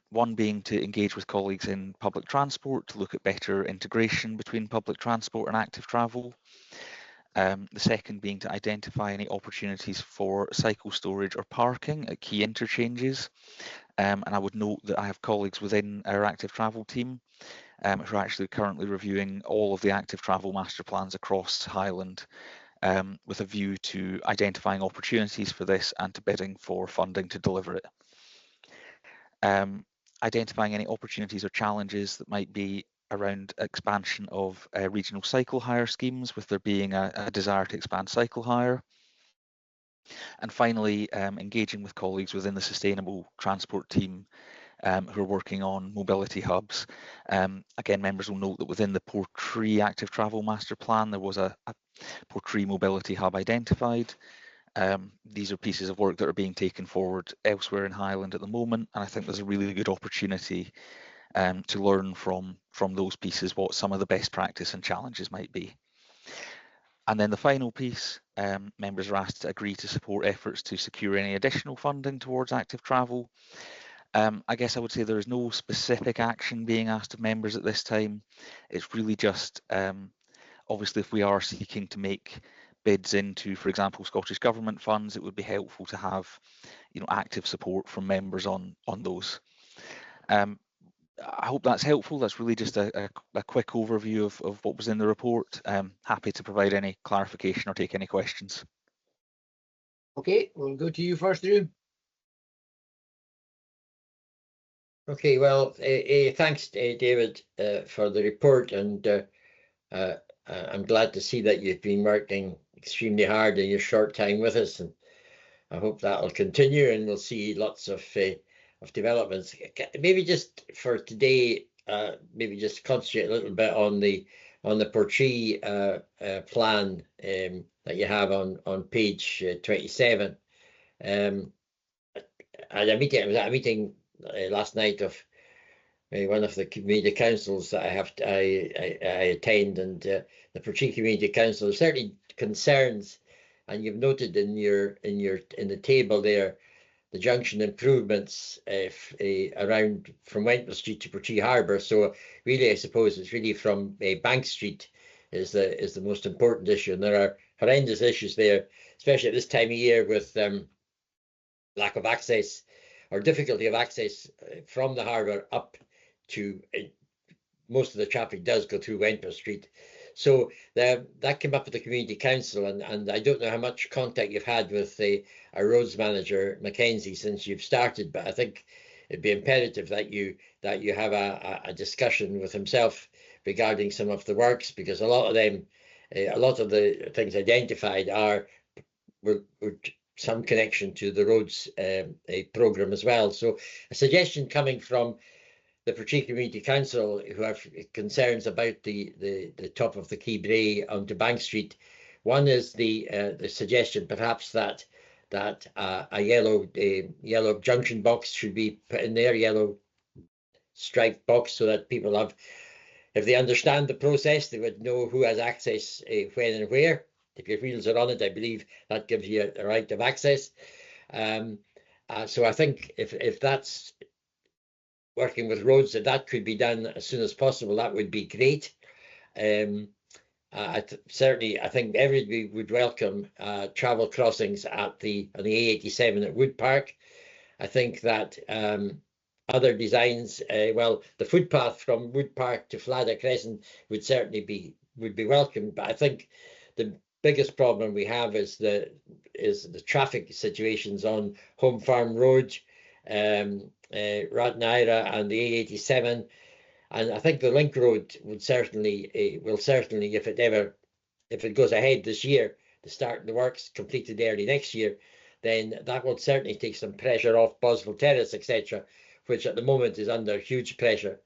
One being to engage with colleagues in public transport to look at better integration between public transport and active travel. The second being to identify any opportunities for cycle storage or parking at key interchanges. And I would note that I have colleagues within our active travel team who are actually currently reviewing all of the active travel master plans across Highland with a view to identifying opportunities for this and to bidding for funding to deliver it. Identifying any opportunities or challenges that might be around expansion of regional cycle hire schemes, with there being a desire to expand cycle hire. And finally, engaging with colleagues within the sustainable transport team who are working on mobility hubs. Again, members will note that within the Portree Active Travel Master Plan, there was a Portree mobility hub identified. These are pieces of work that are being taken forward elsewhere in Highland at the moment, and I think there's a really good opportunity to learn from those pieces what some of the best practice and challenges might be. And then the final piece, members are asked to agree to support efforts to secure any additional funding towards active travel. I guess I would say there is no specific action being asked of members at this time. It's really just, obviously, if we are seeking to make bids into, for example, Scottish Government funds, it would be helpful to have, active support from members on those. I hope that's helpful. That's really just a quick overview of what was in the report. Happy to provide any clarification or take any questions. Okay, we'll go to you first, Drew. Okay, well, thanks, David, for the report, and I'm glad to see that you've been working extremely hard in your short time with us, and I hope that will continue, and we'll see lots of developments. Maybe just for today, maybe just concentrate a little bit on the Portree plan that you have on page 27. I was at a meeting last night of one of the community councils that I attend, and the Portree Community Council. There's certainly concerns, and you've noted in the table there the junction improvements around from Wentworth Street to Portree Harbour. So really, I suppose it's really from Bank Street is the most important issue, and there are horrendous issues there, especially at this time of year with lack of access or difficulty of access from the harbour up to most of the traffic does go through Wentworth Street. So that came up at the community council, and I don't know how much contact you've had with our roads manager Mackenzie since you've started, but I think it'd be imperative that you have a discussion with himself regarding some of the works, because a lot of the things identified were some connection to the roads programme as well. So a suggestion coming from the Portree Community Council, who have concerns about the top of the Quay Bray onto Bank Street. One is the suggestion perhaps that a yellow junction box should be put in there, yellow striped box, so that people have, if they understand the process, they would know who has access when and where. If your wheels are on it, I believe that gives you a right of access. So I think if that's working with roads, that could be done as soon as possible, that would be great. Certainly, I think everybody would welcome travel crossings on the A87 at Wood Park. I think that other designs, well, the footpath from Wood Park to Flada Crescent would certainly be welcome, but I think the biggest problem we have is the traffic situations on Home Farm Road, Ratnaira and the A87, and I think the link road will certainly, if it goes ahead this year, to start the works completed early next year, then that will certainly take some pressure off Boswell Terrace, etc., which at the moment is under huge pressure.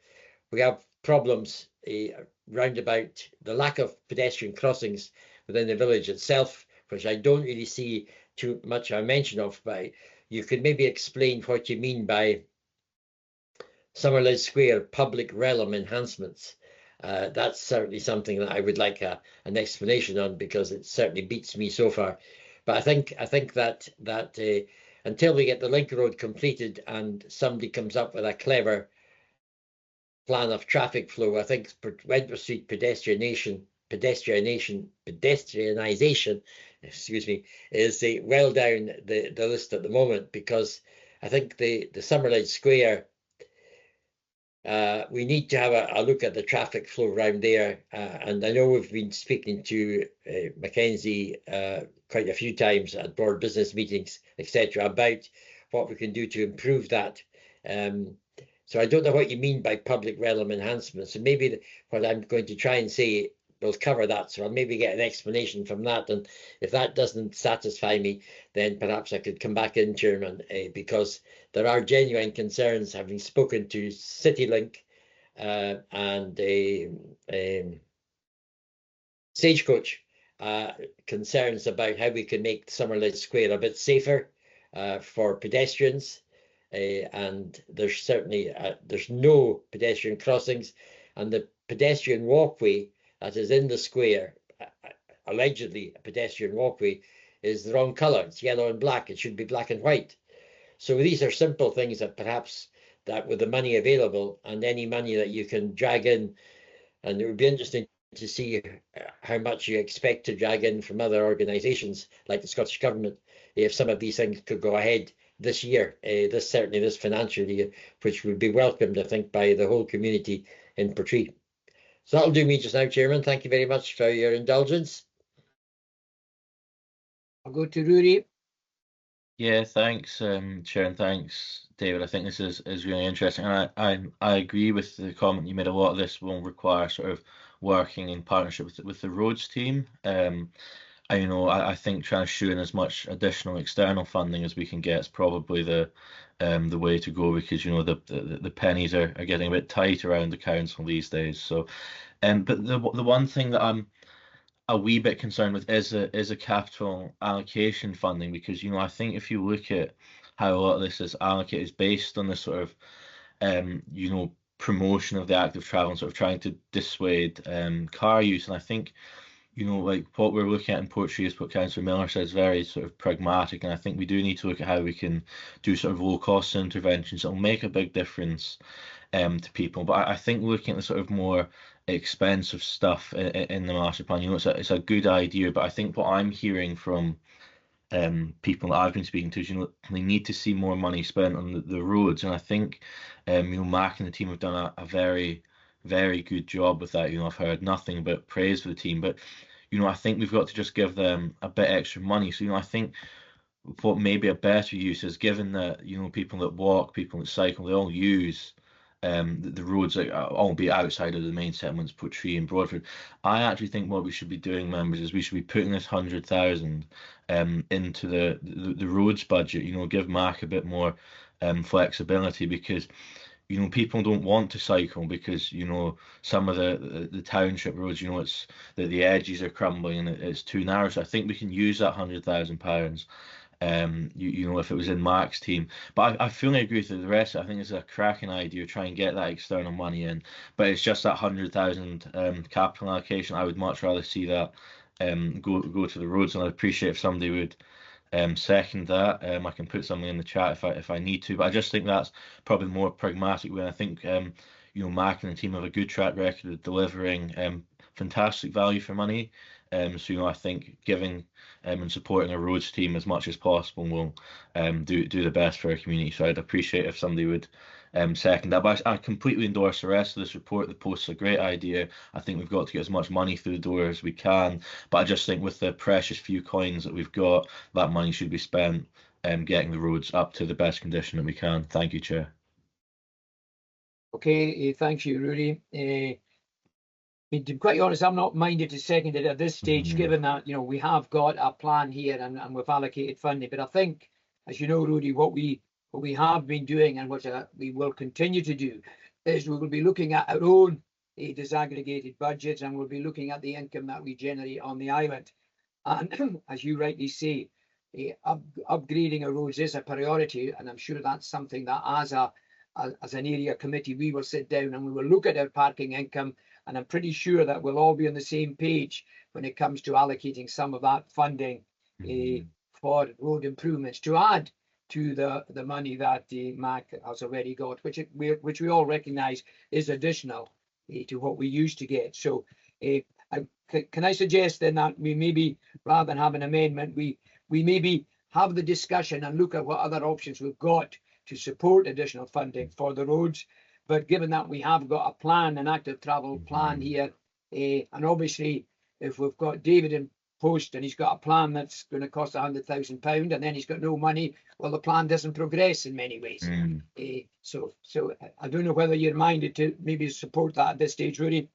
We have problems round about the lack of pedestrian crossings within the village itself, which I don't really see too much a mention of. But you could maybe explain what you mean by Summerled Square public realm enhancements. That's certainly something that I would like an explanation on, because it certainly beats me so far. But I think that until we get the link road completed and somebody comes up with a clever plan of traffic flow, I think Wentworth Street pedestrianisation, excuse me, is well down the list at the moment, because I think the Summerled Square we need to have a look at the traffic flow around there. And I know we've been speaking to Mackenzie quite a few times at board business meetings, etc., about what we can do to improve that. So I don't know what you mean by public realm enhancements. So maybe what I'm going to try and say will cover that. So I'll maybe get an explanation from that. And if that doesn't satisfy me, then perhaps I could come back in, Chairman, because there are genuine concerns, having spoken to CityLink and Stagecoach, concerns about how we can make Summerled Square a bit safer for pedestrians. And there's certainly there's no pedestrian crossings, and the pedestrian walkway that is in the square, allegedly a pedestrian walkway, is the wrong colour. It's yellow and black. It should be black and white. So these are simple things that perhaps that with the money available and any money that you can drag in, and it would be interesting to see how much you expect to drag in from other organisations like the Scottish Government, if some of these things could go ahead this year, certainly this financial year, which would be welcomed, I think, by the whole community in Portree. So that'll do me just now, Chairman. Thank you very much for your indulgence. I'll go to Rudy. Yeah, thanks, Chair, and thanks, David. I think this is really interesting, and I agree with the comment you made. A lot of this will require sort of working in partnership with the roads team. I think trying to shoe in as much additional external funding as we can get is probably the way to go, because the pennies are getting a bit tight around the council these days. So, but the one thing that I'm a wee bit concerned with is a capital allocation funding, because I think if you look at how a lot of this is allocated, is based on the sort of promotion of the active travel and sort of trying to dissuade car use. And I think like what we're looking at in Portree is what Councillor Miller says, very sort of pragmatic, and I think we do need to look at how we can do sort of low cost interventions that will make a big difference to people. But I think looking at the sort of more expensive stuff in the master plan, it's a good idea, but I think what I'm hearing from people that I've been speaking to is they need to see more money spent on the roads, and I think Mac and the team have done a very, very good job with that. I've heard nothing but praise for the team, but I think we've got to just give them a bit extra money. So I think what may be a better use is, given that people that walk, people that cycle, they all use the roads that all be outside of the main settlements, Portree and Broadford. I actually think what we should be doing, members, is we should be putting this 100,000 into the roads budget. Give Mac a bit more flexibility, because people don't want to cycle, because some of the township roads, it's the edges are crumbling and it's too narrow. So I think we can use that £100,000 if it was in Mac's team. But I fully agree with the rest. I think it's a cracking idea, try and get that external money in, but it's just that 100,000 capital allocation. I would much rather see that go to the roads, and I'd appreciate if somebody would second that. I can put something in the chat if I need to, but I just think that's probably more pragmatic way. I think Mac and the team have a good track record of delivering fantastic value for money. So I think giving and supporting a roads team as much as possible will do the best for our community. So I'd appreciate if somebody would second that. But I completely endorse the rest of this report. The post's a great idea. I think we've got to get as much money through the door as we can. But I just think with the precious few coins that we've got, that money should be spent getting the roads up to the best condition that we can. Thank you, Chair. Okay, thank you, Rudy. To be quite honest, I'm not minded to second it at this stage, given that we have got a plan here and we've allocated funding. But I think, as you know, Rudy, what we have been doing, and what we will continue to do, is we will be looking at our own disaggregated budgets, and we'll be looking at the income that we generate on the island. And as you rightly say, upgrading our roads is a priority, and I'm sure that's something that as an area committee we will sit down and we will look at our parking income. And I'm pretty sure that we'll all be on the same page when it comes to allocating some of that funding for road improvements to add to the money that Mac has already got, which we all recognise is additional to what we used to get. So can I suggest then that we maybe, rather than have an amendment, we maybe have the discussion and look at what other options we've got to support additional funding for the roads. But given that we have got a plan, an active travel plan here, and obviously if we've got David in post and he's got a plan that's going to cost £100,000 and then he's got no money, well, the plan doesn't progress in many ways. So I don't know whether you're minded to maybe support that at this stage, Rudy.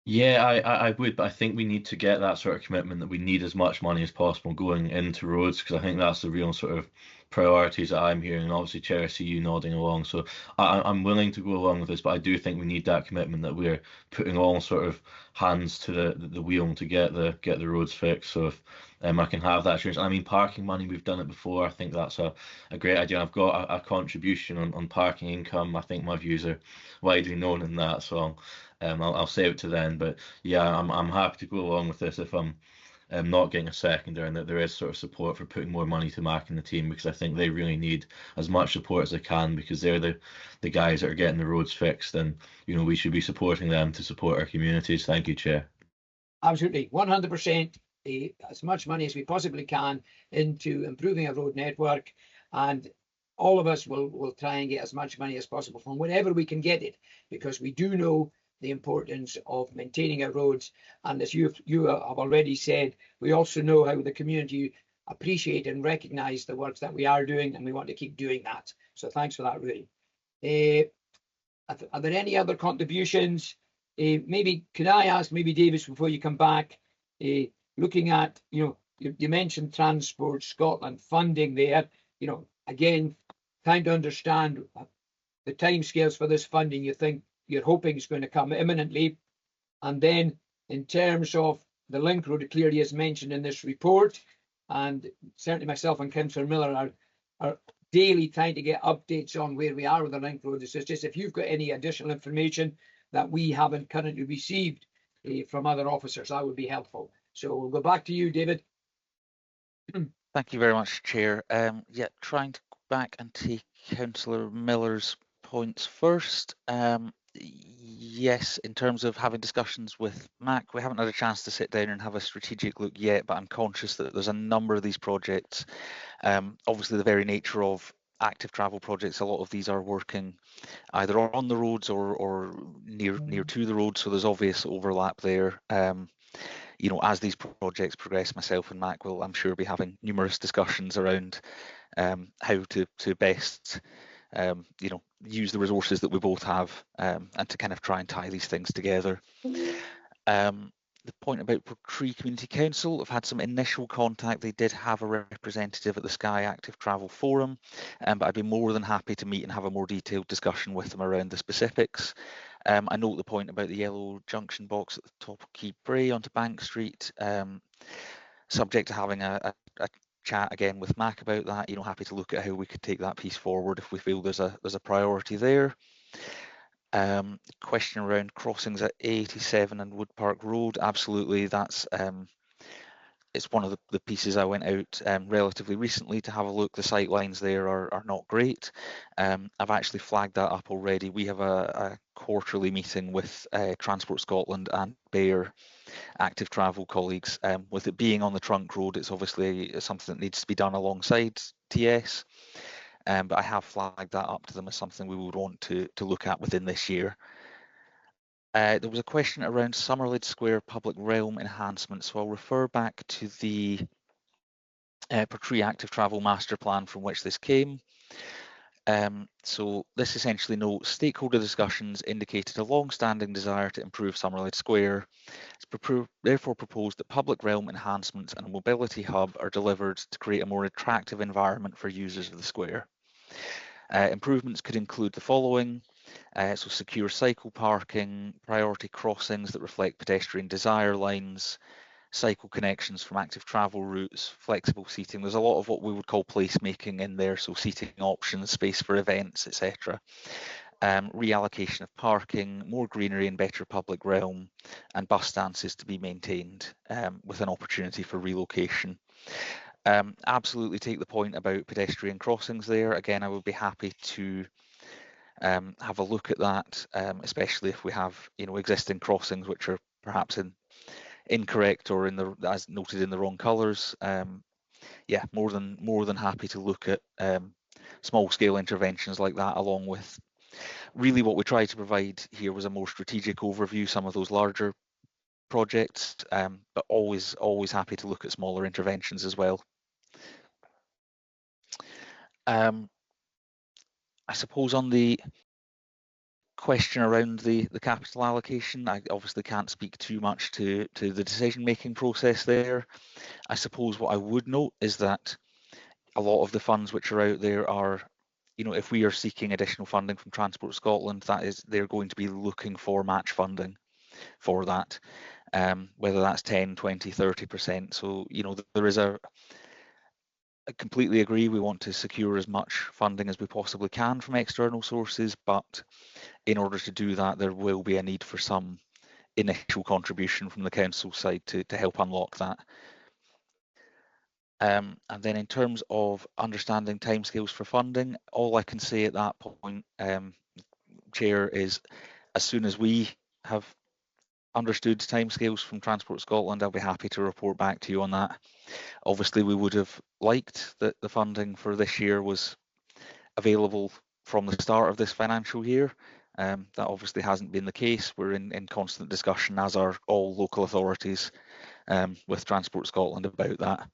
Yeah, I would, but I think we need to get that sort of commitment that we need as much money as possible going into roads, because I think that's the real sort of priorities that I'm hearing. And obviously, Chair, I see you nodding along, so I'm willing to go along with this, but I do think we need that commitment that we're putting all sort of hands to the wheel to get the roads fixed. So if I can have that assurance. I mean, parking money, we've done it before. I think that's a great idea. I've got a contribution on parking income. I think my views are widely known in that, so I'll save it to then. But yeah, I'm happy to go along with this if I'm not getting a seconder, and that there is sort of support for putting more money to Mac and the team, because I think they really need as much support as they can, because they're the guys that are getting the roads fixed, and you know, we should be supporting them to support our communities. Thank you, Chair. Absolutely, 100%. As much money as we possibly can into improving our road network, and all of us will try and get as much money as possible from wherever we can get it, because we do know the importance of maintaining our roads. And as you have already said, we also know how the community appreciate and recognise the work that we are doing, and we want to keep doing that. So thanks for that, Rudy. Are there any other contributions? Maybe could I ask maybe Davis, before you come back, looking at, you mentioned Transport Scotland funding there, again, trying to understand the timescales for this funding you're hoping is going to come imminently. And then in terms of the link road, it clearly is mentioned in this report, and certainly myself and Councillor Miller are daily trying to get updates on where we are with the link road. It's just if you've got any additional information that we haven't currently received from other officers, that would be helpful. So we'll go back to you, David. Thank you very much, Chair. Yeah, trying to go back and take Councillor Miller's points first. Yes, in terms of having discussions with Mac, we haven't had a chance to sit down and have a strategic look yet, but I'm conscious that there's a number of these projects. Obviously, the very nature of active travel projects, a lot of these are working either on the roads or near to the road, so there's obvious overlap there. As these projects progress, myself and Mac will, I'm sure, be having numerous discussions around how to best use the resources that we both have, and to kind of try and tie these things together. The point about Portree Community Council, I've had some initial contact. They did have a representative at the Skye Active Travel Forum, but I'd be more than happy to meet and have a more detailed discussion with them around the specifics. I note the point about the yellow junction box at the top of Keep Bray onto Bank Street, subject to having a chat again with Mac about that. Happy to look at how we could take that piece forward if we feel there's a priority there. Question around crossings at A87 and Wood Park Road. Absolutely, that's it's one of the pieces I went out relatively recently to have a look. The sight lines there are not great. I've actually flagged that up already. We have a quarterly meeting with Transport Scotland and Bayer active travel colleagues. With it being on the trunk road, it's obviously something that needs to be done alongside TS. But I have flagged that up to them as something we would want to look at within this year. There was a question around Summerlid Square public realm enhancement, so I'll refer back to the Portree Active Travel Master Plan from which this came. So this essentially notes stakeholder discussions indicated a long-standing desire to improve Summerlid Square. It's therefore proposed that public realm enhancements and a mobility hub are delivered to create a more attractive environment for users of the square. Improvements could include the following: so secure cycle parking, priority crossings that reflect pedestrian desire lines, cycle connections from active travel routes, flexible seating. There's a lot of what we would call placemaking in there, so seating options, space for events, etc. Reallocation of parking, more greenery and better public realm, and bus stances to be maintained with an opportunity for relocation. Absolutely take the point about pedestrian crossings there. Again, I would be happy to have a look at that, especially if we have existing crossings which are perhaps incorrect or as noted in the wrong colours. Yeah, more than happy to look at small scale interventions like that, along with Really what we tried to provide here was a more strategic overview, some of those larger projects, but always happy to look at smaller interventions as well. I suppose on the question around the capital allocation, I obviously can't speak too much to the decision-making process there. I suppose what I would note is that a lot of the funds which are out there are, you know, if we are seeking additional funding from Transport Scotland, that is, they're going to be looking for match funding for that, whether that's 10, 20, 30%. So, you know, there is I completely agree, we want to secure as much funding as we possibly can from external sources, but in order to do that, there will be a need for some initial contribution from the council side to help unlock that. And then in terms of understanding timescales for funding, all I can say at that point, Chair, is as soon as we have understood timescales from Transport Scotland, I'll be happy to report back to you on that. Obviously, we would have liked that the funding for this year was available from the start of this financial year. That obviously hasn't been the case. We're in constant discussion, as are all local authorities, with Transport Scotland about that.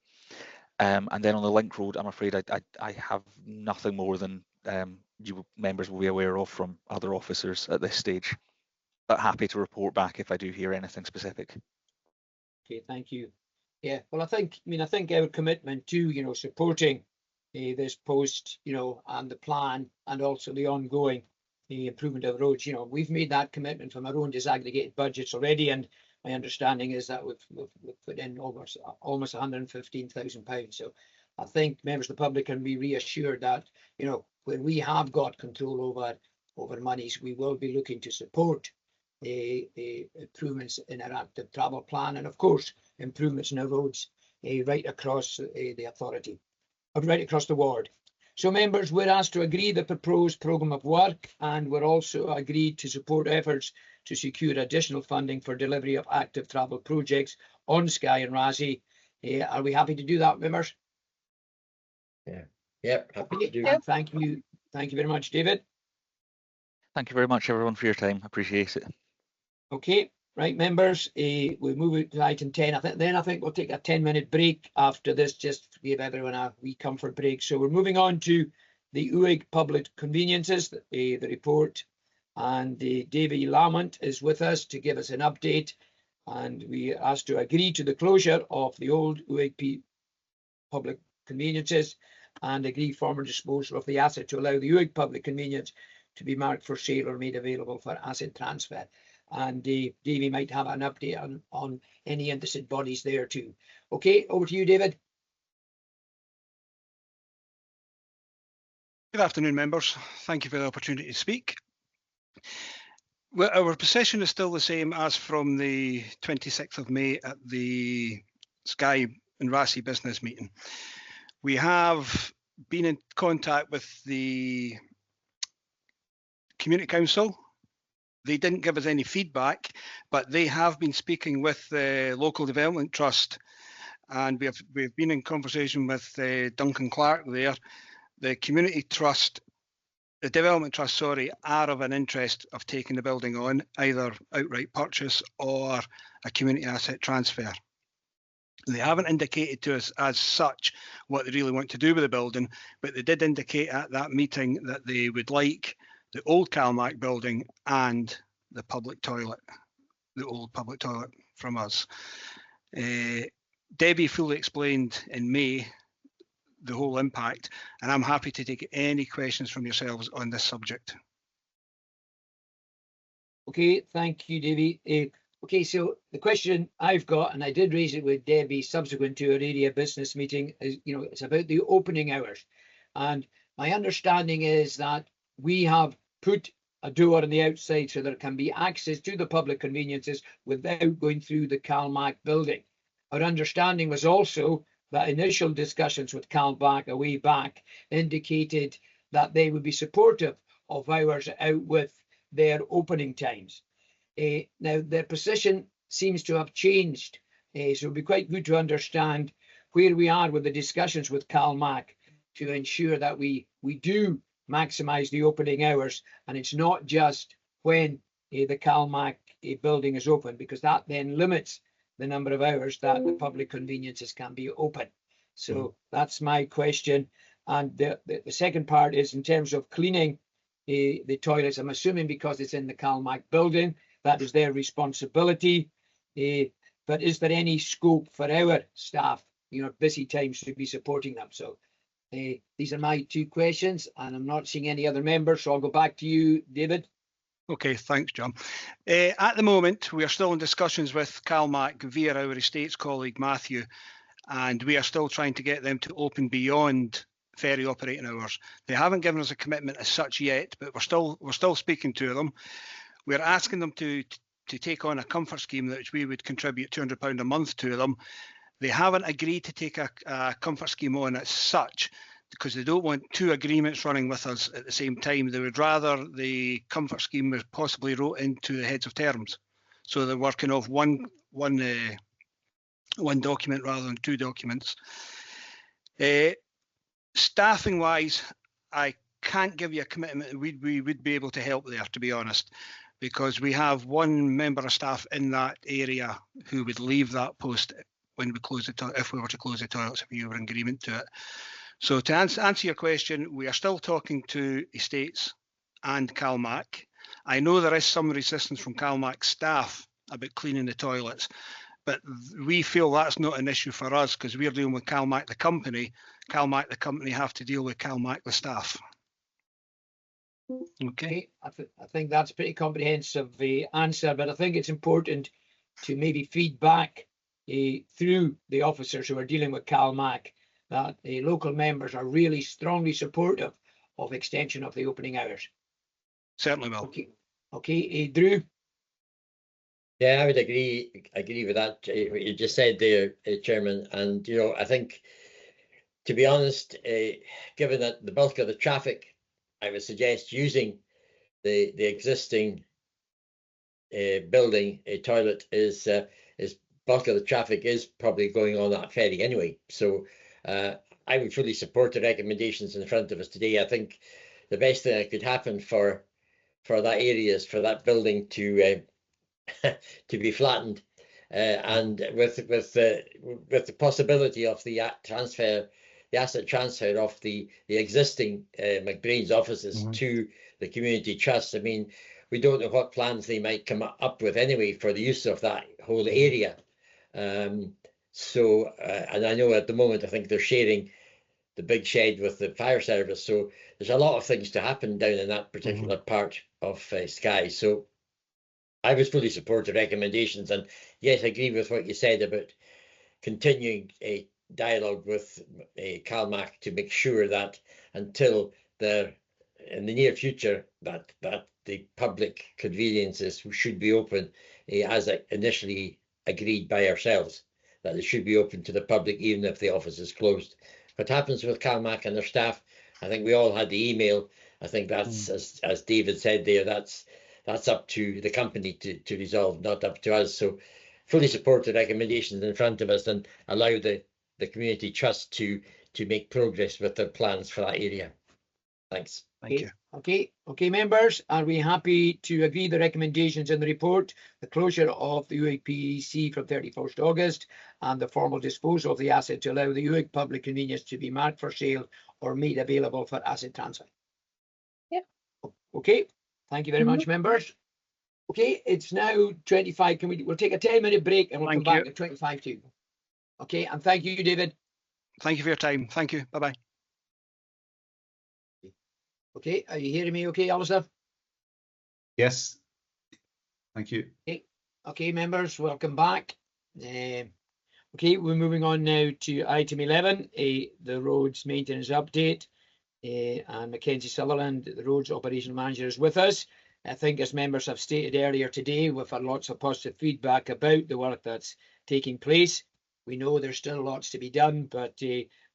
And then on the link road, I'm afraid I have nothing more than you members will be aware of from other officers at this stage, but happy to report back if I do hear anything specific. Okay, thank you. Yeah, well, I think our commitment to, you know, supporting this post, you know, and the plan, and also the ongoing improvement of roads, you know, we've made that commitment from our own disaggregated budgets already, and my understanding is that we've put in almost £115,000. So I think members of the public can be reassured that, you know, when we have got control over monies, we will be looking to support the improvements in our active travel plan, and of course improvements in our roads right across the authority, right across the ward. So members, we're asked to agree the proposed programme of work, and we're also agreed to support efforts to secure additional funding for delivery of active travel projects on Skye and Raasay. Are we happy to do that, members? Yeah. Yep. Happy to do. And thank you very much, David. Thank you very much, everyone, for your time. Appreciate it. Okay, right, members, we move to item 10. I think we'll take a 10-minute break after this, just to give everyone a wee comfort break. So we're moving on to the Uig Public Conveniences, the report, and Davy Lamont is with us to give us an update, and we asked to agree to the closure of the old Uig Public Conveniences and agree formal disposal of the asset to allow the Uig Public Convenience to be marked for sale or made available for asset transfer. And Davy might have an update on any interested bodies there too. Okay, over to you, David. Good afternoon, members. Thank you for the opportunity to speak. Well, our position is still the same as from the 26th of May at the Skye and Raasay business meeting. We have been in contact with the Community Council. They didn't give us any feedback, but they have been speaking with the Local Development Trust, and we've been in conversation with Duncan Clark there. The Community Trust, the Development Trust, sorry, are of an interest of taking the building on, either outright purchase or a community asset transfer. They haven't indicated to us as such what they really want to do with the building, but they did indicate at that meeting that they would like the old Calmac building and the public toilet, the old public toilet from us. Debbie fully explained in May the whole impact, and I'm happy to take any questions from yourselves on this subject. Okay, thank you, Davy. Okay, so the question I've got, and I did raise it with Debbie subsequent to our area business meeting, is, you know, it's about the opening hours. And my understanding is that we have put a door on the outside so there can be access to the public conveniences without going through the Calmac building. Our understanding was also that initial discussions with Calmac a way back indicated that they would be supportive of hours out with their opening times. Now, their position seems to have changed, so it would be quite good to understand where we are with the discussions with Calmac to ensure that we do maximise the opening hours, and it's not just when the CalMac building is open, because that then limits the number of hours that the public conveniences can be open. So that's my question. And the second part is in terms of cleaning the toilets. I'm assuming because it's in the CalMac building, that is their responsibility. But is there any scope for our staff, busy times, to be supporting them? So these are my two questions, and I'm not seeing any other members, so I'll go back to you, David. Okay, thanks, John. At the moment, we are still in discussions with CalMac via our estates colleague, Matthew, and we are still trying to get them to open beyond ferry operating hours. They haven't given us a commitment as such yet, but we're still speaking to them. We're asking them to take on a comfort scheme which we would contribute £200 a month to them. They haven't agreed to take a comfort scheme on as such, because they don't want two agreements running with us at the same time. They would rather the comfort scheme was possibly wrote into the heads of terms. So they're working off one document rather than two documents. Staffing wise, I can't give you a commitment we would be able to help there, to be honest, because we have one member of staff in that area who would leave that post when we close the if we were to close the toilets, if you were in agreement to it. So to answer your question, we are still talking to estates and CalMac. I know there is some resistance from CalMac staff about cleaning the toilets, but we feel that's not an issue for us because we're dealing with CalMac the company. CalMac the company have to deal with CalMac the staff. Okay. I think that's a pretty comprehensive answer, but I think it's important to maybe feed back through the officers who are dealing with CalMac that the local members are really strongly supportive of extension of the opening hours. Certainly will. Okay, Drew. Yeah, I would agree with that. What you just said there, Chairman. And I think, to be honest, given that the bulk of the traffic, I would suggest using the existing building, a toilet is bulk of the traffic is probably going on that ferry anyway. So I would fully support the recommendations in front of us today. I think the best thing that could happen for that area is for that building to be flattened, and with the possibility of the asset transfer of the existing McBrain's offices to the community trust. I mean, we don't know what plans they might come up with anyway for the use of that whole area. So, and I know at the moment, I think they're sharing the big shed with the fire service. So there's a lot of things to happen down in that particular part of Skye. So I would fully support the recommendations. And yes, I agree with what you said about continuing a dialogue with CalMac to make sure that until in the near future, that the public conveniences should be open as initially agreed by ourselves, that it should be open to the public even if the office is closed. What happens with CalMac and their staff, I think we all had the email. I think that's, as David said there, that's up to the company to resolve, not up to us. So fully support the recommendations in front of us and allow the community trust to make progress with their plans for that area. Thanks. Thank you. Okay, members, are we happy to agree the recommendations in the report, the closure of the Uig PEC from 31st August and the formal disposal of the asset to allow the Uig Public Convenience to be marked for sale or made available for asset transfer? Yeah. Okay, thank you very much, members. Okay, it's now 25. We'll take a 10-minute break and we'll come back at 25 too. Okay, and thank you, David. Thank you for your time. Thank you. Bye-bye. Okay, are you hearing me okay, Alistair? Yes. Thank you. Okay, members, welcome back. Okay, we're moving on now to item 11, the roads maintenance update. And Mackenzie Sutherland, the roads operational manager, is with us. I think, as members have stated earlier today, we've had lots of positive feedback about the work that's taking place. We know there's still lots to be done, but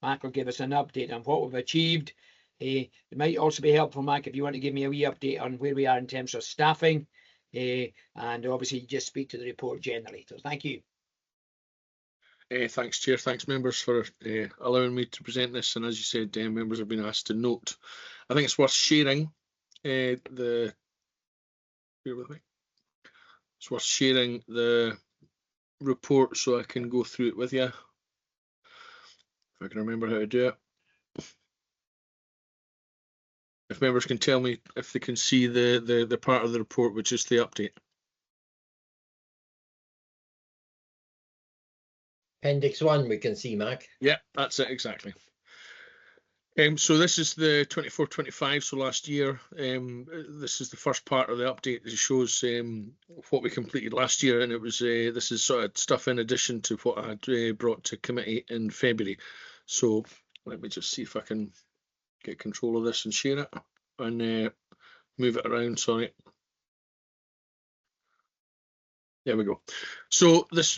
Mac will give us an update on what we've achieved. It might also be helpful, Mac, if you want to give me a wee update on where we are in terms of staffing, and obviously just speak to the report generally. So thank you. Thanks, Chair. Thanks, members, for allowing me to present this. And as you said, members have been asked to note I think it's worth sharing bear with me. It's worth sharing the report so I can go through it with you. If I can remember how to do it. If members can tell me if they can see the part of the report which is the update. Appendix 1 we can see, Mac. Yeah, that's it exactly. So this is the 24-25, so last year. This is the first part of the update. It shows what we completed last year, and it was this is sort of stuff in addition to what I had brought to committee in February. So let me just see if I can get control of this and share it and move it around. Sorry. There we go. So this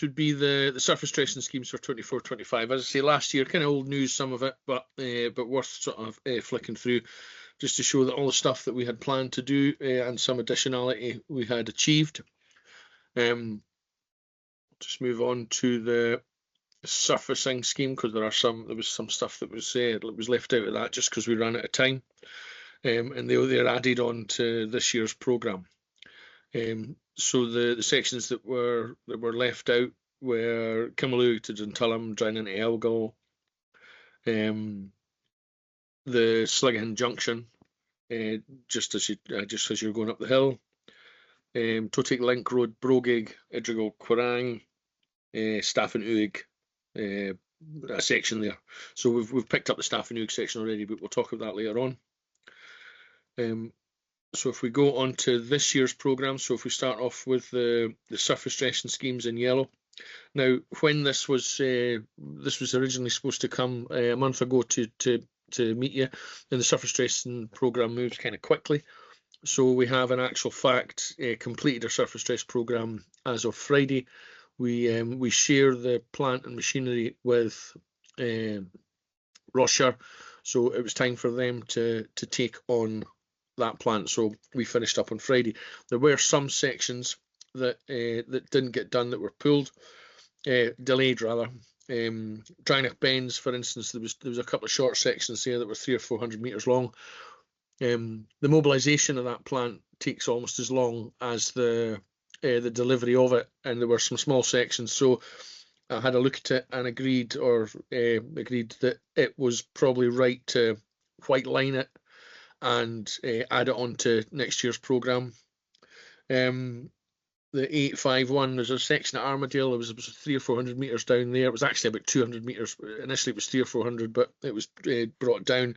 would be the surface dressing schemes for 24-25. As I say, last year, kind of old news, some of it, but worth sort of flicking through, just to show that all the stuff that we had planned to do and some additionality we had achieved. Just move on to the surfacing scheme, because there was some stuff that was left out of that just because we ran out of time, and they're added on to this year's programme. So the sections that were left out were Kimmaloo to Duntullum, Drynan to Elgall, the Sligahan Junction, just as you're going up the hill, Totic Link Road, Brogig, Idrigal, Quirang, Staff and Uig, a section there. So we've picked up the Staff and Uig section already, but we'll talk about that later on. So if we go on to this year's programme, so if we start off with the surface dressing schemes in yellow. Now, when this was originally supposed to come a month ago to meet you, and the surface dressing programme moves kind of quickly. So we have, in actual fact, completed our surface dress programme as of Friday. We share the plant and machinery with Rossshire, so it was time for them to take on that plant. So we finished up on Friday. There were some sections that didn't get done, that were pulled, delayed rather. Drynach Bends, for instance, there was a couple of short sections there that were 300 or 400 metres long. The mobilisation of that plant takes almost as long as the delivery of it, and there were some small sections. So I had a look at it and agreed that it was probably right to white line it and add it on to next year's programme. The 851, there's a section at Armadale, there was 300 or 400 metres down there. It was actually about 200 metres. Initially it was 300 or 400, but it was brought down.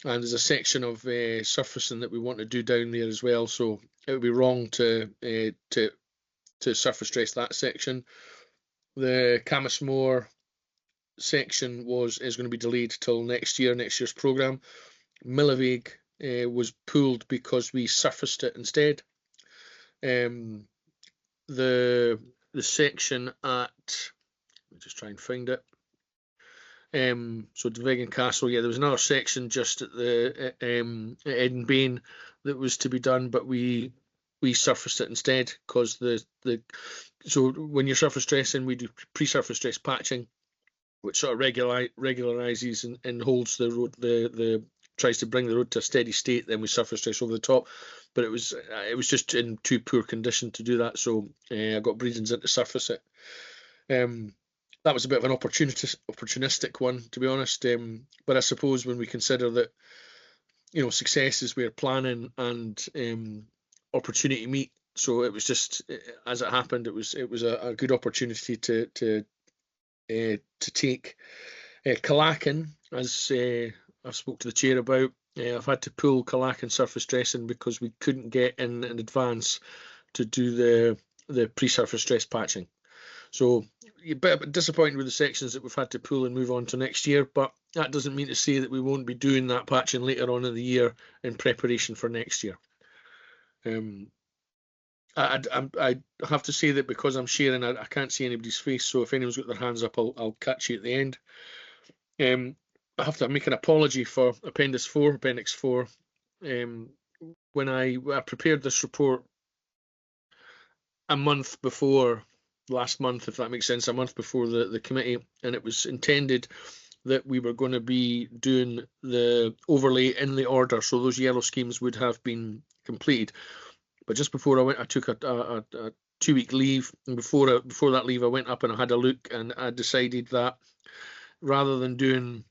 And there's a section of surfacing that we want to do down there as well. So it would be wrong to surface dress that section. The Camasmore section is going to be delayed till next year's programme. Millavig was pulled because we surfaced it instead. The section at, let me just try and find it. So Dvegan Castle, yeah, there was another section just at the at Eden Bain that was to be done, but we surfaced it instead, because so when you're surface dressing, we do pre-surface dress patching, which sort of regularizes and holds the road, tries to bring the road to a steady state. Then we surface dress over the top, but it was just in too poor condition to do that, so I got Breedens in to surface it. That was a bit of an opportunistic one, to be honest. But I suppose when we consider that, success is where planning and opportunity meet. So it was just, as it happened, it was a good opportunity to take. Callacan, as I've spoke to the chair about, I've had to pull Callacan surface dressing because we couldn't get in advance to do the pre-surface dress patching. So a bit disappointed with the sections that we've had to pull and move on to next year, but that doesn't mean to say that we won't be doing that patching later on in the year in preparation for next year. I have to say that because I'm sharing, I can't see anybody's face, so if anyone's got their hands up, I'll catch you at the end. I have to make an apology for Appendix 4. When I prepared this report a month before last month, if that makes sense, a month before the committee, and it was intended that we were going to be doing the overlay in the order, so those yellow schemes would have been completed. But just before I went, I took a 2-week leave, and before that leave, I went up and I had a look, and I decided that rather than doing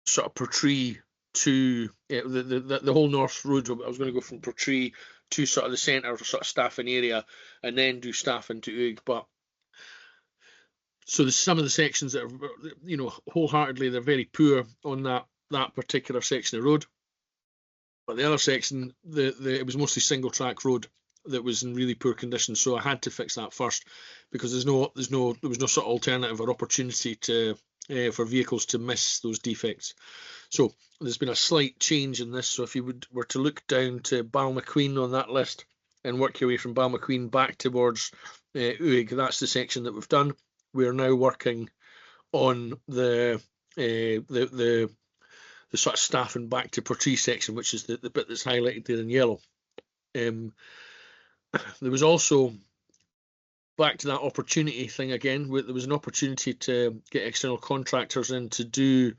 sort of Portree to the whole North Road, I was going to go from Portree to sort of the centre sort of Staffin area, and then do Staffin to Uig. But so there's some of the sections that are, you know, wholeheartedly they're very poor on that particular section of road. But the other section, it was mostly single track road that was in really poor condition, so I had to fix that first, because there was no sort of alternative or opportunity to for vehicles to miss those defects. So there's been a slight change in this. So if you were to look down to Balmacqueen on that list and work your way from Balmacqueen back towards Uig, that's the section that we've done. We are now working on the sort of Staffin back to Portree section, which is the bit that's highlighted there in yellow. There was also, back to that opportunity thing again, where there was an opportunity to get external contractors in to do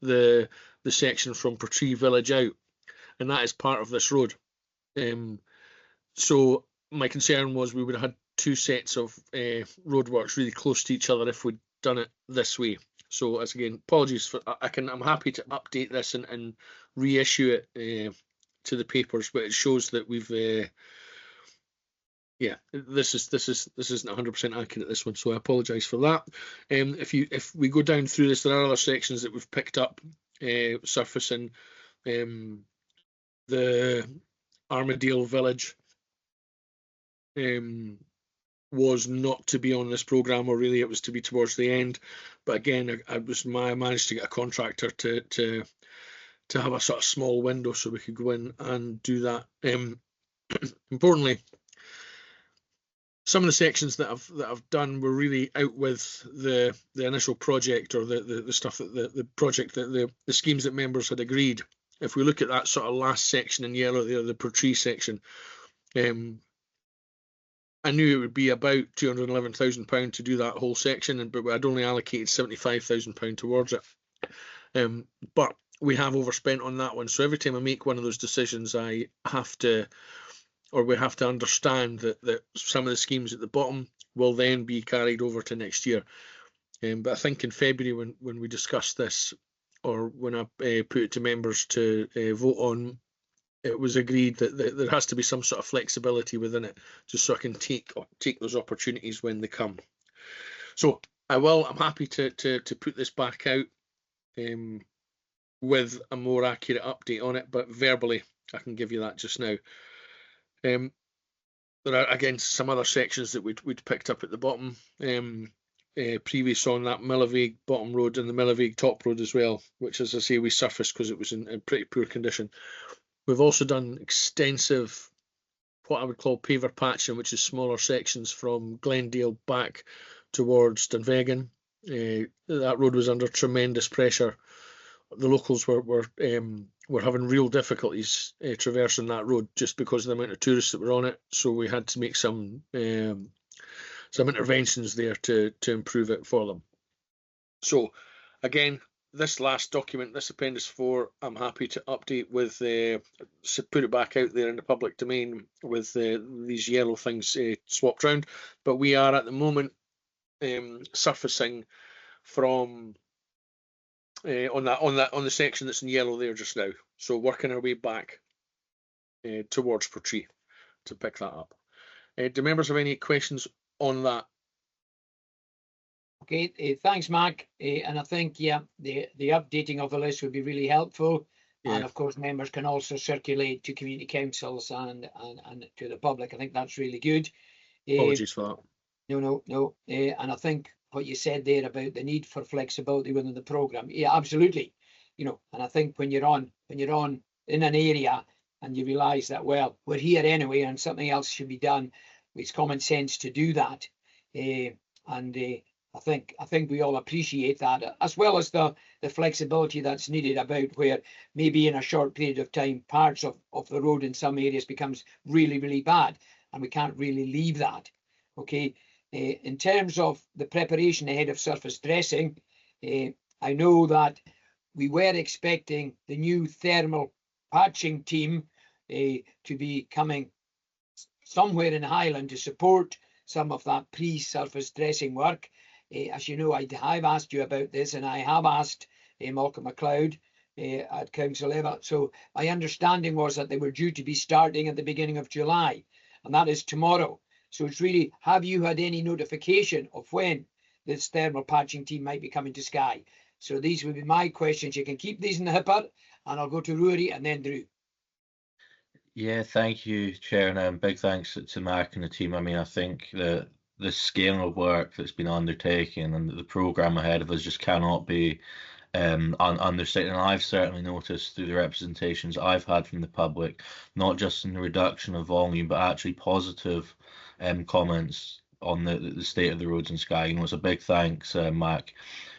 the section from Portree Village out, and that is part of this road. So my concern was we would have had two sets of roadworks really close to each other if we'd done it this way. So as again, apologies for I'm happy to update this and reissue it to the papers, but it shows that we've yeah, this isn't 100% accurate, this one, so I apologise for that. If we go down through this, there are other sections that we've picked up surfacing. The Armadale Village was not to be on this programme, or really it was to be towards the end. But again, I managed to get a contractor to have a sort of small window so we could go in and do that. Importantly, some of the sections that I've done were really out with the initial project, or the stuff that the project that the schemes that members had agreed. If we look at that sort of last section in yellow there, the Portree section, I knew it would be about £211,000 to do that whole section, but I'd only allocated £75,000 towards it. But we have overspent on that one, so every time I make one of those decisions, I have to, or we have to understand that some of the schemes at the bottom will then be carried over to next year. But I think in February, when we discussed this, or when I put it to members to vote on, it was agreed that there has to be some sort of flexibility within it, just so I can take those opportunities when they come. So I'm happy to put this back out with a more accurate update on it, but verbally I can give you that just now. There are again some other sections that we'd picked up at the bottom, previous on that Millavig bottom road and the Millavig top road as well, which, as I say, we surfaced because it was in pretty poor condition. We've also done extensive, what I would call paver patching, which is smaller sections from Glendale back towards Dunvegan. That road was under tremendous pressure. The locals were having real difficulties traversing that road just because of the amount of tourists that were on it. So we had to make some interventions there to improve it for them. So again, this last document, this Appendix 4, I'm happy to update with, put it back out there in the public domain with these yellow things swapped around. But we are at the moment surfacing from on the section that's in yellow there just now. So working our way back towards Portree to pick that up. Do members have any questions on that? Okay, thanks, Mark. And I think, the updating of the list would be really helpful. Yeah. And of course, members can also circulate to community councils and to the public. I think that's really good. Apologies for that. No. And I think what you said there about the need for flexibility within the programme, yeah, absolutely. And I think when you're on in an area and you realise that, well, we're here anyway and something else should be done, it's common sense to do that. I think we all appreciate that, as well as the flexibility that's needed about where maybe in a short period of time parts of the road in some areas becomes really, really bad and we can't really leave that. Okay, in terms of the preparation ahead of surface dressing, I know that we were expecting the new thermal patching team to be coming somewhere in Highland to support some of that pre-surface dressing work. As you know, I've asked you about this, and I have asked Malcolm MacLeod at council level. So my understanding was that they were due to be starting at the beginning of July, and that is tomorrow. So it's really, have you had any notification of when this thermal patching team might be coming to Skye? So these would be my questions. You can keep these in the hipper, and I'll go to Rory and then Drew. Yeah, thank you, Chair, and big thanks to Mark and the team. I mean, I think the scale of work that's been undertaken and the programme ahead of us just cannot be understated. And I've certainly noticed through the representations I've had from the public, not just in the reduction of volume, but actually positive comments on the state of the roads in Skye. You know, it's a big thanks, Mac,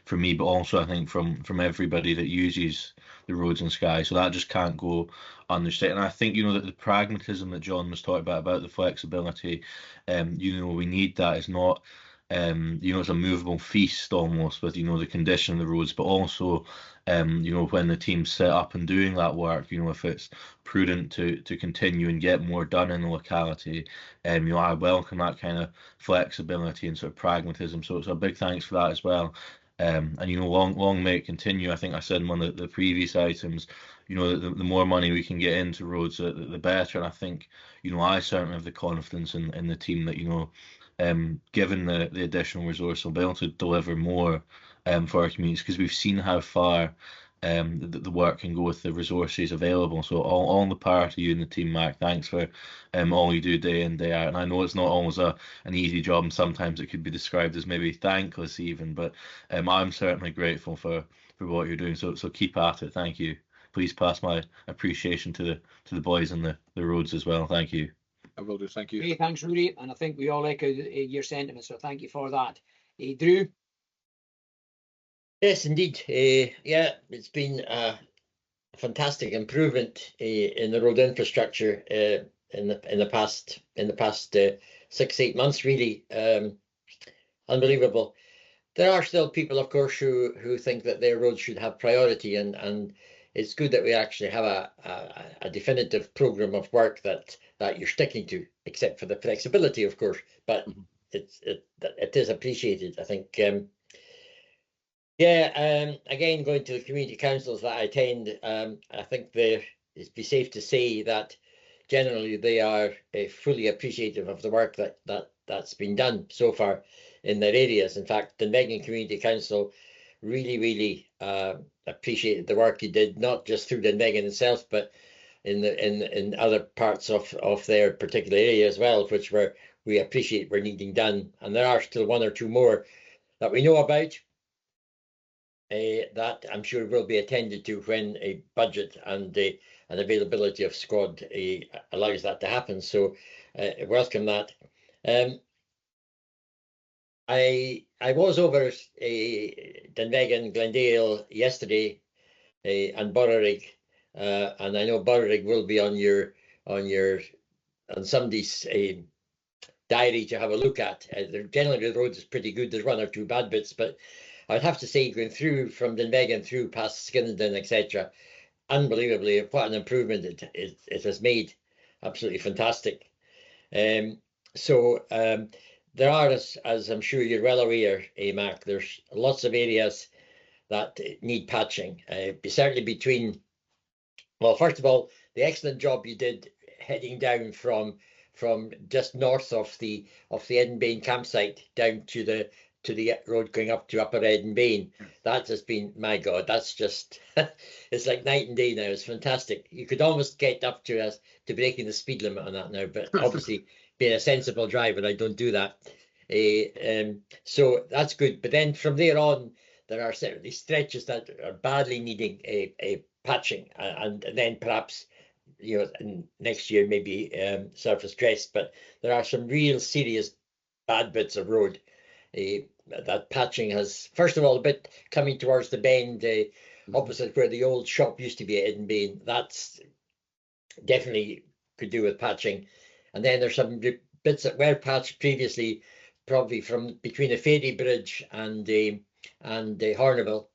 from me, but also I think from everybody that uses the roads in Skye. So that just can't go understated. And I think, you know, that the pragmatism that John was talking about the flexibility, you know, we need that. It's not, you know, it's a movable feast almost with, you know, the condition of the roads, but also, you know, when the team's set up and doing that work, you know, if it's prudent to continue and get more done in the locality, you know, I welcome that kind of flexibility and sort of pragmatism. So it's a big thanks for that as well. And, you know, long may it continue. I think I said in one of the previous items, you know, the more money we can get into roads, the better. And I think, you know, I certainly have the confidence in the team that, you know, given the additional resource, we'll be able to deliver more for our communities, because we've seen how far the work can go with the resources available. So all the power to you and the team, Mark. Thanks for all you do day in, day out. And I know it's not always an easy job, and sometimes it could be described as maybe thankless even, but I'm certainly grateful for what you're doing. So keep at it. Thank you. Please pass my appreciation to the boys on the roads as well. Thank you. I will do. Thank you. Okay, thanks, Rory. And I think we all echo your sentiments, so thank you for that. Drew? Yes, indeed. Yeah, it's been a fantastic improvement in the road infrastructure in the past 6-8 months. Really, unbelievable. There are still people, of course, who think that their roads should have priority, and it's good that we actually have a definitive programme of work that you're sticking to, except for the flexibility, of course. But it is appreciated, I think. Again, going to the community councils that I attend, I think it'd be safe to say that generally they are fully appreciative of the work that's been done so far in their areas. In fact, the Dunvegan Community Council really appreciated the work you did, not just through Dunvegan itself, but in other parts of their particular area as well, which we appreciate were needing done. And there are still one or two more that we know about that I'm sure will be attended to when a budget and an availability of squad allows that to happen. So welcome that. I was over Dunvegan, Glendale yesterday, and Borrerig, and I know Borrerig will be on somebody's diary to have a look at. Generally, the road is pretty good. There's one or two bad bits, but I'd have to say, going through from Dunvegan through past Skinnerdon, etc., unbelievably, what an improvement it has made. Absolutely fantastic. There are, as I'm sure you're well aware, Mark, there's lots of areas that need patching. Certainly between, well, first of all, the excellent job you did heading down from just north of the Edenbane campsite down to the road going up to Upper Edenbane. That has been, my God, that's just, it's like night and day now. It's fantastic. You could almost get up to breaking the speed limit on that now, but obviously being a sensible driver, I don't do that. So that's good. But then from there on, there are certainly stretches that are badly needing a patching, and then perhaps, you know, next year maybe surface dressed. But there are some real serious bad bits of road that patching has, first of all, a bit coming towards the bend opposite where the old shop used to be at Edenbane. That's definitely could do with patching. And then there's some bits that were patched previously, probably from between the Ferry Bridge and and Horneville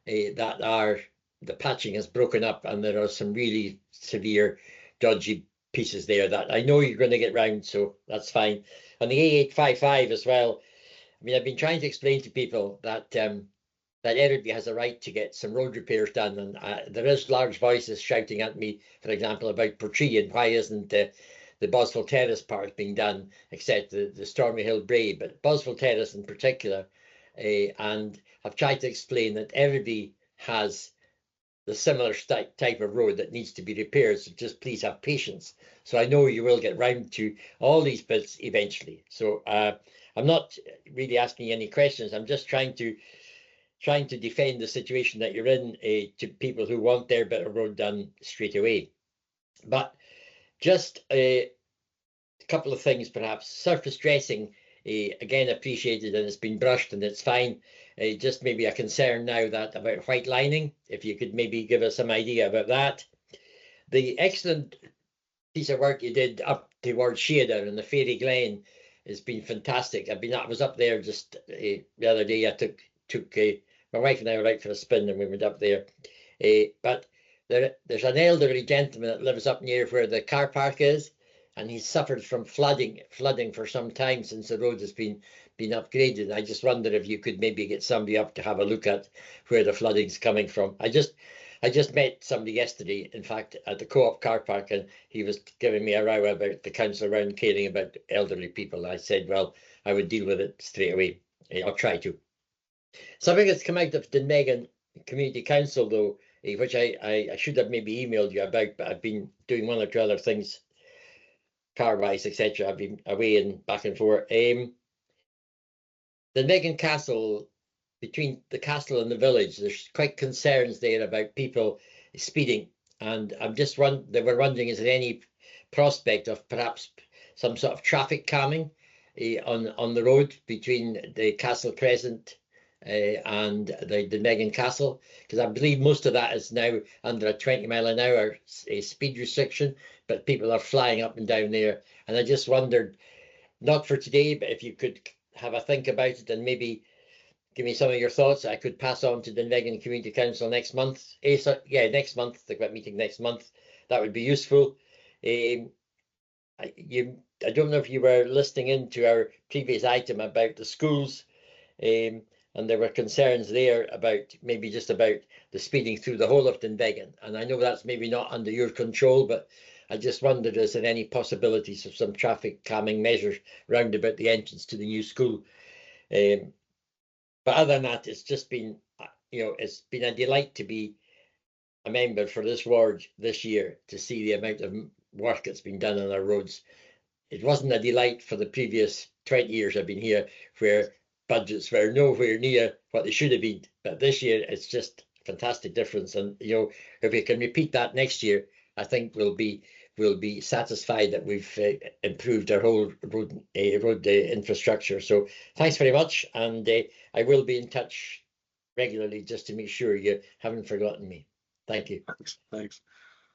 that the patching has broken up, and there are some really severe dodgy pieces there that I know you're going to get round, so that's fine. On the A855 as well, I mean, I've been trying to explain to people that that everybody has a right to get some road repairs done, and there is large voices shouting at me, for example, about Portree and why isn't the Boswell Terrace part being done, except the Stormy Hill Brae, but Boswell Terrace in particular. And I've tried to explain that everybody has the similar type of road that needs to be repaired, so just please have patience. So I know you will get round to all these bits eventually. So I'm not really asking any questions. I'm just trying to defend the situation that you're in to people who want their bit of road done straight away. But just a couple of things, perhaps. Surface dressing, again, appreciated, and it's been brushed and it's fine. Just maybe a concern now that about white lining, if you could maybe give us some idea about that. The excellent piece of work you did up towards Shader and the Fairy Glen has been fantastic. I was up there just the other day. I took my wife and I were out for a spin and we went up there. But there's an elderly gentleman that lives up near where the car park is, and he's suffered from flooding for some time since the road has been upgraded. I just wonder if you could maybe get somebody up to have a look at where the flooding's coming from. I just met somebody yesterday, in fact, at the Co-op car park, and he was giving me a row about the council around caring about elderly people. I said, well, I would deal with it straight away. I'll try to. Something that's come out of Dunvegan Community Council, though, which I should have maybe emailed you about, but I've been doing one or two other things, car-wise, etc. I've been away and back and forth. Dunvegan Castle, between the castle and the village, there's quite concerns there about people speeding, and they were wondering, is there any prospect of perhaps some sort of traffic calming on the road between the Castle Crescent and the Dunvegan Castle, because I believe most of that is now under a 20-mile-an-hour speed restriction, but people are flying up and down there. And I just wondered, not for today, but if you could have a think about it and maybe give me some of your thoughts, I could pass on to Dunvegan Community Council next month. Next month, they've got a meeting next month. That would be useful. I don't know if you were listening into our previous item about the schools, and there were concerns there about maybe just about the speeding through the whole of Dunvegan. And I know that's maybe not under your control, but I just wondered, is there any possibilities of some traffic calming measures round about the entrance to the new school? But other than that, it's just been, it's been a delight to be a member for this ward this year, to see the amount of work that's been done on our roads. It wasn't a delight for the previous 20 years I've been here, where budgets were nowhere near what they should have been. But this year, it's just a fantastic difference. And, if we can repeat that next year, I think we'll be satisfied that we've improved our whole road infrastructure. So thanks very much. And I will be in touch regularly just to make sure you haven't forgotten me. Thank you. Thanks.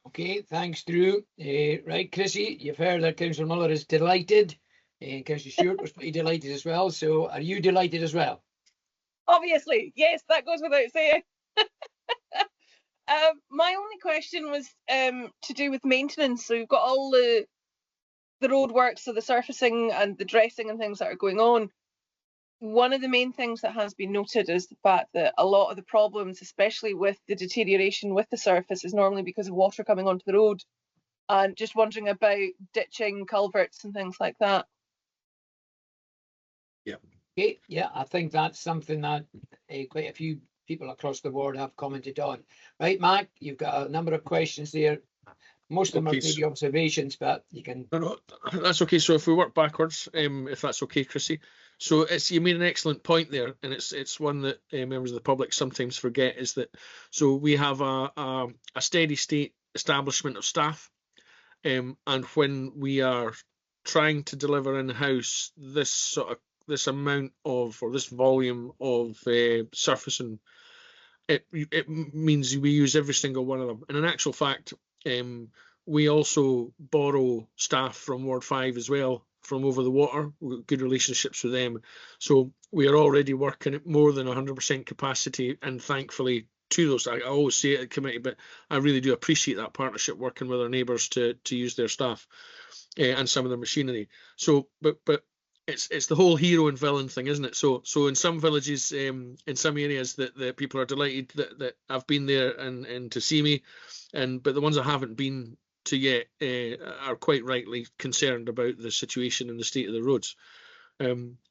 Okay, thanks, Drew. Right, Chrissy, you've heard that Councillor Muller is delighted. Councillor Stewart was pretty delighted as well. So are you delighted as well? Obviously, yes, that goes without saying. My only question was to do with maintenance. So you've got all the road works, so the surfacing and the dressing and things that are going on. One of the main things that has been noted is the fact that a lot of the problems, especially with the deterioration with the surface, is normally because of water coming onto the road. And just wondering about ditching, culverts and things like that. Yeah. Okay, yeah, I think that's something that quite a few people across the board have commented on. Right, Mark, you've got a number of questions there. Most of them are maybe observations, but you can... No, that's okay. So if we work backwards, if that's okay, Chrissy. So you made an excellent point there, and it's one that members of the public sometimes forget, is that so we have a steady state establishment of staff, and when we are trying to deliver in-house this amount of, or this volume of surfacing, it means we use every single one of them. And in actual fact, we also borrow staff from Ward 5 as well, from over the water. We've got good relationships with them. So we are already working at more than 100% capacity, and thankfully to those, I always say it at committee, but I really do appreciate that partnership, working with our neighbours to use their staff and some of their machinery. So, but it's the whole hero and villain thing, isn't it? So in some villages, in some areas, that people are delighted that I've been there and to see me, but the ones I haven't been to yet are quite rightly concerned about the situation and the state of the roads.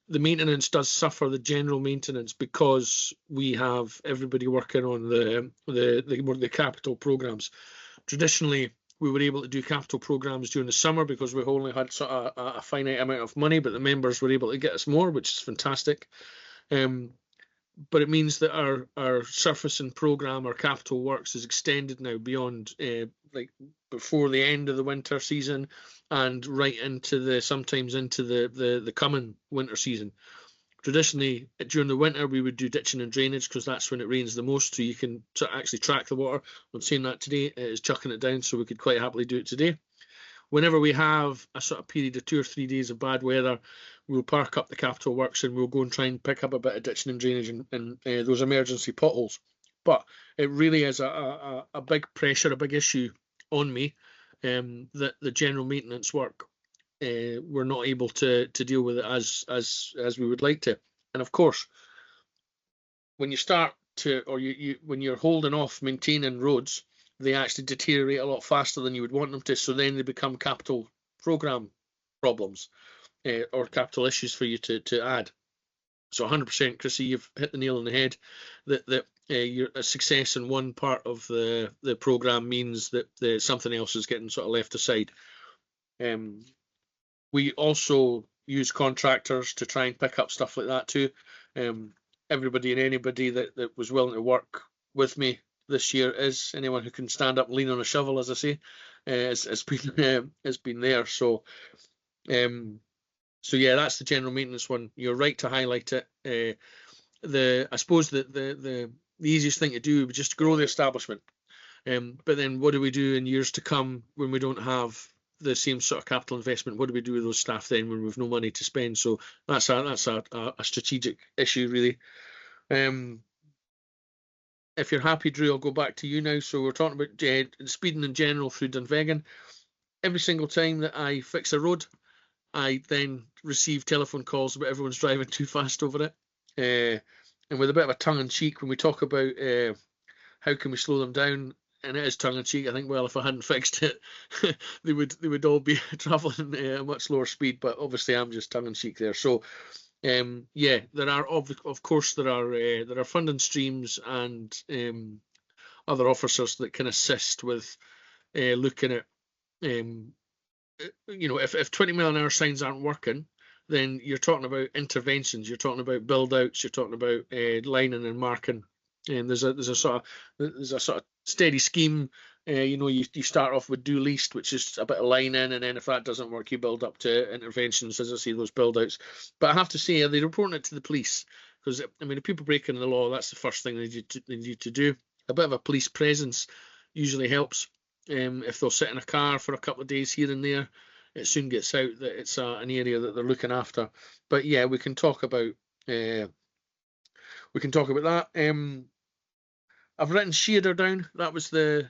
The maintenance does suffer, the general maintenance, because we have everybody working on the capital programs. Traditionally, we were able to do capital programs during the summer because we only had sort of a finite amount of money, but the members were able to get us more, which is fantastic. But it means that our surfacing program, our capital works, is extended now beyond like before the end of the winter season and right into sometimes into the coming winter season. Traditionally, during the winter, we would do ditching and drainage because that's when it rains the most, so you can actually track the water. I'm saying that today, it is chucking it down, so we could quite happily do it today. Whenever we have a sort of period of 2 or 3 days of bad weather, we'll park up the capital works and we'll go and try and pick up a bit of ditching and drainage and those emergency potholes. But it really is a big pressure, a big issue on me that the general maintenance work, we're not able to deal with it as we would like to. And of course, when you start to, or when you're holding off maintaining roads, they actually deteriorate a lot faster than you would want them to. So then they become capital program problems or capital issues for you to add. So 100%, Chrissy, you've hit the nail on the head. That your success in one part of the program means that something else is getting sort of left aside. We also use contractors to try and pick up stuff like that too. Everybody and anybody that was willing to work with me this year, is anyone who can stand up and lean on a shovel, as I say, has been there. So yeah, that's the general maintenance one. You're right to highlight it. I suppose the easiest thing to do would just grow the establishment. But then what do we do in years to come when we don't have the same sort of capital investment? What do we do with those staff then when we've no money to spend? So that's a strategic issue, really. If you're happy, Drew, I'll go back to you now. So we're talking about speeding in general through Dunvegan. Every single time that I fix a road, I then receive telephone calls about everyone's driving too fast over it. And with a bit of a tongue-in-cheek, when we talk about how can we slow them down, and it is tongue-in-cheek, I think, well, if I hadn't fixed it, they would all be travelling at a much lower speed. But obviously, I'm just tongue-in-cheek there. So yeah, there are of course there are funding streams and other officers that can assist with looking at if 20 mile an hour signs aren't working, then you're talking about interventions, you're talking about build outs, you're talking about lining and marking, and there's a sort of steady scheme. You start off with do least, which is a bit of lining, and then if that doesn't work, you build up to interventions, as I say, those build outs. But I have to say, they're reporting it to the police, because I mean, if people breaking the law, that's the first thing they need to do. A bit of a police presence usually helps. If they'll sit in a car for a couple of days here and there, it soon gets out that it's an area that they're looking after. But yeah, we can talk about that. I've written Shearer down. That was the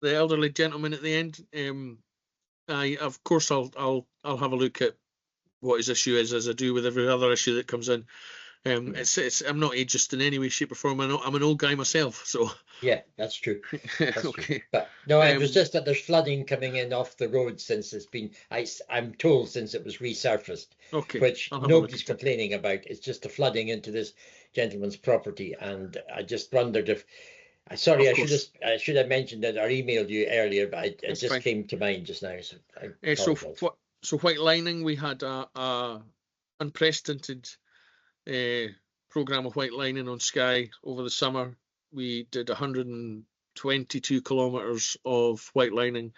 elderly gentleman at the end. Of course I'll have a look at what his issue is, as I do with every other issue that comes in. I'm not ageist in any way, shape, or form. I'm an old guy myself, so yeah, that's true. That's okay. True. But no, it was just that there's flooding coming in off the road since it's been. I'm told since it was resurfaced, okay, which nobody's complaining about. It's just the flooding into this gentleman's property, and I just wondered if. Sorry, I should have mentioned it or emailed you earlier, but it just came to mind just now. So white lining, we had a unprecedented program of white lining on Skye over the summer. We did 122 kilometres of white lining.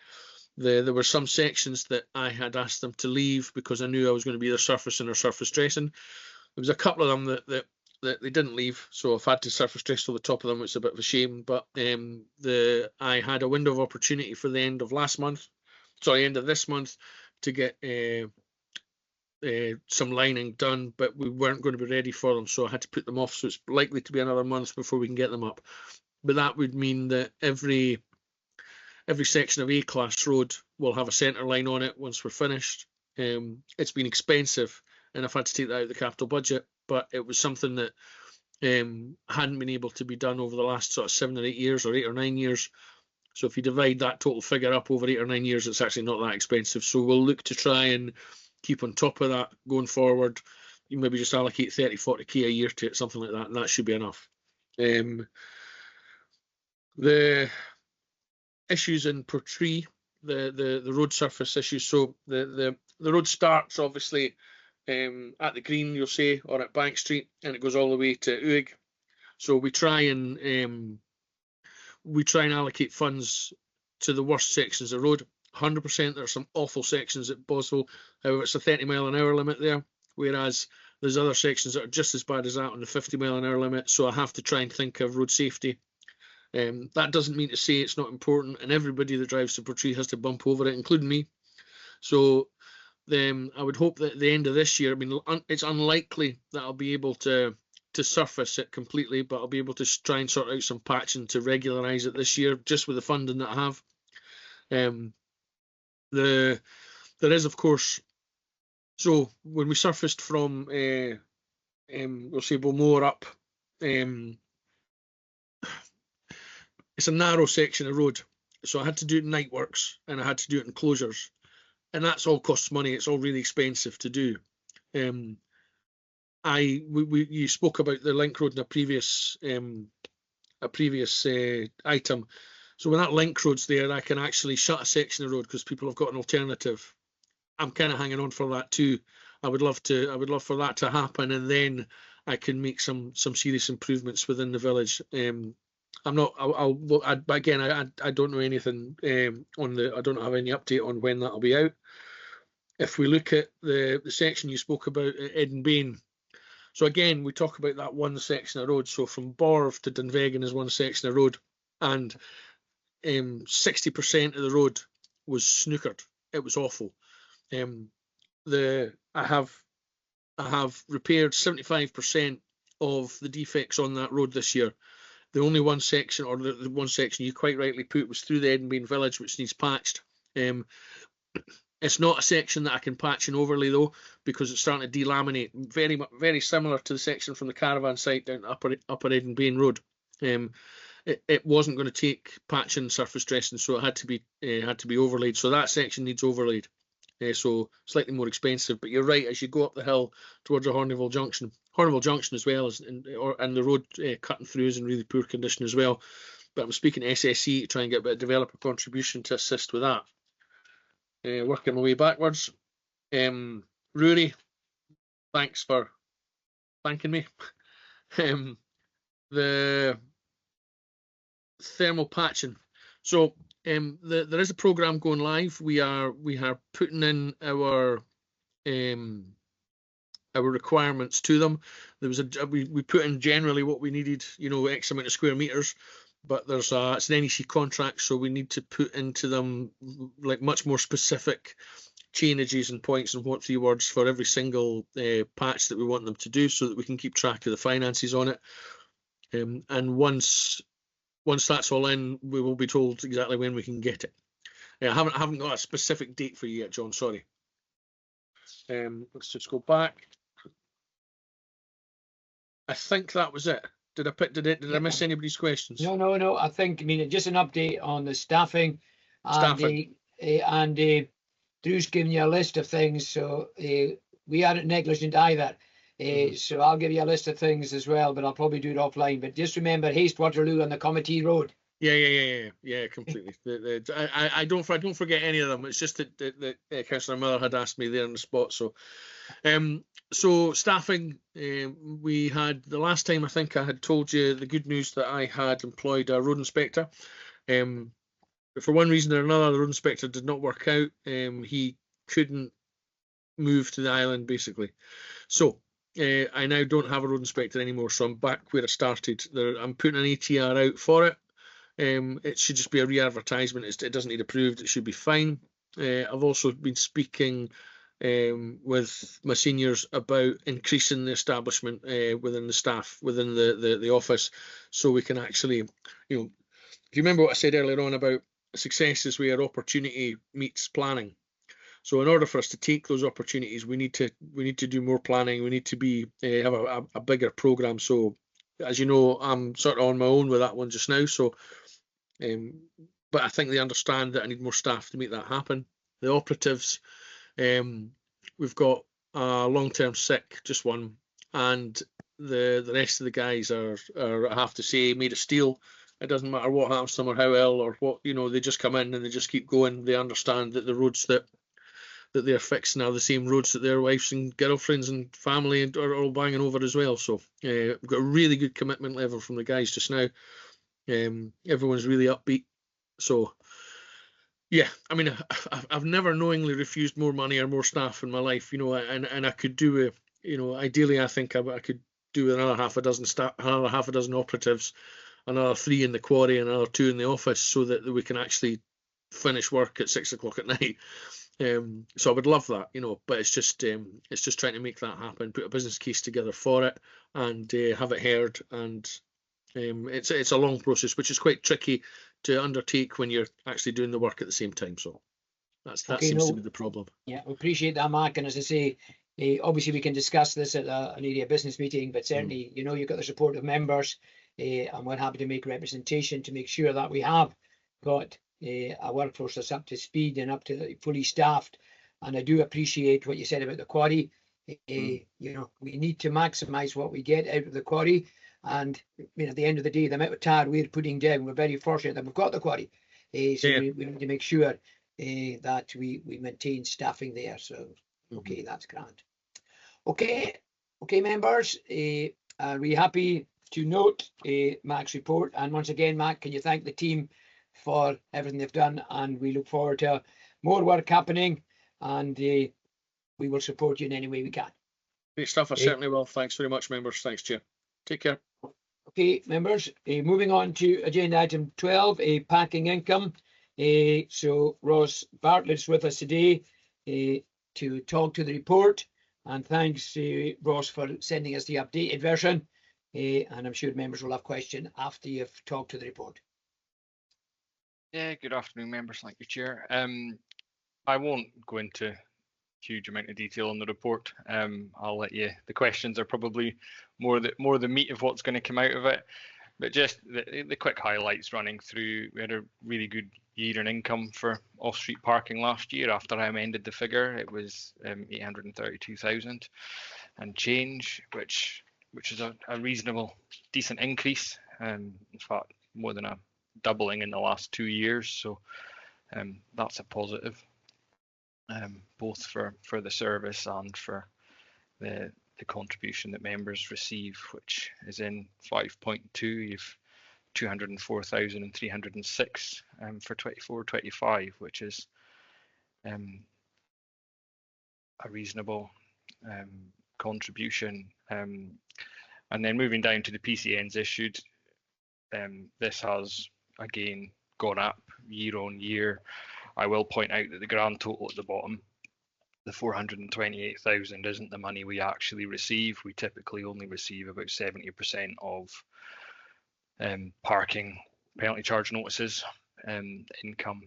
There were some sections that I had asked them to leave because I knew I was going to be either surfacing or surface dressing. There was a couple of them that they didn't leave, so I've had to surface dress over the top of them, which is a bit of a shame. But I had a window of opportunity for the end of this month, to get some lining done, but we weren't going to be ready for them, so I had to put them off. So it's likely to be another month before we can get them up. But that would mean that every section of A-class road will have a centre line on it once we're finished. It's been expensive, and I've had to take that out of the capital budget, but it was something that hadn't been able to be done over the last sort of 7 or 8 years, or 8 or 9 years. So if you divide that total figure up over 8 or 9 years, it's actually not that expensive. So we'll look to try and keep on top of that going forward. You maybe just allocate 30, 40k a year to it, something like that, and that should be enough. The issues in Portree, the road surface issues. So the road starts obviously at the Green, you'll say, or at Bank Street, and it goes all the way to Uig. So we try and allocate funds to the worst sections of road. 100%. There are some awful sections at Boswell. However, it's a 30-mile-an-hour limit there, whereas there's other sections that are just as bad as that on the 50-mile-an-hour limit. So I have to try and think of road safety. That doesn't mean to say it's not important, and everybody that drives to Portree has to bump over it, including me. So I would hope that at the end of this year, I mean, it's unlikely that I'll be able to surface it completely, but I'll be able to try and sort out some patching to regularise it this year, just with the funding that I have. There is, of course, so when we surfaced from we'll say Beaumore up, it's a narrow section of road, so I had to do it in night works, and I had to do it in closures, and that's all costs money. It's all really expensive to do. You spoke about the link road in a previous item. So when that link road's there, I can actually shut a section of road because people have got an alternative. I'm kind of hanging on for that too. I would love for that to happen, and then I can make some serious improvements within the village. I don't know anything I don't have any update on when that'll be out. If we look at the section you spoke about at Ed and Bain, so again, we talk about that one section of road. So from Borv to Dunvegan is one section of road, and 60% of the road was snookered. It was awful. I have repaired 75% of the defects on that road this year. The only one section, or the one section you quite rightly put, was through the Ed and Bain village, which needs patched. It's not a section that I can patch and overlay though, because it's starting to delaminate. Very similar to the section from the caravan site down to Upper Ed and Bain Road. It wasn't going to take patching, surface dressing, so it had to be overlaid. So that section needs overlaid. So slightly more expensive, but you're right. As you go up the hill towards Hornival Junction as well, and the road cutting through is in really poor condition as well. But I'm speaking to SSE to try and get a bit of developer contribution to assist with that. Working my way backwards. Rory, thanks for thanking me. The thermal patching. So there is a program going live. We are putting in our requirements to them. There was we put in generally what we needed, X amount of square meters, but it's an NEC contract, so we need to put into them like much more specific chainages and points and what 3 words for every single patch that we want them to do, so that we can keep track of the finances on it. And once that's all in, we will be told exactly when we can get it. I haven't got a specific date for you yet, John. Sorry. Let's just go back. I think that was it. Did I miss anybody's questions? No. I think just an update on the staffing. And Drew's given you a list of things, so we aren't negligent either. So I'll give you a list of things as well, but I'll probably do it offline. But just remember, Haste Waterloo on the Committee Road. Yeah, completely. I don't forget any of them. It's just that Councillor Miller had asked me there on the spot. So staffing, we had the last time, I think I had told you the good news that I had employed a road inspector. But for one reason or another, the road inspector did not work out. He couldn't move to the island, basically. So I now don't have a road inspector anymore, so I'm back where I started. I'm putting an ATR out for it. It should just be a re-advertisement. It doesn't need approved. It should be fine. I've also been speaking with my seniors about increasing the establishment within the staff, within the office, so we can actually, you know, if you remember what I said earlier on about success is where opportunity meets planning. So in order for us to take those opportunities, we need to do more planning. We need to be have a bigger program. So as you know, I'm sort of on my own with that one just now. So, but I think they understand that I need more staff to make that happen. The operatives, we've got a long-term sick, just one, and the rest of the guys are I have to say made of steel. It doesn't matter what happens to them or how ill or what, you know, they just come in and they just keep going. They understand that the roads that they're fixing are the same roads that their wives and girlfriends and family are all banging over as well. So we've got a really good commitment level from the guys just now. Everyone's really upbeat. So yeah, I mean, I've never knowingly refused more money or more staff in my life, you know, and I could do you know, ideally I think I could do another half a dozen staff, another half a dozen operatives, another 3 in the quarry, and another 2 in the office, so that we can actually finish work at 6 o'clock at night. So I would love that, you know, but it's just trying to make that happen, put a business case together for it, and have it heard. And it's a long process, which is quite tricky to undertake when you're actually doing the work at the same time. So that seems to be the problem. Yeah, we appreciate that, Mark. And as I say, obviously we can discuss this at an area business meeting, but certainly, you know, you've got the support of members, and we're happy to make representation to make sure that we have got a workforce that's up to speed and up to fully staffed. And I do appreciate what you said about the quarry. You know, we need to maximise what we get out of the quarry. And I mean, at the end of the day, the amount of tar we're putting down, we're very fortunate that we've got the quarry. So we need to make sure that we maintain staffing there. So, okay, that's grand. Okay, members, are we happy to note Mark's report? And once again, Mark, can you thank the team for everything they've done? And we look forward to more work happening, and we will support you in any way we can. Great stuff. I certainly will. Thanks very much, members. Thanks, Chair. Take care. Okay, members, moving on to agenda item 12, parking income. So Ross Bartlett's with us today to talk to the report. And thanks, Ross, for sending us the updated version. And I'm sure members will have questions after you've talked to the report. Yeah, good afternoon, members. Thank you, Chair. I won't go into huge amount of detail on the report. I'll let you. The questions are probably more the meat of what's going to come out of it. But just the quick highlights running through. We had a really good year in income for off-street parking last year. After I amended the figure, it was 832,000 and change, which is a reasonable, decent increase. In fact, more than a doubling in the last 2 years. So that's a positive. Both for the service and for the contribution that members receive, which is in 5.2. You've 204,306 for 24-25, which is a reasonable contribution. And then moving down to the PCNs issued, this has again gone up year on year. I will point out that the grand total at the bottom, the 428,000, isn't the money we actually receive. We typically only receive about 70% of parking penalty charge notices income.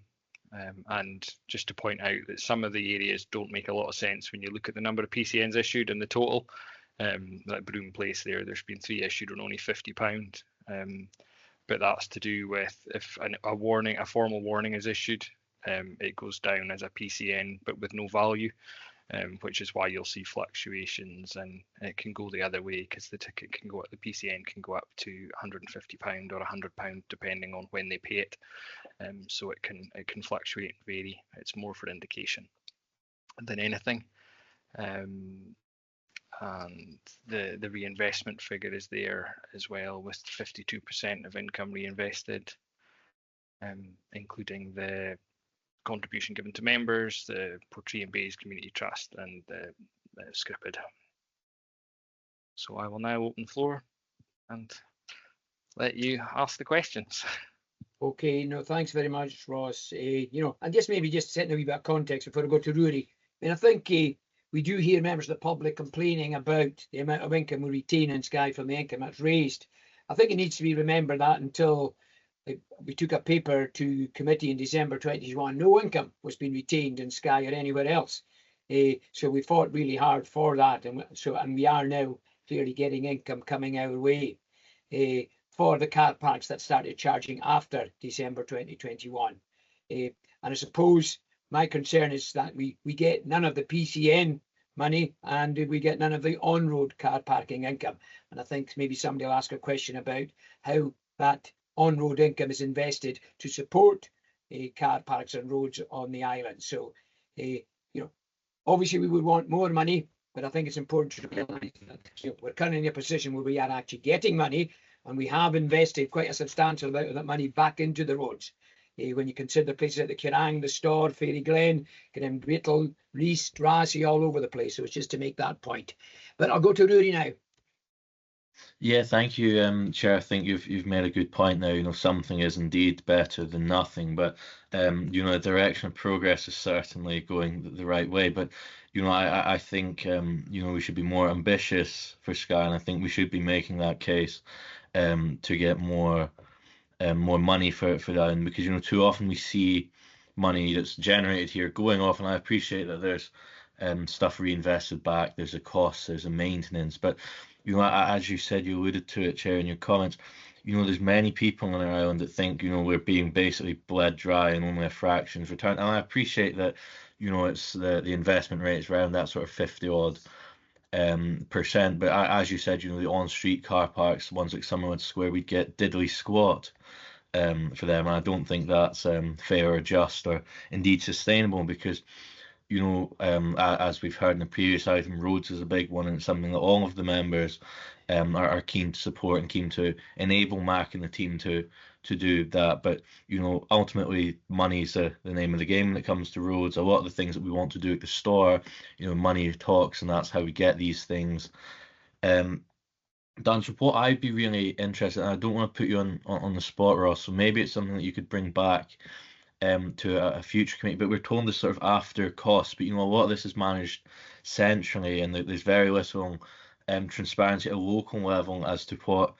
And just to point out that some of the areas don't make a lot of sense when you look at the number of PCNs issued and the total. Like Broome Place there's been 3 issued on only £50. But that's to do with if a formal warning is issued, it goes down as a PCN but with no value, which is why you'll see fluctuations, and it can go the other way because the ticket can go up, the PCN can go up to £150 or £100 depending on when they pay it. So it can fluctuate and vary. It's more for indication than anything. And the reinvestment figure is there as well, with 52% of income reinvested, including the contribution given to members, the Portree and Bays Community Trust, and the Scripid. So I will now open the floor and let you ask the questions. Okay, no, thanks very much, Ross. You know, and just maybe just setting a wee bit of context before I go to Rory. mean, I think we do hear members of the public complaining about the amount of income we retain in Skye from the income that's raised. I think it needs to be remembered that until we took a paper to committee in December 2021, no income was being retained in Skye or anywhere else. So we fought really hard for that, and we are now clearly getting income coming our way for the car parks that started charging after December 2021. And I suppose my concern is that we get none of the PCN money and we get none of the on-road car parking income. And I think maybe somebody will ask a question about how that on-road income is invested to support car parks and roads on the island. So, you know, obviously we would want more money, but I think it's important to realize that we're currently in a position where we are actually getting money, and we have invested quite a substantial amount of that money back into the roads. When you consider places like the Kerrang, the Store, Fairy Glen, Brittle, Rees, Raasay, all over the place. So it's just to make that point. But I'll go to Rory now. Yeah, thank you, Chair. I think you've made a good point now. You know, something is indeed better than nothing, but you know, the direction of progress is certainly going the right way. But you know, I think you know, we should be more ambitious for Skye, and I think we should be making that case to get more money for that, and because you know, too often we see money that's generated here going off, and I appreciate that there's stuff reinvested back, there's a cost, there's a maintenance, but you know, as you said, you alluded to it, Chair, in your comments, you know, there's many people on our island that think, you know, we're being basically bled dry and only a fraction is returned. And I appreciate that, you know, it's the investment rate is around that sort of 50 odd %. But as you said, you know, the on-street car parks, ones like Summerwood Square, we'd get diddly squat for them. And I don't think that's fair or just or indeed sustainable, because you know, as we've heard in the previous item, roads is a big one, and it's something that all of the members are keen to support and keen to enable Mac and the team to do that. But you know, ultimately, money's the name of the game when it comes to roads. A lot of the things that we want to do at the Store, you know, money talks, and that's how we get these things done. So what I'd be really interested, and I don't want to put you on the spot, Ross, so maybe it's something that you could bring back to a future committee, but we're told this sort of after costs. But you know, a lot of this is managed centrally, and there's very little transparency at a local level as to what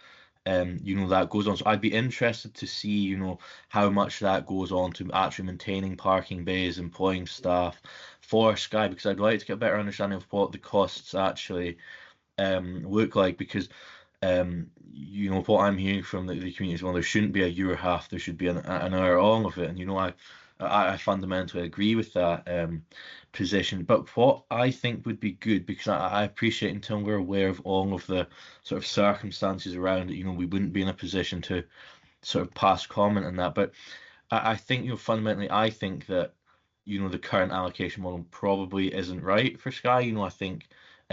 you know, that goes on. So I'd be interested to see, you know, how much that goes on to actually maintaining parking bays, employing staff for Skye, because I'd like to get a better understanding of what the costs actually look like, because you know, what I'm hearing from the community is, well, there shouldn't be a year and a half, there should be an hour long of it. And you know, I fundamentally agree with that position. But what I think would be good, because I appreciate until we're aware of all of the sort of circumstances around it, you know, we wouldn't be in a position to sort of pass comment on that. But I think, you know, fundamentally, I think that, you know, the current allocation model probably isn't right for Skye. You know, I think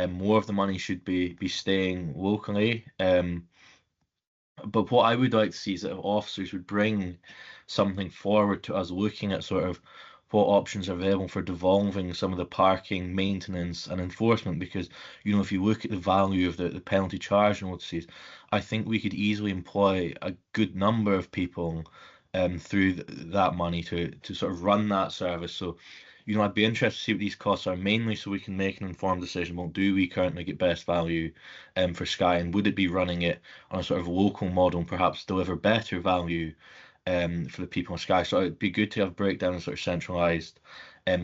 more of the money should be staying locally. But what I would like to see is that officers would bring something forward to us looking at sort of what options are available for devolving some of the parking maintenance and enforcement, because you know, if you look at the value of the penalty charge notices, I think we could easily employ a good number of people through that money to sort of run that service. So you know, I'd be interested to see what these costs are, mainly so we can make an informed decision. Well, do we currently get best value for Skye, and would it be running it on a sort of local model and perhaps deliver better value for the people in Skye? So it'd be good to have a breakdown of sort of centralised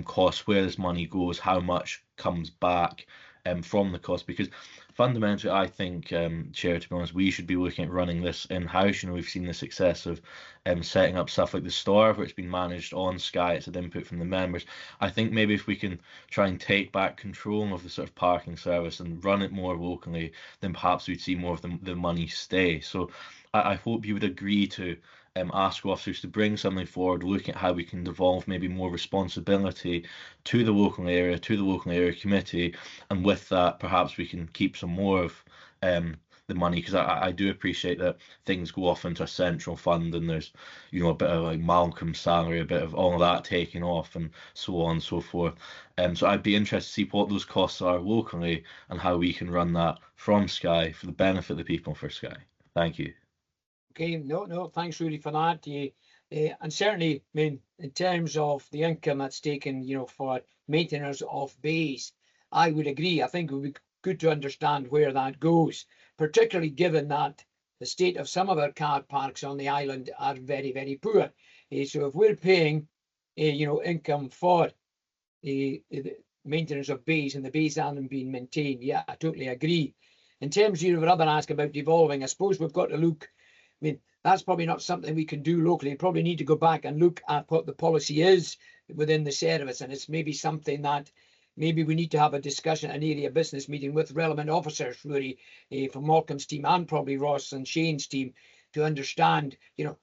costs, where this money goes, how much comes back from the cost, because fundamentally, I think, Chair, to be honest, we should be looking at running this in-house. You know, we've seen the success of setting up stuff like the Store, where it's been managed on Skye. It's had input from the members. I think maybe if we can try and take back control of the sort of parking service and run it more locally, then perhaps we'd see more of the money stay. So I hope you would agree to ask officers to bring something forward, looking at how we can devolve maybe more responsibility to the local area, to the local area committee, and with that, perhaps we can keep some more of the money, because I do appreciate that things go off into a central fund, and there's, you know, a bit of like Malcolm's salary, a bit of all of that taking off, and so on and so forth. So I'd be interested to see what those costs are locally and how we can run that from Skye for the benefit of the people for Skye. Thank you. Okay, no, thanks really for that. And certainly, I mean, in terms of the income that's taken, you know, for maintenance of bays, I would agree. I think it would be good to understand where that goes, particularly given that the state of some of our car parks on the island are very, very poor. So if we're paying, you know, income for the maintenance of bays and the bays aren't being maintained, yeah, I totally agree. In terms of your other ask about devolving, I suppose we've got to look, I mean, that's probably not something we can do locally. We probably need to go back and look at what the policy is within the service. And it's maybe something that maybe we need to have a discussion, an area business meeting with relevant officers, really, from Malcolm's team and probably Ross and Shane's team, to understand, you know,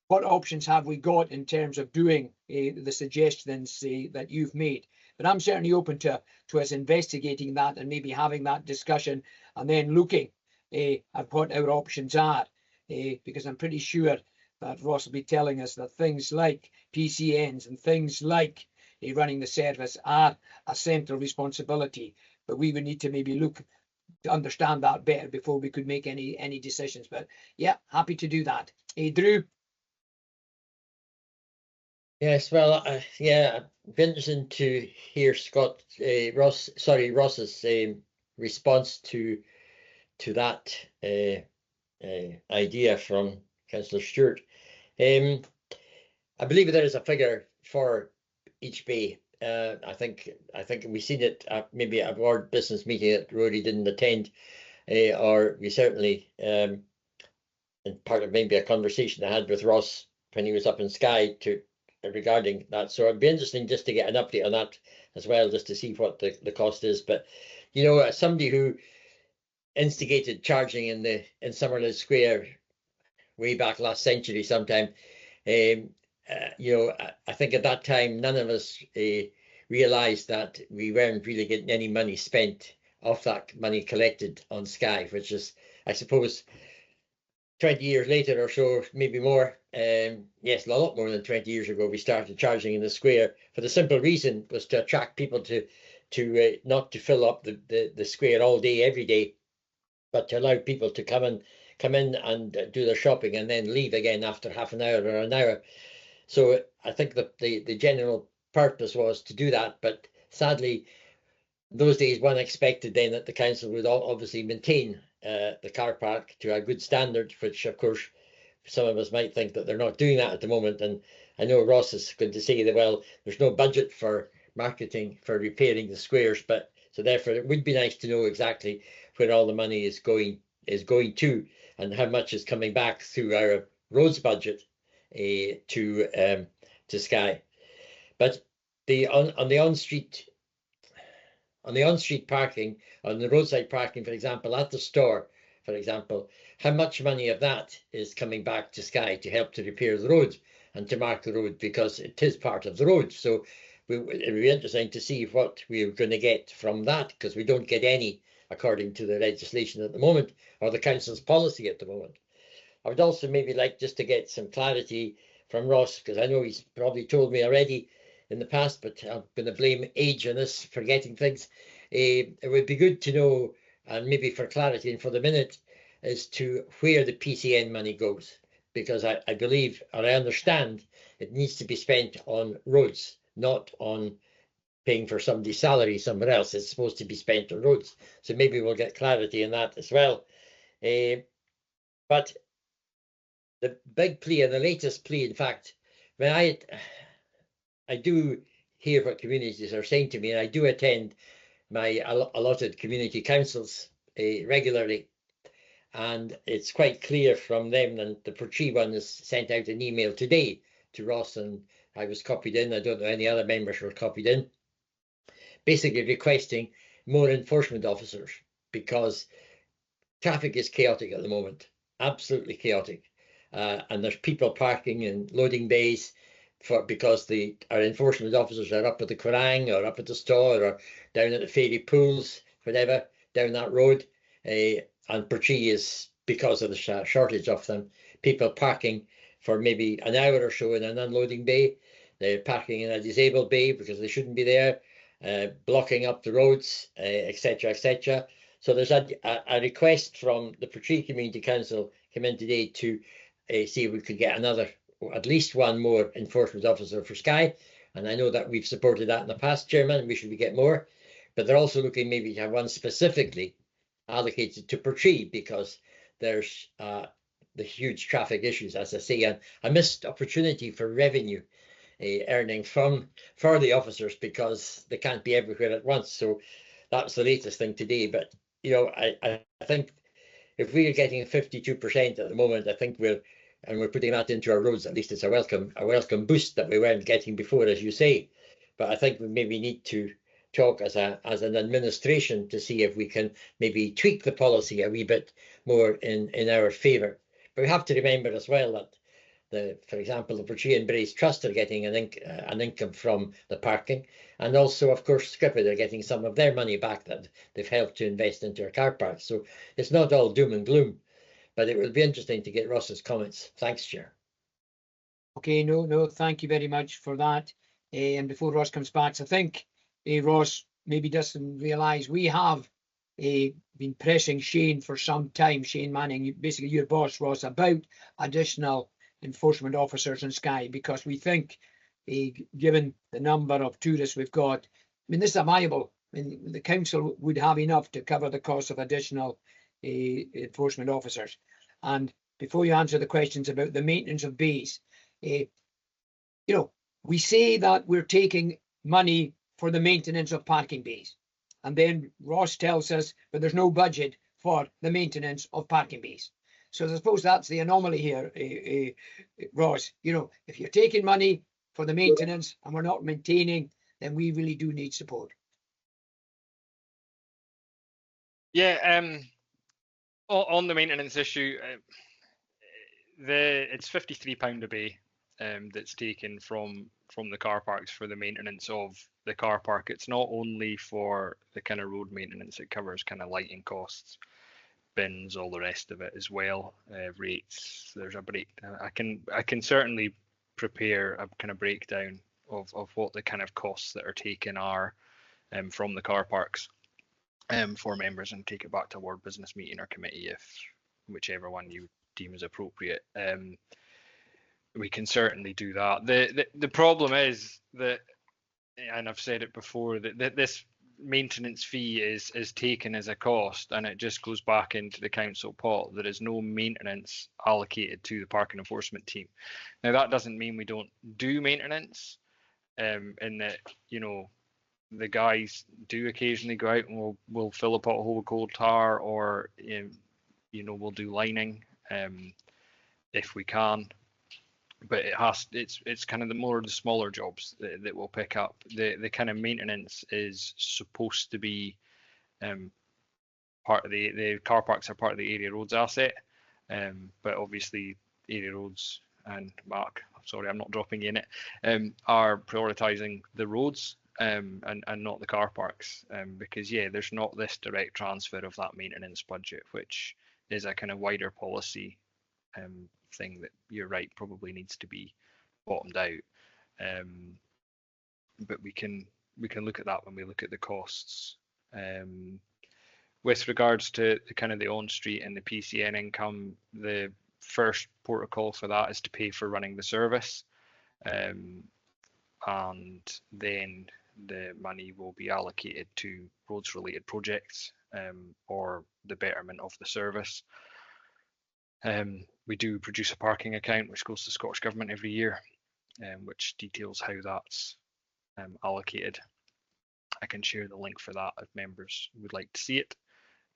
what options have we got in terms of doing the suggestions that you've made. But I'm certainly open to us investigating that and maybe having that discussion and then looking at what our options are. Because I'm pretty sure that Ross will be telling us that things like PCNs and things like running the service are a central responsibility, but we would need to maybe look to understand that better before we could make any decisions. But yeah, happy to do that. Drew? Yes, well, yeah, it'd be interesting to hear Ross's response to that idea from Councillor Stewart. I believe there is a figure for each bay. I think we've seen it at maybe a ward business meeting that Rory didn't attend, or we certainly, in part of maybe a conversation I had with Ross when he was up in Skye regarding that. So it'd be interesting just to get an update on that as well, just to see what the cost is. But you know, as somebody who instigated charging in Summerlin Square way back last century sometime, you know, I think at that time none of us realised that we weren't really getting any money spent off that money collected on Skye, which is, I suppose, 20 years later or so, maybe more. Yes, a lot more than 20 years ago, we started charging in the square for the simple reason was to attract people to not to fill up the square all day, every day, but to allow people to come in and do their shopping and then leave again after half an hour or an hour. So I think that the general purpose was to do that, but sadly, those days one expected then that the council would obviously maintain the car park to a good standard, which of course some of us might think that they're not doing that at the moment. And I know Ross is going to say that, well, there's no budget for marketing for repairing the squares, but so therefore it would be nice to know exactly where all the money is going to and how much is coming back through our roads budget to Skye. But on the on-street parking, on the roadside parking, for example, at the store, for example, how much money of that is coming back to Skye to help to repair the road and to mark the road, because it is part of the road. So it would be interesting to see what we're going to get from that, because we don't get any according to the legislation at the moment or the council's policy at the moment. I would also maybe like just to get some clarity from Ross, because I know he's probably told me already in the past, but I'm going to blame age on this, forgetting things. It would be good to know, and maybe for clarity and for the minute, as to where the PCN money goes, because I believe, or I understand, it needs to be spent on roads, not on paying for somebody's salary somewhere else. It's supposed to be spent on roads. So maybe we'll get clarity in that as well. But the big plea, and the latest plea, in fact, when I do hear what communities are saying to me, and I do attend my allotted community councils regularly, and it's quite clear from them, and the Portree one has sent out an email today to Ross, and I was copied in. I don't know any other members were copied in, basically requesting more enforcement officers, because traffic is chaotic at the moment, absolutely chaotic. And there's people parking in loading bays because our enforcement officers are up at the Quorang or up at the store or down at the Fairy Pools, whatever, down that road. And Portree is, because of the shortage of them, people parking for maybe an hour or so in an unloading bay. They're parking in a disabled bay because they shouldn't be there, blocking up the roads, etc., etc. So there's a request from the Portree Community Council came in today to see if we could get another at least one more enforcement officer for Skye. And I know that we've supported that in the past, Chairman, and we should get more. But they're also looking maybe to have one specifically allocated to Portree, because there's the huge traffic issues, as I say, and a missed opportunity for revenue earning for the officers, because they can't be everywhere at once. So that's the latest thing today. But you know, I think if we are getting 52% at the moment, I think we're putting that into our roads. At least it's a welcome boost that we weren't getting before, as you say. But I think we maybe need to talk as an administration to see if we can maybe tweak the policy a wee bit more in our favour. But we have to remember as well that for example, the Portree and Braes Trust are getting an income from the parking, and also, of course, Scrippa are getting some of their money back that they've helped to invest into our car parks. So it's not all doom and gloom, but it will be interesting to get Ross's comments. Thanks, Chair. Okay, no, thank you very much for that. And before Ross comes back, I think Ross maybe doesn't realise we have been pressing Shane for some time, Shane Manning, basically your boss, Ross, about additional enforcement officers in Skye, because we think, given the number of tourists we've got, I mean, this is a viable, I mean, the council would have enough to cover the cost of additional enforcement officers. And before you answer the questions about the maintenance of bays, you know, we say that we're taking money for the maintenance of parking bays, and then Ross tells us, but there's no budget for the maintenance of parking bays. So I suppose that's the anomaly here, Ross. You know, if you're taking money for the maintenance and we're not maintaining, then we really do need support. Yeah, on the maintenance issue, it's £53 a bay that's taken from the car parks for the maintenance of the car park. It's not only for the kind of road maintenance; it covers kind of lighting costs, bins, all the rest of it as well. Rates. There's a break. I can certainly prepare a kind of breakdown of what the kind of costs that are taken are from the car parks for members, and take it back to Ward Business Meeting or committee, if whichever one you deem is appropriate. We can certainly do that. The problem is that, and I've said it before, that this maintenance fee is taken as a cost, and it just goes back into the council pot. There is no maintenance allocated to the parking enforcement team. Now, that doesn't mean we don't do maintenance, in that, you know, the guys do occasionally go out and we'll fill a pothole with coal tar, or you know, we'll do lining if we can. But it's kind of the smaller jobs that we'll pick up. The kind of maintenance is supposed to be part of the car parks are part of the area roads asset, but obviously area roads and Mark, sorry, I'm not dropping you in it, are prioritising the roads and not the car parks, because there's not this direct transfer of that maintenance budget, which is a kind of wider policy thing that you're right probably needs to be bottomed out, but we can look at that when we look at the costs. With regards to the kind of the on-street and the PCN income, the first protocol for that is to pay for running the service, and then the money will be allocated to roads related projects or the betterment of the service. We do produce a parking account which goes to the Scottish Government every year, which details how that's allocated. I can share the link for that if members would like to see it.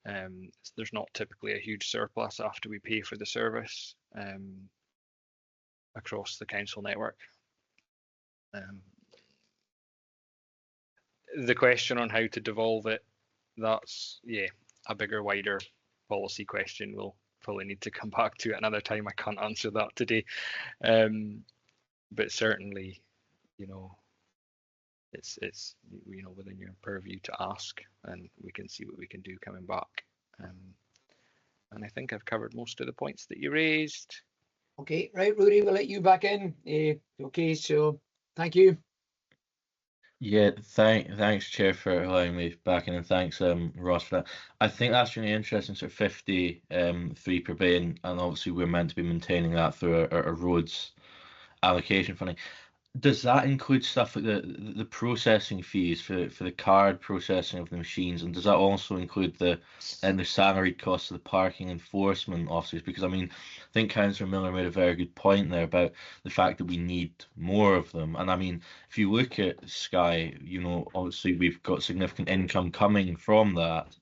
There's not typically a huge surplus after we pay for the service across the council network. The question on how to devolve it, that's a bigger, wider policy question. We'll probably need to come back to it another time. I can't answer that today, but certainly, you know, it's you know, within your purview to ask, and we can see what we can do coming back. And I think I've covered most of the points that you raised. Okay, right, Rudy, we'll let you back in. Okay, so thank you. Yeah, thanks, Chair, for allowing me back in, and thanks, Ross, for that. I think that's really interesting, sort of 53 per bay, and obviously we're meant to be maintaining that through our roads allocation funding. Does that include stuff like the processing fees for the card processing of the machines, and does that also include the salaried costs of the parking enforcement officers? Because I mean, I think Councillor Miller made a very good point there about the fact that we need more of them. And I mean, if you look at Skye, you know, obviously we've got significant income coming from that.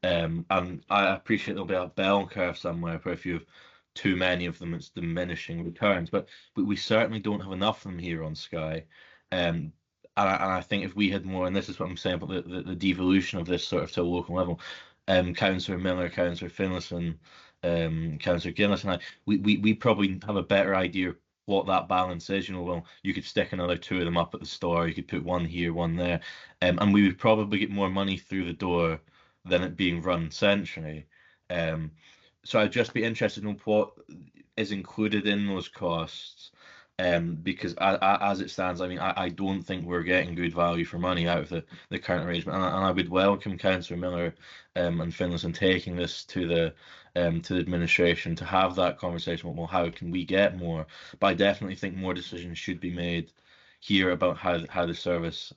And I appreciate there'll be a bell curve somewhere where if you have too many of them, it's diminishing returns. But we certainly don't have enough of them here on Skye. And I think if we had more, and this is what I'm saying about the devolution of this sort of to a local level, Councillor Miller, Councillor Finlayson, Councillor Guinness, and I, we probably have a better idea what that balance is. You know, well, you could stick another 2 of them up at the store, you could put one here, one there, and we would probably get more money through the door than it being run centrally. So I'd just be interested in what is included in those costs, because as it stands, I mean, I don't think we're getting good value for money out of the current arrangement, and I would welcome Councillor Miller and Finlayson taking this to the administration to have that conversation about, well, how can we get more? But I definitely think more decisions should be made here about how the service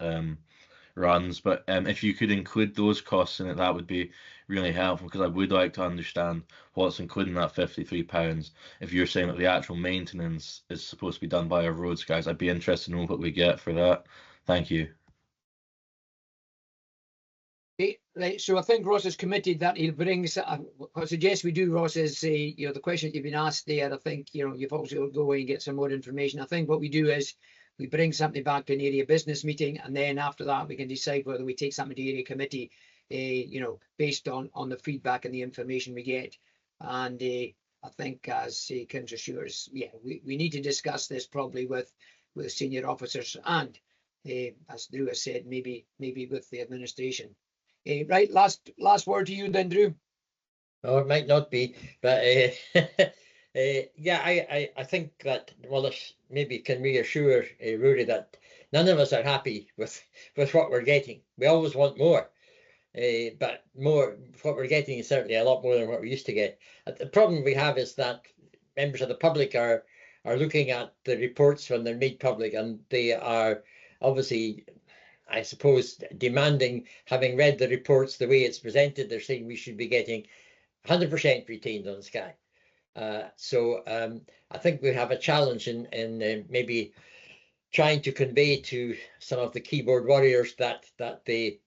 runs. But if you could include those costs in it, that would be really helpful, because I would like to understand what's included in that £53. If you're saying that the actual maintenance is supposed to be done by our roads guys, I'd be interested to know what we get for that. Thank you. Okay, right. So I think Ross has committed that he'll bring. I suggest we do, Ross, is you know, the question that you've been asked there. I think, you know, you've also got to go away and get some more information. I think what we do is we bring something back to an area business meeting, and then after that we can decide whether we take something to area committee, you know, based on the feedback and the information we get. And I think, as Councillor Stewart, yeah, we need to discuss this probably with senior officers, and as Drew has said, maybe with the administration. Right, last word to you then, Drew. Oh, it might not be, but yeah, I think that Wallace maybe can reassure Rory that none of us are happy with what we're getting. We always want more, but what we're getting is certainly a lot more than what we used to get. The problem we have is that members of the public are looking at the reports when they're made public, and they are obviously, I suppose, demanding, having read the reports the way it's presented, they're saying we should be getting 100% retained on Skye. So I think we have a challenge in maybe trying to convey to some of the keyboard warriors that they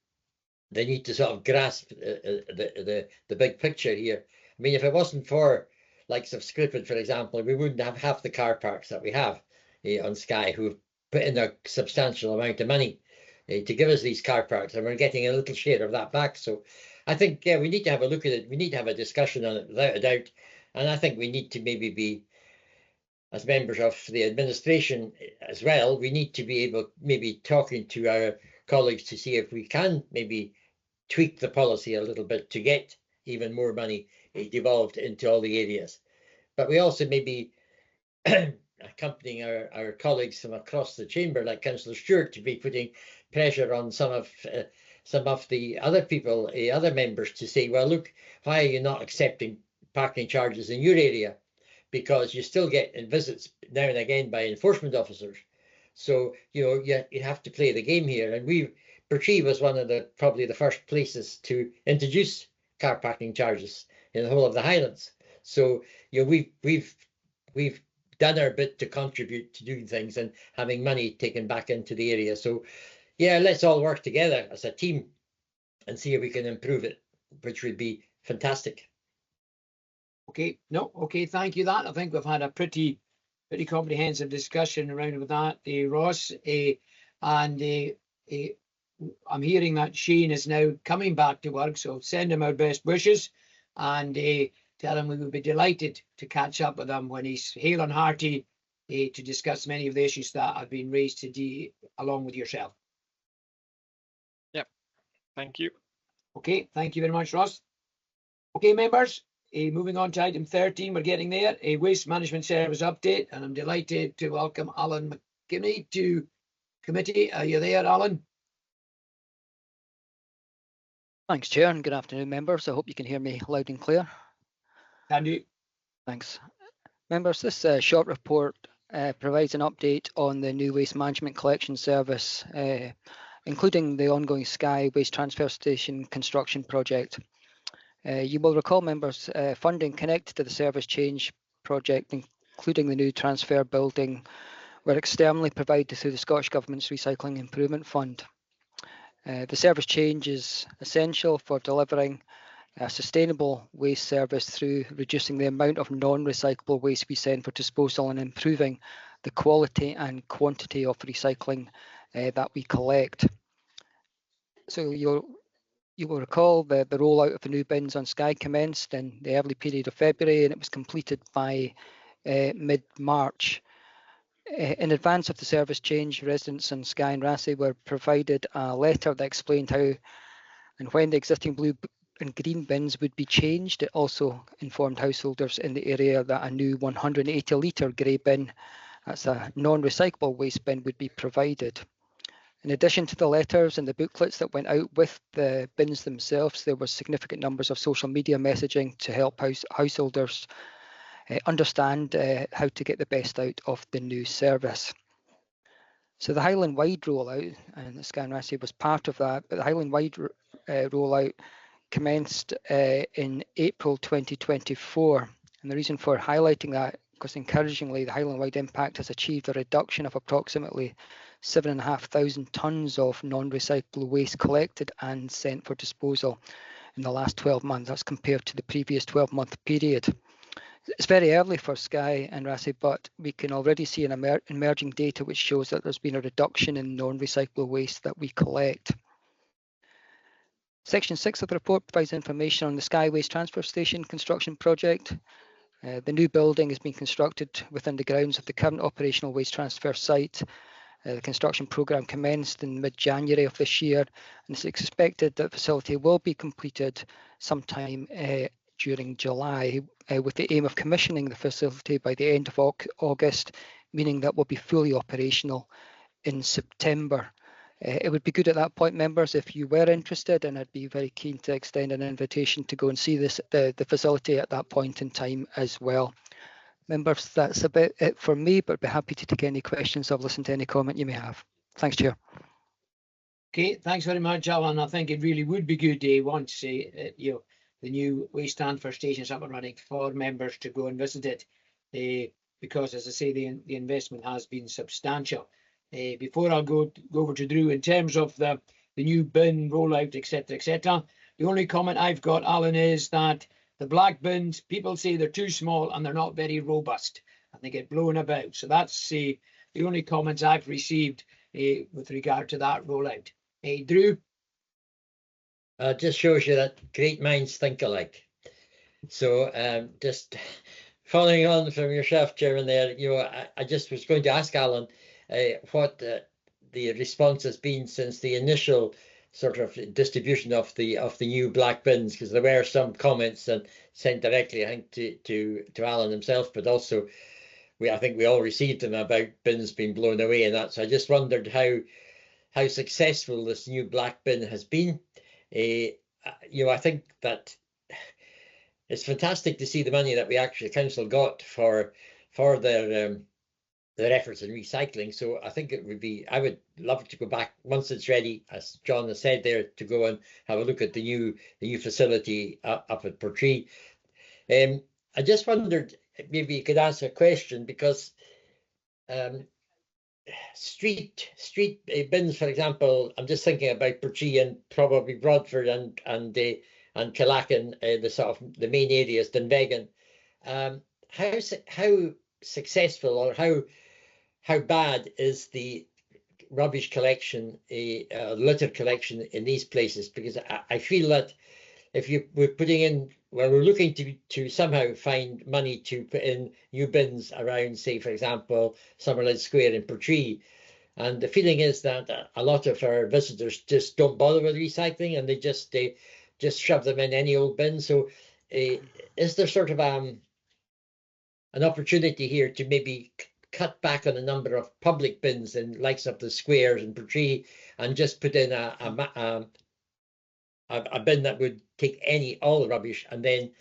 need to sort of grasp the big picture here. I mean, if it wasn't for likes of Scrifford, for example, we wouldn't have half the car parks that we have on Skye, who've put in a substantial amount of money to give us these car parks, and we're getting a little share of that back. So I think, yeah, we need to have a look at it. We need to have a discussion on it without a doubt. And I think we need to maybe be, as members of the administration as well, we need to be able, maybe talking to our colleagues to see if we can maybe tweak the policy a little bit to get even more money devolved into all the areas. But we also maybe accompanying our colleagues from across the chamber, like Councillor Stewart, to be putting pressure on some of the other people, other members, to say, well, look, why are you not accepting parking charges in your area? Because you still get visits now and again by enforcement officers. So, you know, you have to play the game here. And Portree was one of probably the first places to introduce car parking charges in the whole of the Highlands. So, you know, we've done our bit to contribute to doing things and having money taken back into the area. So, yeah, let's all work together as a team and see if we can improve it, which would be fantastic. Okay, no, okay, thank you. That I think we've had a pretty comprehensive discussion around with that, Ross. And I'm hearing that Shane is now coming back to work, so send him our best wishes, and tell him we would be delighted to catch up with him when he's hale and hearty to discuss many of the issues that have been raised today along with yourself. Yep, thank you. Okay, thank you very much, Ross. Okay, members, moving on to item 13, we're getting there, a waste management service update, and I'm delighted to welcome Alan McKinney to committee. Are you there, Alan? Thanks, Chair, and good afternoon, members. I hope you can hear me loud and clear. Can do. Thanks. Members, this short report provides an update on the new waste management collection service, including the ongoing Skye Waste Transfer Station construction project. You will recall, members, funding connected to the service change project, including the new transfer building, were externally provided through the Scottish Government's Recycling Improvement Fund. The service change is essential for delivering a sustainable waste service through reducing the amount of non-recyclable waste we send for disposal and improving the quality and quantity of recycling that we collect. So you will recall the rollout of the new bins on Skye commenced in the early period of February, and it was completed by mid-March. In advance of the service change, residents in Skye and Raasay were provided a letter that explained how and when the existing blue and green bins would be changed. It also informed householders in the area that a new 180 litre grey bin, that's a non-recyclable waste bin, would be provided. In addition to the letters and the booklets that went out with the bins themselves, there were significant numbers of social media messaging to help householders understand how to get the best out of the new service. So the Highland wide rollout, and the Skye and Raasay was part of that, but the Highland wide rollout commenced in April 2024. And the reason for highlighting that, because encouragingly, the Highland wide impact has achieved a reduction of approximately 7,500 tonnes of non-recyclable waste collected and sent for disposal in the last 12 months. That's compared to the previous 12-month period. It's very early for Skye and Raasay, but we can already see an emerging data which shows that there's been a reduction in non-recyclable waste that we collect. Section 6 of the report provides information on the Skye Waste Transfer Station construction project. The new building is being constructed within the grounds of the current operational waste transfer site. The construction programme commenced in mid-January of this year, and it's expected that the facility will be completed sometime during July, with the aim of commissioning the facility by the end of August, meaning that we'll be fully operational in September. It would be good at that point, members, if you were interested, and I'd be very keen to extend an invitation to go and see the facility at that point in time as well. Members, that's about it for me, but I'd be happy to take any questions. I'll listen to any comment you may have. Thanks, Chair. Okay, thanks very much, Alan. I think it really would be good once the new waste transfer station is up and running for members to go and visit it, because, as I say, the investment has been substantial. Before I go over to Drew, in terms of the new bin rollout, etc., the only comment I've got, Alan, is that the black bins, people say they're too small and they're not very robust, and they get blown about. So that's the only comments I've received with regard to that rollout. Drew? Just shows you that great minds think alike. So just following on from yourself, Chairman, there, I just was going to ask Alan what the response has been since the initial sort of distribution of the new black bins, because there were some comments and sent directly, I think, to Alan himself, but also I think we all received them about bins being blown away and that. So I just wondered how successful this new black bin has been. I think that it's fantastic to see the money that we actually council got for their efforts in recycling. So I think I would love to go back once it's ready, as John has said there, to go and have a look at the new facility up at Portree. I just wondered, maybe you could answer a question, because street bins, for example, I'm just thinking about Portree and probably Broadford and Killacken, the sort of the main areas, Dunvegan. How successful or how bad is the rubbish collection, litter collection in these places? Because I feel that if we're looking to somehow find money to put in new bins around, say, for example, Summerlid Square in Portree, and the feeling is that a lot of our visitors just don't bother with recycling, and they just shove them in any old bin. So is there sort of an opportunity here to maybe cut back on the number of public bins in likes of the squares and Portree, and just put in a bin that would take all the rubbish, and then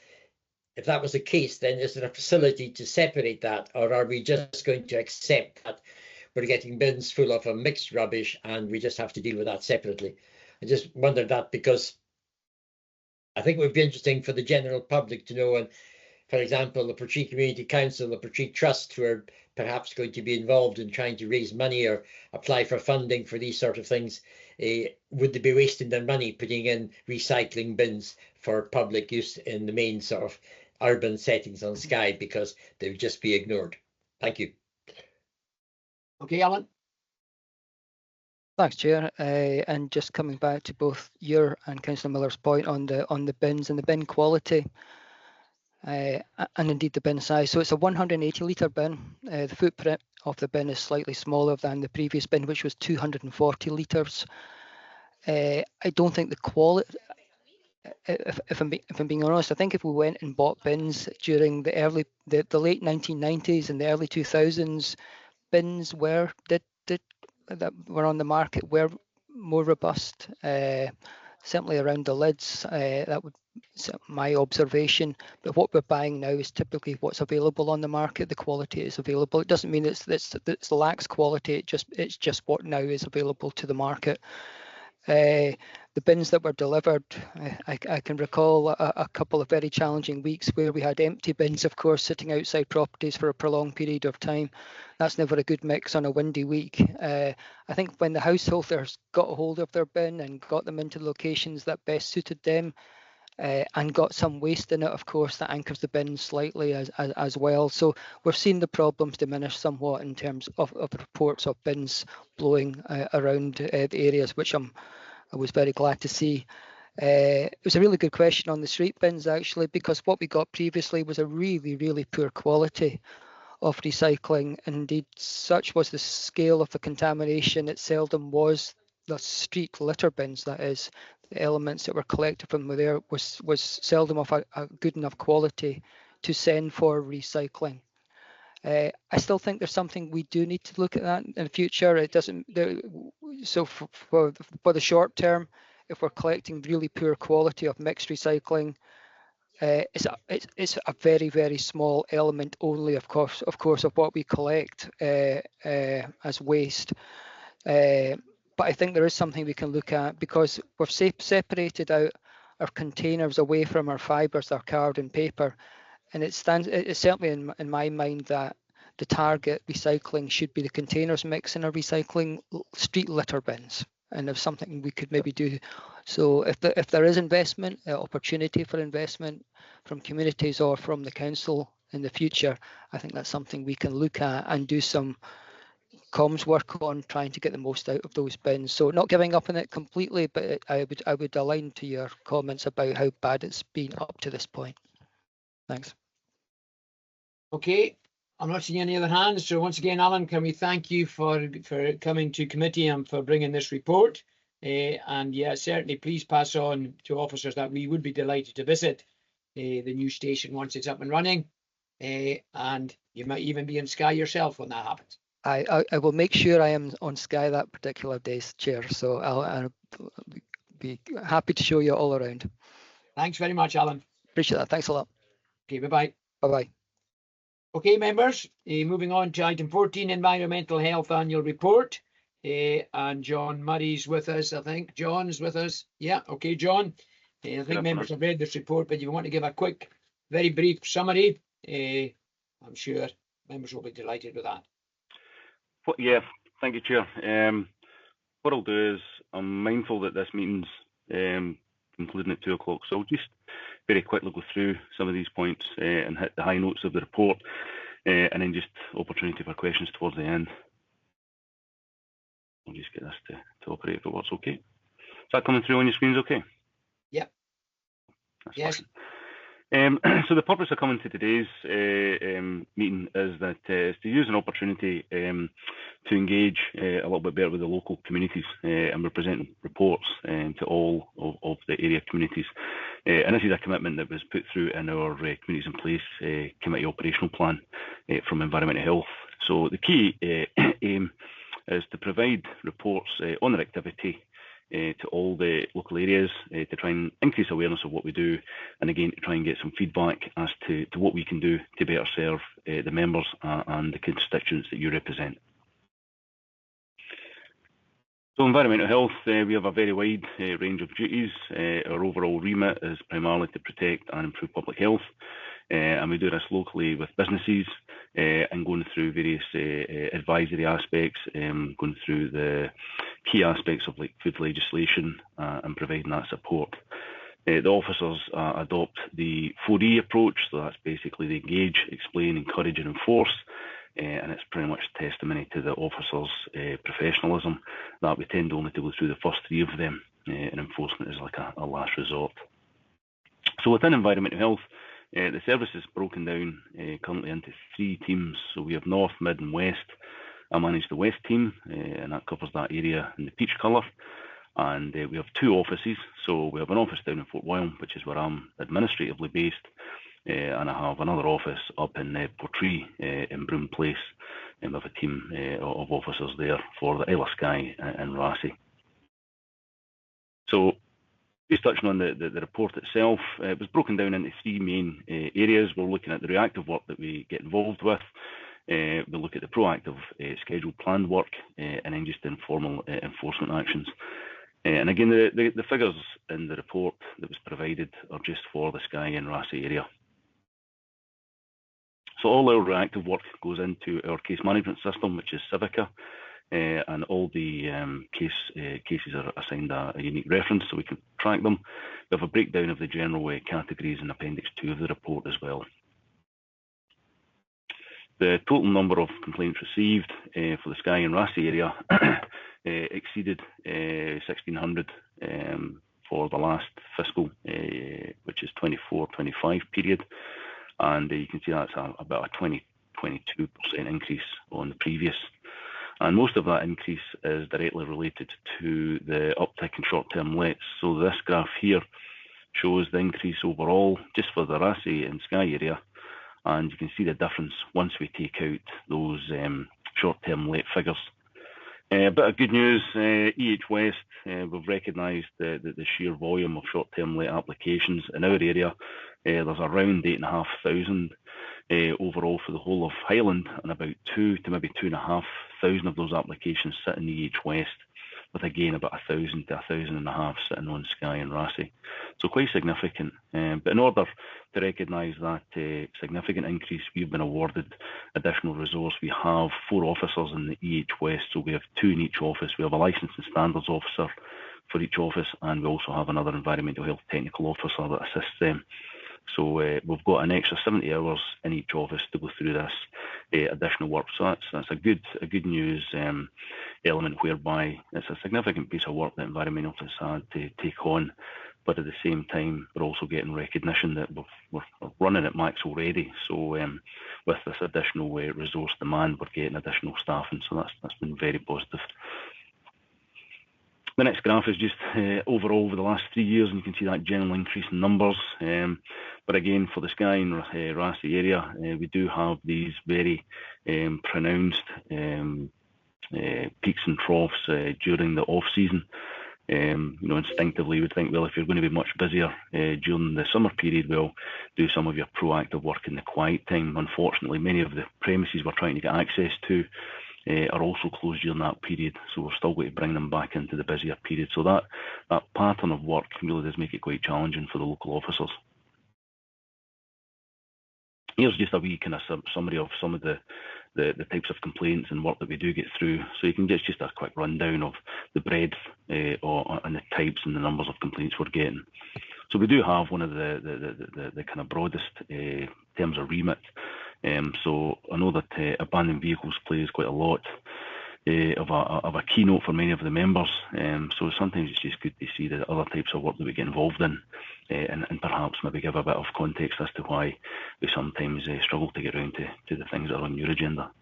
if that was the case, then is there a facility to separate that, or are we just going to accept that we're getting bins full of mixed rubbish and we just have to deal with that separately? I just wondered that, because I think it would be interesting for the general public to know, and for example, the Portree Community Council, the Portree Trust, who are perhaps going to be involved in trying to raise money or apply for funding for these sort of things, would they be wasting their money putting in recycling bins for public use in the main sort of urban settings on Skye, because they would just be ignored? Thank you. Okay, Alan. Thanks, Chair. And just coming back to both your and Councillor Miller's point on the bins and the bin quality, and indeed the bin size. So it's a 180 litre bin. The footprint of the bin is slightly smaller than the previous bin, which was 240 litres. I don't think the quality, if I'm being honest, I think if we went and bought bins during the late 1990s and the early 2000s, bins that were on the market were more robust, certainly around the lids. That would my observation. But what we're buying now is typically what's available on the market. The quality is available. It doesn't mean it's lacks quality. It's just what now is available to the market. The bins that were delivered, I can recall a couple of very challenging weeks where we had empty bins, of course, sitting outside properties for a prolonged period of time. That's never a good mix on a windy week. I think when the householders got a hold of their bin and got them into locations that best suited them, and got some waste in it, of course, that anchors the bin slightly as well. So we're seeing the problems diminish somewhat in terms of reports of bins blowing around the areas, which I was very glad to see. It was a really good question on the street bins, actually, because what we got previously was a really, really poor quality of recycling. Indeed, such was the scale of the contamination, it seldom was the street litter bins, that is, the elements that were collected from there was seldom of a good enough quality to send for recycling. I still think there's something we do need to look at that in the future. It doesn't. So for the short term, if we're collecting really poor quality of mixed recycling, it's a very, very small element only, of course, of what we collect as waste. But I think there is something we can look at, because we've separated out our containers away from our fibres, our card and paper. And it's certainly in my mind that the target recycling should be the containers mix in our recycling street litter bins. And there's something we could maybe do. So if there is investment, opportunity for investment from communities or from the council in the future, I think that's something we can look at and do some comms work on, trying to get the most out of those bins. So not giving up on it completely, but I would align to your comments about how bad it's been up to this point. Thanks. Okay, I'm not seeing any other hands. So once again, Alan, can we thank you for coming to committee and for bringing this report? And yeah, certainly please pass on to officers that we would be delighted to visit the new station once it's up and running. And you might even be in Skye yourself when that happens. I will make sure I am on Skye that particular day's Chair. So I'll be happy to show you all around. Thanks very much, Alan. Appreciate that. Thanks a lot. Okay, bye-bye. Bye-bye. Okay, members, moving on to item 14, Environmental Health Annual Report. And John Murray's with us, I think. John's with us. Yeah, okay, John. I think members have read this report, but if you want to give a quick, very brief summary, I'm sure members will be delighted with that. Yeah, thank you, Chair. What I'll do is, I'm mindful that this meeting's concluding at 2 o'clock, so I'll just very quickly go through some of these points and hit the high notes of the report, and then just opportunity for questions towards the end. I'll just get this to operate if it works okay. Is that coming through on your screens okay? Yep. That's yes. Fine. So the purpose of coming to today's meeting is that is to use an opportunity to engage a little bit better with the local communities, and we're presenting reports to all of the area communities. And this is a commitment that was put through in our Communities in Place committee operational plan from Environmental Health. So the key aim is to provide reports on their activity to all the local areas to try and increase awareness of what we do, and again to try and get some feedback as to what we can do to better serve the members and the constituents that you represent. So environmental health, we have a very wide range of duties. Our overall remit is primarily to protect and improve public health, and we do this locally with businesses and going through various advisory aspects, going through the key aspects of like food legislation and providing that support. The officers adopt the 4E approach, so that's basically the engage, explain, encourage and enforce. And it's pretty much testimony to the officers' professionalism that we tend only to go through the first 3 of them, and enforcement is like a last resort. So within environmental health, the service is broken down currently into 3 teams. So we have North, Mid and West. I manage the West team, and that covers that area in the peach colour. And we have 2 offices. So we have an office down in Fort William, which is where I'm administratively based. And I have another office up in Portree in Broome Place, and we have a team of officers there for the Isle of Skye and Raasay. So just touching on the report itself, it was broken down into 3 main areas. We're looking at the reactive work that we get involved with. We'll look at the proactive scheduled planned work, and then just informal enforcement actions. And again, the figures in the report that was provided are just for the Skye and Raasay area. So all our reactive work goes into our case management system, which is Civica, and all the cases are assigned a unique reference so we can track them. We have a breakdown of the general categories in Appendix 2 of the report as well. The total number of complaints received for the Skye and Raasay area exceeded 1,600 for the last fiscal, which is 24-25 period. And you can see that's about a 22% increase on the previous. And most of that increase is directly related to the uptick in short-term lets. So this graph here shows the increase overall just for the Raasay and Skye area. And you can see the difference once we take out those short-term let figures. A bit of good news, EH West, we've recognised the sheer volume of short-term let applications in our area. There's around 8,500 overall for the whole of Highland, and about 2,000 to maybe 2,500 of those applications sit in EH West, with again about 1,000 to 1,500 sitting on Skye and Raasay. So quite significant. But in order to recognise that significant increase, we've been awarded additional resource. We have 4 officers in the EH West, so we have 2 in each office. We have a licence and standards officer for each office, and we also have another environmental health technical officer that assists them. So we've got an extra 70 hours in each office to go through this additional work. So that's a good news element, whereby it's a significant piece of work that environmental has had to take on, but at the same time we're also getting recognition that we're running at max already. So with this additional resource demand, we're getting additional staff, and so that's been very positive. The next graph is just overall over the last 3 years, and you can see that general increase in numbers. But again, for the Skye and Raasay area, we do have these very pronounced peaks and troughs during the off-season. Instinctively you would think, well, if you're going to be much busier during the summer period, well, do some of your proactive work in the quiet time. Unfortunately, many of the premises we're trying to get access to are also closed during that period, so we're still going to bring them back into the busier period. So that pattern of work really does make it quite challenging for the local officers. Here's just a wee kind of summary of some of the types of complaints and work that we do get through, so you can get just a quick rundown of the breadth and the types and the numbers of complaints we're getting. So we do have one of the kind of broadest terms of remit. So I know that abandoned vehicles plays quite a lot of a keynote for many of the members. So sometimes it's just good to see the other types of work that we get involved in, and perhaps maybe give a bit of context as to why we sometimes struggle to get around to the things that are on your agenda.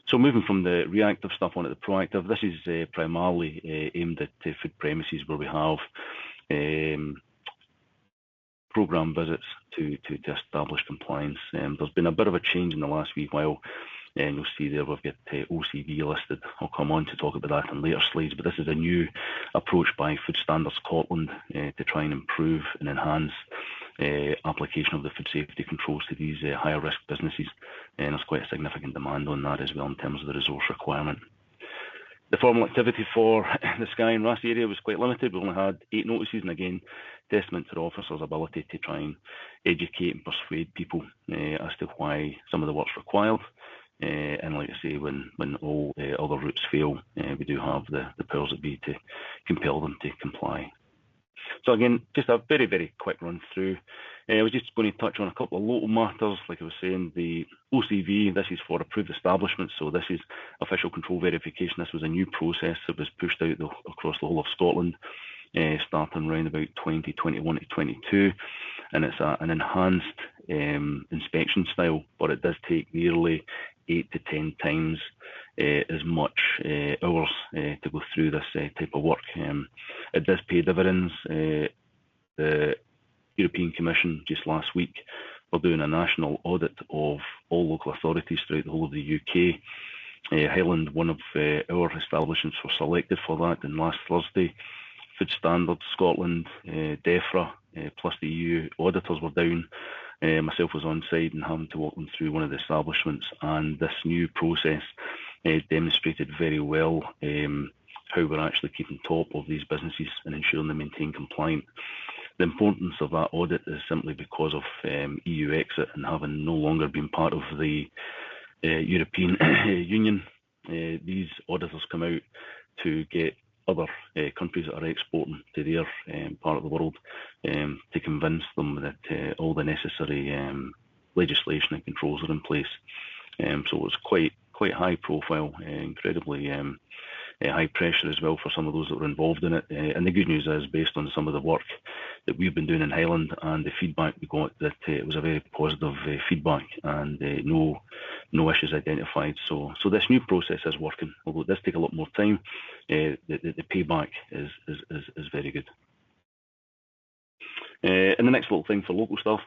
So moving from the reactive stuff onto the proactive, this is primarily aimed at food premises where we have programme visits to establish compliance. There's been a bit of a change in the last wee while And you'll see there we've got OCV listed. I'll come on to talk about that in later slides, but this is a new approach by Food Standards Scotland to try and improve and enhance application of the food safety controls to these higher risk businesses. And there's quite a significant demand on that as well in terms of the resource requirement. The formal activity for the Skye and Raasay area was quite limited. We only had 8 notices, and again, testament to the officers' ability to try and educate and persuade people as to why some of the work's required. And like I say, when all other routes fail, we do have the powers that be to compel them to comply. So again, just a very, very quick run through. I was just going to touch on a couple of local matters. Like I was saying, the OCV, this is for approved establishments, so this is official control verification. This was a new process that was pushed out across the whole of Scotland, starting around about 2021 to 22, and it's an enhanced inspection style, but it does take nearly 8 to 10 times as much hours to go through this type of work. It does pay dividends. The European Commission just last week were doing a national audit of all local authorities throughout the whole of the UK. Highland, one of our establishments, were selected for that, and last Thursday, Food Standards Scotland, DEFRA, plus the EU auditors were down. Myself was on site and having to walk them through one of the establishments, and this new process demonstrated very well how we're actually keeping top of these businesses and ensuring they maintain compliance. The importance of that audit is simply because of EU exit and having no longer been part of the European Union. These auditors come out to get other countries that are exporting to their part of the world to convince them that all the necessary legislation and controls are in place. So it's quite high profile, incredibly high pressure as well for some of those that were involved in it. And the good news is, based on some of the work that we've been doing in Highland and the feedback we got, that it was a very positive feedback and no issues identified. So this new process is working, although it does take a lot more time. The payback is very good. And the next little thing for local stuff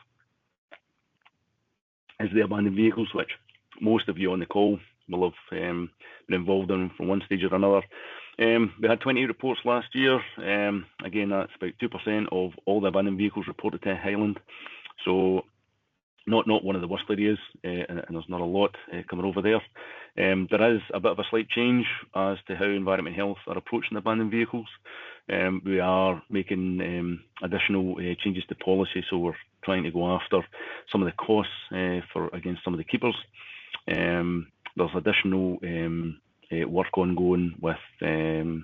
is the abandoned vehicles, which most of you on the call will have been involved in from one stage or another. We had 28 reports last year. Again, that's about 2% of all the abandoned vehicles reported to Highland. So not one of the worst areas, and there's not a lot coming over there. There is a bit of a slight change as to how Environment Health are approaching abandoned vehicles. We are making additional changes to policy, so we're trying to go after some of the costs against some of the keepers. There's additional work ongoing with the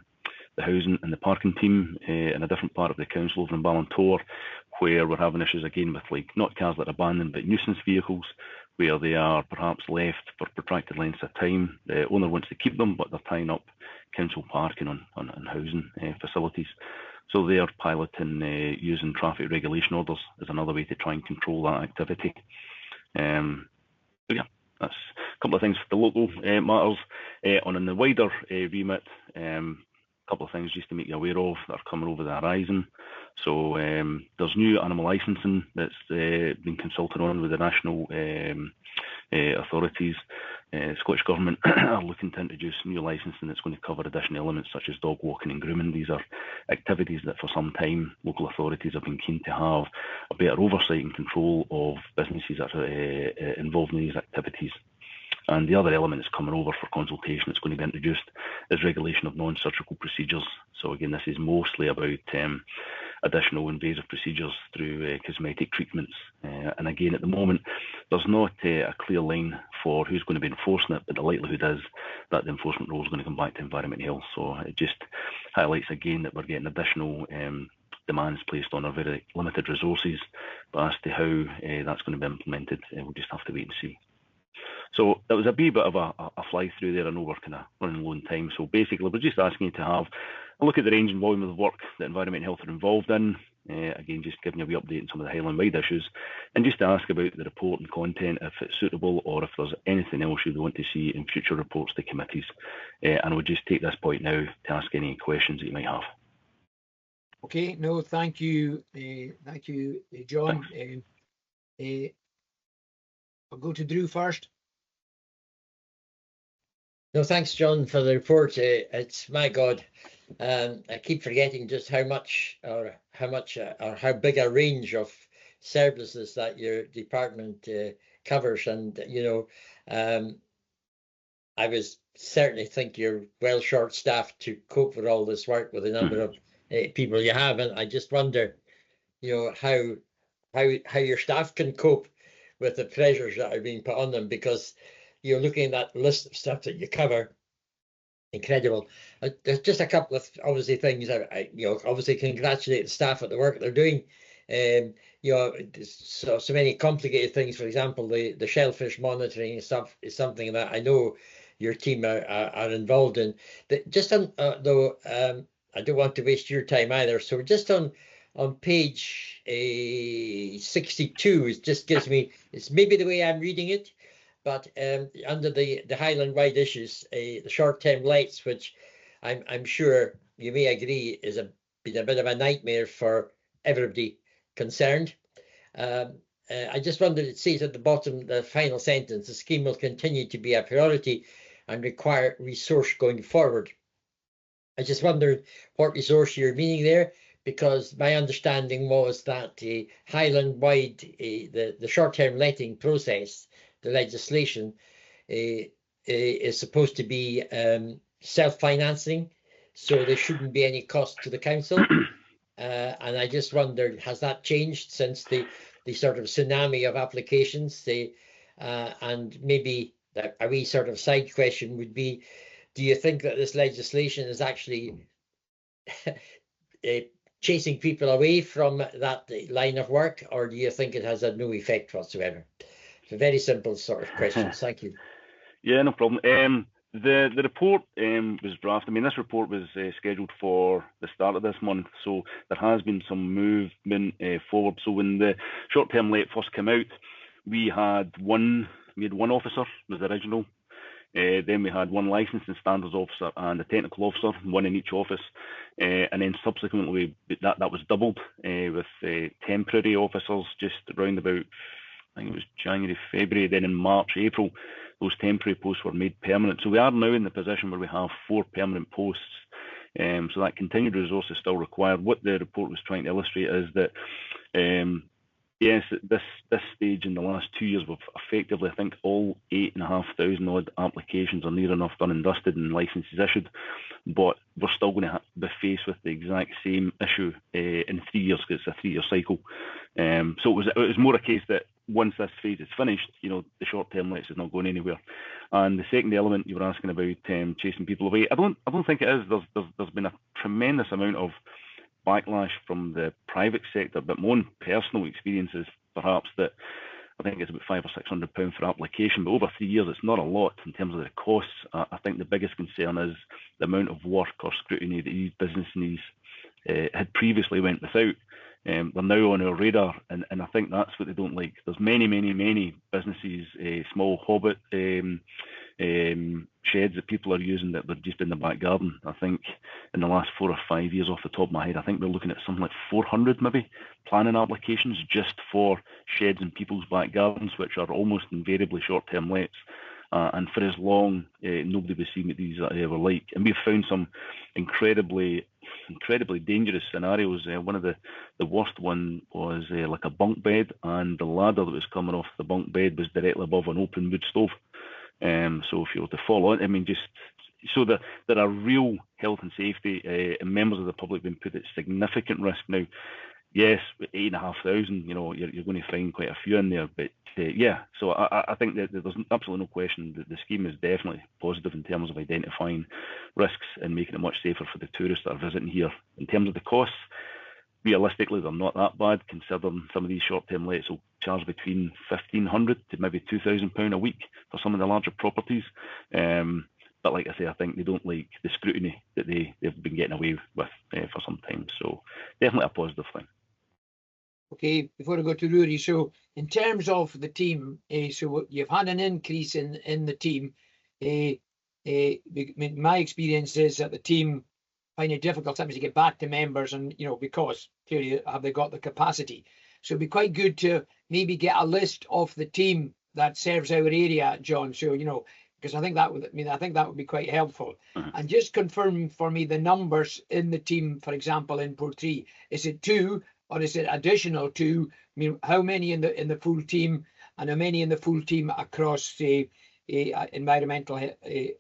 housing and the parking team in a different part of the council over in Ballantor, where we're having issues again with, like, not cars that are abandoned, but nuisance vehicles, where they are perhaps left for protracted lengths of time. The owner wants to keep them, but they're tying up council parking on housing facilities. So they are piloting using traffic regulation orders as another way to try and control that activity. So yeah, that's a couple of things for the local matters. On the wider remit, a couple of things just to make you aware of that are coming over the horizon. So there's new animal licensing that's been consulted on with the national authorities. Scottish Government are looking to introduce new licensing that's going to cover additional elements such as dog walking and grooming. These are activities that for some time local authorities have been keen to have a better oversight and control of businesses that are involved in these activities. And the other element that's coming over for consultation that's going to be introduced is regulation of non-surgical procedures. So again, this is mostly about additional invasive procedures through cosmetic treatments. And again, at the moment, there's not a clear line for who's going to be enforcing it, but the likelihood is that the enforcement role is going to come back to Environment Health. So it just highlights again that we're getting additional demands placed on our very limited resources, but as to how that's going to be implemented, we'll just have to wait and see. So that was a wee bit of a fly through there. I know we're kind of running low on time. So basically, we're just asking you to have a look at the range and volume of the work that Environment Health are involved in. Again, just giving you a wee update on some of the Highland-wide issues, and just to ask about the report and content, if it's suitable, or if there's anything else you'd want to see in future reports to committees. And we'll just take this point now to ask any questions that you might have. Okay, no, thank you, John. I'll go to Drew first. No, thanks, John, for the report. It's my God, I keep forgetting just how big a range of services that your department covers, and I was certainly think you're well short-staffed to cope with all this work with the number of people you have, and I just wonder, how your staff can cope with the pressures that are being put on them, because you're looking at that list of stuff that you cover. Incredible. There's just a couple of obviously things. Obviously congratulate the staff at the work they're doing. So many complicated things. For example, the shellfish monitoring stuff is something that I know your team are involved in. Just on though, I don't want to waste your time either. So just on page 62, it just gives me, it's maybe the way I'm reading it, but under the Highland wide issues, the short-term lets, which I'm sure you may agree is been a bit of a nightmare for everybody concerned. I just wondered, it says at the bottom, the final sentence, the scheme will continue to be a priority and require resource going forward. I just wondered what resource you're meaning there, because my understanding was that the Highland-wide, the short-term letting process, the legislation, is supposed to be self-financing, so there shouldn't be any cost to the council. And I just wondered, has that changed since the sort of tsunami of applications? And maybe a wee sort of side question would be, do you think that this legislation is actually chasing people away from that line of work, or do you think it has had no effect whatsoever? It's a very simple sort of question. Thank you. Yeah, no problem. The report was drafted. I mean, this report was scheduled for the start of this month, so there has been some movement forward. So when the short-term let first came out, we had one officer, was the original. Then we had one licensing standards officer and a technical officer, one in each office. And then subsequently, that was doubled with temporary officers just around about, I think it was January, February. Then in March, April, those temporary posts were made permanent. So we are now in the position where we have 4 permanent posts. So that continued resource is still required. What the report was trying to illustrate is that yes, at this stage in the last 2 years, we've effectively, I think, all 8,500 odd applications are near enough done and dusted and licenses issued. But we're still going to be faced with the exact same issue in 3 years, because it's a 3-year cycle. So it was more a case that once this phase is finished, the short-term lets is not going anywhere. And the second element you were asking about chasing people away, I don't think it is. There's been a tremendous amount of backlash from the private sector, but my own personal experience is perhaps that I think it's about £500 or £600 for application, but over 3 years it's not a lot in terms of the costs. I think the biggest concern is the amount of work or scrutiny that these businesses had previously went without. They're now on our radar, and I think that's what they don't like. There's many businesses, small hobbit sheds that people are using that they're just in the back garden. I think in the last 4 or 5 years, off the top of my head, I think we're looking at something like 400 maybe planning applications just for sheds in people's back gardens, which are almost invariably short-term lets. And for as long, nobody was seeing what these were like. And we've found some incredibly dangerous scenarios. One of the worst one was like a bunk bed, and the ladder that was coming off the bunk bed was directly above an open wood stove. So if you were to fall on, I mean, just so that there are real health and safety and members of the public being put at significant risk. Now, yes, 8,500, you're going to find quite a few in there, but yeah. So I think that there's absolutely no question that the scheme is definitely positive in terms of identifying risks and making it much safer for the tourists that are visiting here. In terms of the costs, realistically, they're not that bad, considering some of these short-term lets will charge between £1,500 to maybe £2,000 a week for some of the larger properties. But like I say, I think they don't like the scrutiny that they've been getting away with for some time. So definitely a positive thing. Okay, before I go to Rory, so in terms of the team, so you've had an increase in the team. My experience is that the team find it difficult sometimes to get back to members, and because clearly have they got the capacity. So it'd be quite good to maybe get a list of the team that serves our area, John. So because I think that would be quite helpful. And just confirm for me the numbers in the team, for example, in Portree. Is it 2 or is it additional 2? I mean, how many in the full team, and how many in the full team across Environmental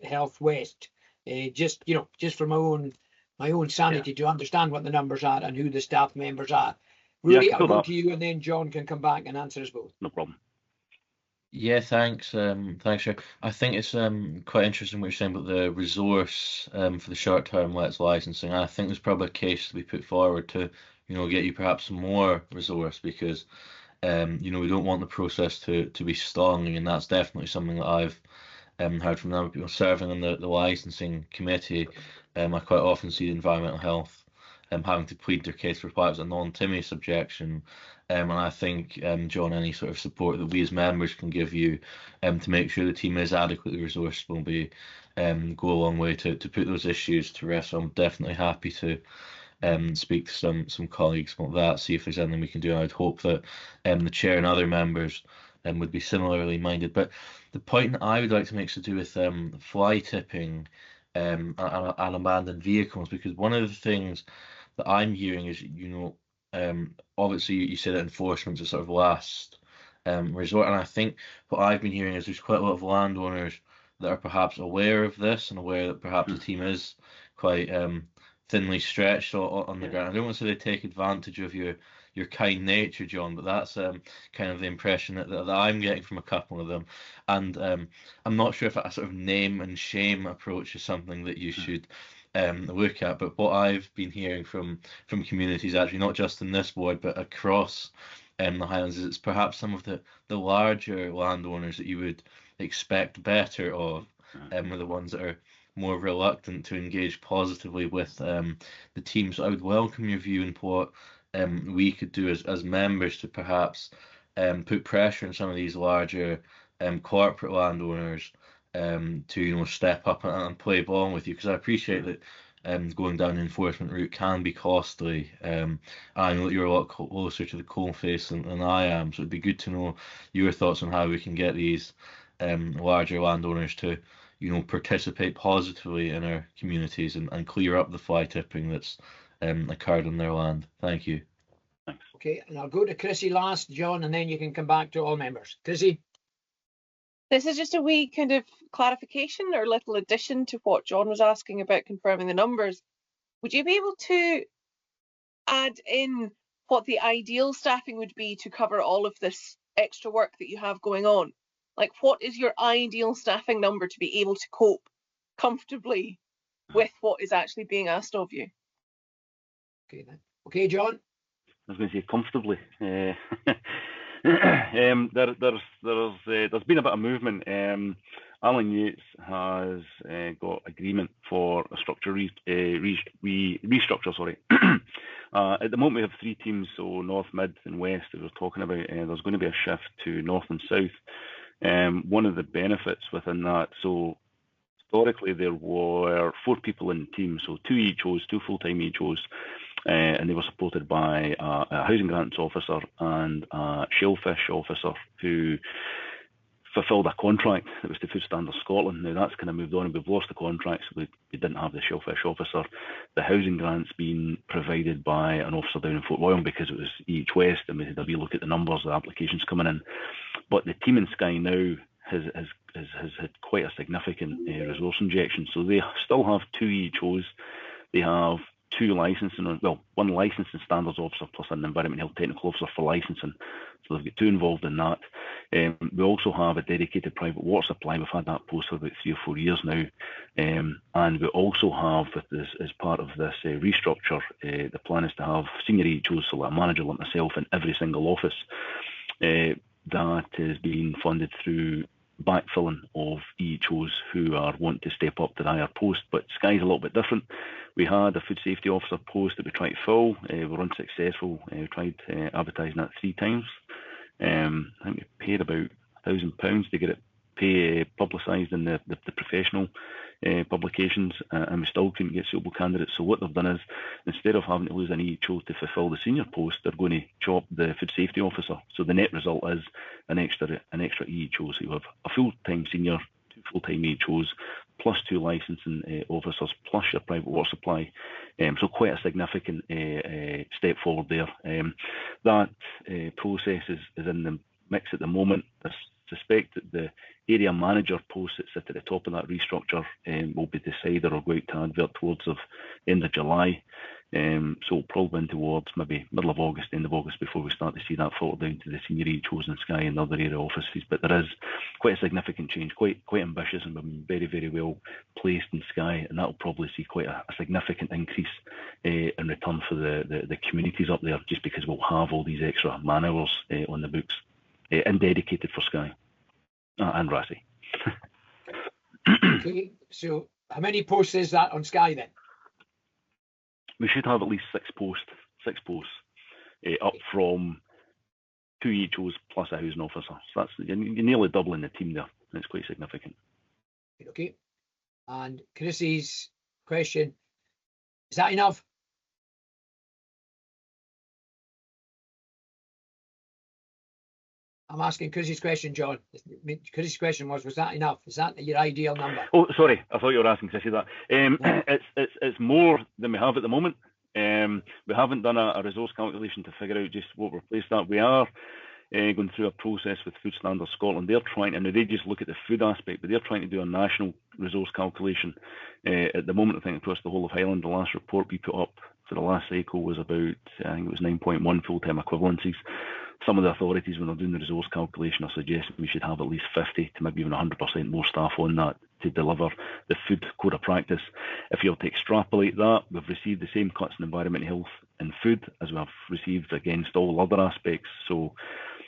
Health West? Just for my own sanity, to understand what the numbers are and who the staff members are. Rudy, I'll go to you, and then John can come back and answer us both. No problem. Yeah, thanks. Thanks, Chair. I think it's quite interesting what you're saying about the resource for the short-term lets licensing. I think there's probably a case to be put forward to, get you perhaps some more resource, because we don't want the process to be stalling, and that's definitely something that I've heard from other people serving on the licensing committee. I quite often see the environmental health having to plead their case for perhaps a non-TIMIS objection. And I think, John, any sort of support that we as members can give you to make sure the team is adequately resourced will be go a long way to put those issues to rest. So I'm definitely happy to speak to some colleagues about that, see if there's anything we can do. And I'd hope that the chair and other members would be similarly minded. But the point that I would like to make is to do with fly tipping and abandoned vehicles, because one of the things that I'm hearing is, obviously you said that enforcement's a sort of last resort, and I think what I've been hearing is there's quite a lot of landowners that are perhaps aware of this and aware that perhaps the team is quite thinly stretched on the ground. I don't want to say they take advantage of your kind nature, John, but that's kind of the impression that I'm getting from a couple of them. And I'm not sure if a sort of name and shame approach is something that you should look at, but what I've been hearing from communities, actually not just in this ward but across the Highlands, is it's perhaps some of the larger landowners that you would expect better of are the ones that are more reluctant to engage positively with the team. So I would welcome your view and what we could do as members to perhaps put pressure on some of these larger corporate landowners to step up and play ball with you, because I appreciate that going down the enforcement route can be costly. I know that you're a lot closer to the coalface than I am, so it'd be good to know your thoughts on how we can get these larger landowners to participate positively in our communities and clear up the fly tipping that's occurred on their land. Thank you. Thanks. Okay, and I'll go to Chrissy last, John, and then you can come back to all members. Chrissy? This is just a wee kind of clarification or little addition to what John was asking about confirming the numbers. Would you be able to add in what the ideal staffing would be to cover all of this extra work that you have going on? Like, what is your ideal staffing number to be able to cope comfortably with what is actually being asked of you? Okay, then. Okay, John? I was going to say comfortably. There's been a bit of movement. Alan Yates has got agreement for a structure restructure. Sorry. At the moment we have 3 teams, so North, Mid, and West. That we're talking about. There's going to be a shift to North and South. One of the benefits within that, so historically there were 4 people in the team, so 2 EHOs, 2 full-time EHOs. And they were supported by a housing grants officer and a shellfish officer who fulfilled a contract that was to Food Standards Scotland. Now that's kind of moved on, and we've lost the contract, so we didn't have the shellfish officer. The housing grants being provided by an officer down in Fort William because it was EH West, and we had a wee look at the numbers, the applications coming in. But the team in Skye now has had quite a significant resource injection. So they still have 2 EHOs. They have 2 licensing, well, 1 licensing standards officer plus an environment health technical officer for licensing. So they've got 2 involved in that. We also have a dedicated private water supply. We've had that post for about 3 or 4 years now. And we also have, as part of this restructure, the plan is to have senior EHOs, so like a manager like myself, in every single office. That is being funded through backfilling of EHOs who are wanting to step up to the higher post. But Skye's a little bit different. We had a food safety officer post that we tried to fill. We were unsuccessful. We tried advertising that 3 times. I think we paid about £1,000 to get it publicised in the professional publications, and we still couldn't get suitable candidates. So what they've done is, instead of having to lose an EHO to fulfil the senior post, they're going to chop the food safety officer. So the net result is an extra EHO. So you have a full-time senior, 2 full-time HOs, plus 2 licensing officers, plus your private water supply. So quite a significant step forward there. That process is in the mix at the moment. I suspect that the area manager post that sit at the top of that restructure will be decided or go out to advert towards the end of July. So probably in towards maybe middle of August, end of August, before we start to see that filter down to the senior HOs in Skye and other area offices. But there is quite a significant change, quite ambitious, and we've been very, very well placed in Skye, and that will probably see quite a significant increase in return for the communities up there, just because we'll have all these extra man hours on the books and dedicated for Skye and Raasay. Okay, so how many posts is that on Skye then? We should have at least 6 posts, up from 2 HOs plus a housing officer. So that's, you're nearly doubling the team there. It's quite significant. Okay. And Chrissy's question, is that enough? I'm asking Chrissy's question, John. Chrissy's question was that enough? Is that your ideal number? Oh, sorry, I thought you were asking Chrissy that. It's more than we have at the moment. We haven't done a resource calculation to figure out just what we're placed at. We are going through a process with Food Standards Scotland. They're trying, and they just look at the food aspect, but they're trying to do a national resource calculation. At the moment, I think across the whole of Highland, the last report we put up for the last cycle was about, I think it was 9.1 full-time equivalencies. Some of the authorities, when they're doing the resource calculation, are suggesting we should have at least 50 to maybe even 100% more staff on that to deliver the food code of practice. If you were to extrapolate that, we've received the same cuts in environment, health and food as we have received against all other aspects. So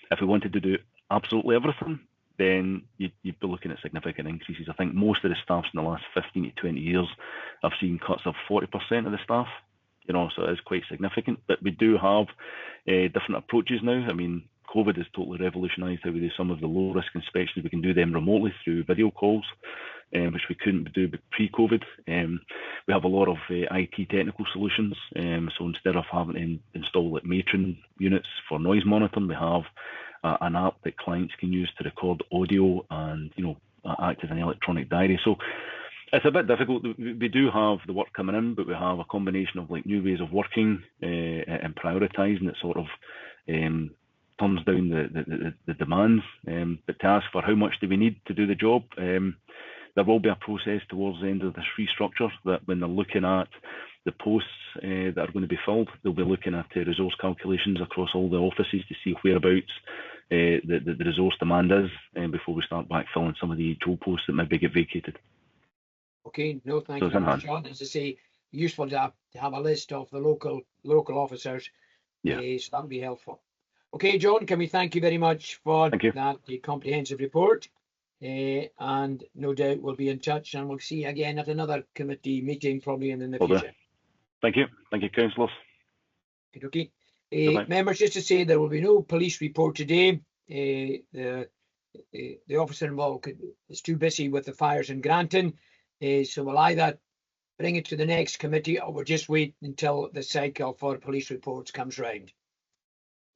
if we wanted to do absolutely everything, then you'd be looking at significant increases. I think most of the staffs in the last 15 to 20 years have seen cuts of 40% of the staff. You know, so it is quite significant. But we do have different approaches now. I mean, COVID has totally revolutionised how we do some of the low-risk inspections. We can do them remotely through video calls, which we couldn't do pre-COVID. We have a lot of IT technical solutions. So instead of having to install like matron units for noise monitoring, we have an app that clients can use to record audio and, you know, act as an electronic diary. So it's a bit difficult. We do have the work coming in, but we have a combination of like new ways of working and prioritising that sort of turns down the demands. But to ask for how much do we need to do the job, there will be a process towards the end of this restructure that when they're looking at the posts that are going to be filled, they'll be looking at resource calculations across all the offices to see whereabouts the resource demand is before we start backfilling some of the HO posts that maybe get vacated. Okay, no, thank you, John. As I say, useful to have a list of the local officers. Yeah. So that would be helpful. Okay, John, can we thank you very much for that comprehensive report? And no doubt we'll be in touch and we'll see you again at another committee meeting probably in the future. Thank you. Thank you, councillors. Okay. Members, just to say there will be no police report today. The officer involved is too busy with the fires in Granton. So we'll either bring it to the next committee or we'll just wait until the cycle for police reports comes round.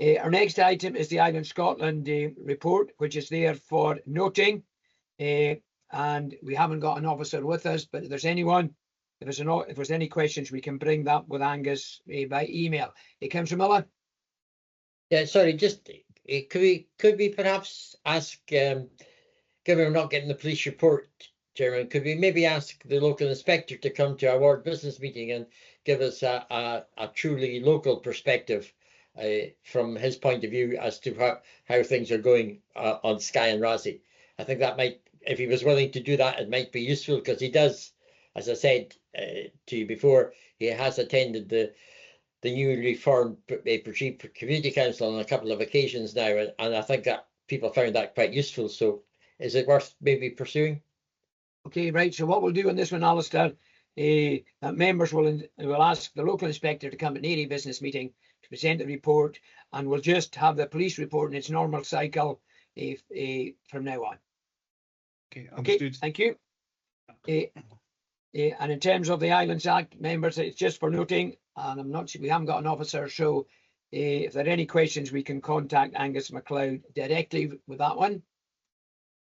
Our next item is the Island Scotland report, which is there for noting. And we haven't got an officer with us, but if there's anyone, if there's any questions, we can bring that with Angus by email. Councillor Miller? Yeah, sorry, just could we perhaps ask, given we're not getting the police report, Chairman, could we maybe ask the local inspector to come to our ward business meeting and give us a truly local perspective from his point of view as to how things are going on Skye and Raasay? I think that might, if he was willing to do that, it might be useful because he does, as I said to you before, he has attended the newly formed Portree Community Council on a couple of occasions now, and I think that people found that quite useful. So is it worth maybe pursuing? Okay, right. So what we'll do on this one, Alistair, that members will ask the local inspector to come at an area business meeting to present the report, and we'll just have the police report in its normal cycle from now on. Okay, thank you. And in terms of the Islands Act, members, it's just for noting, and I'm not sure, we haven't got an officer, so if there are any questions, we can contact Angus MacLeod directly with that one.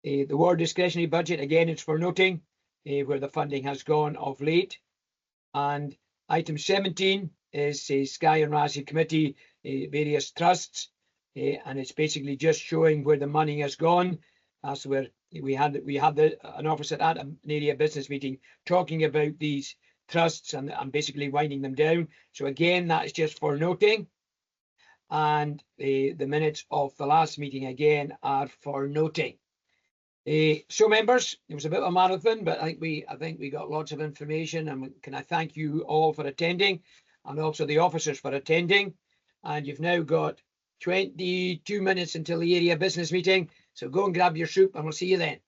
The ward discretionary budget, again, it's for noting where the funding has gone of late. And item 17 is Skye and Raasay committee, various trusts, and it's basically just showing where the money has gone. That's where we had an officer at an area business meeting talking about these trusts and basically winding them down. So again, that is just for noting. And the minutes of the last meeting again are for noting. So members, it was a bit of a marathon, but I think we got lots of information, and can I thank you all for attending, and also the officers for attending. And you've now got 22 minutes until the area business meeting, so go and grab your soup and we'll see you then.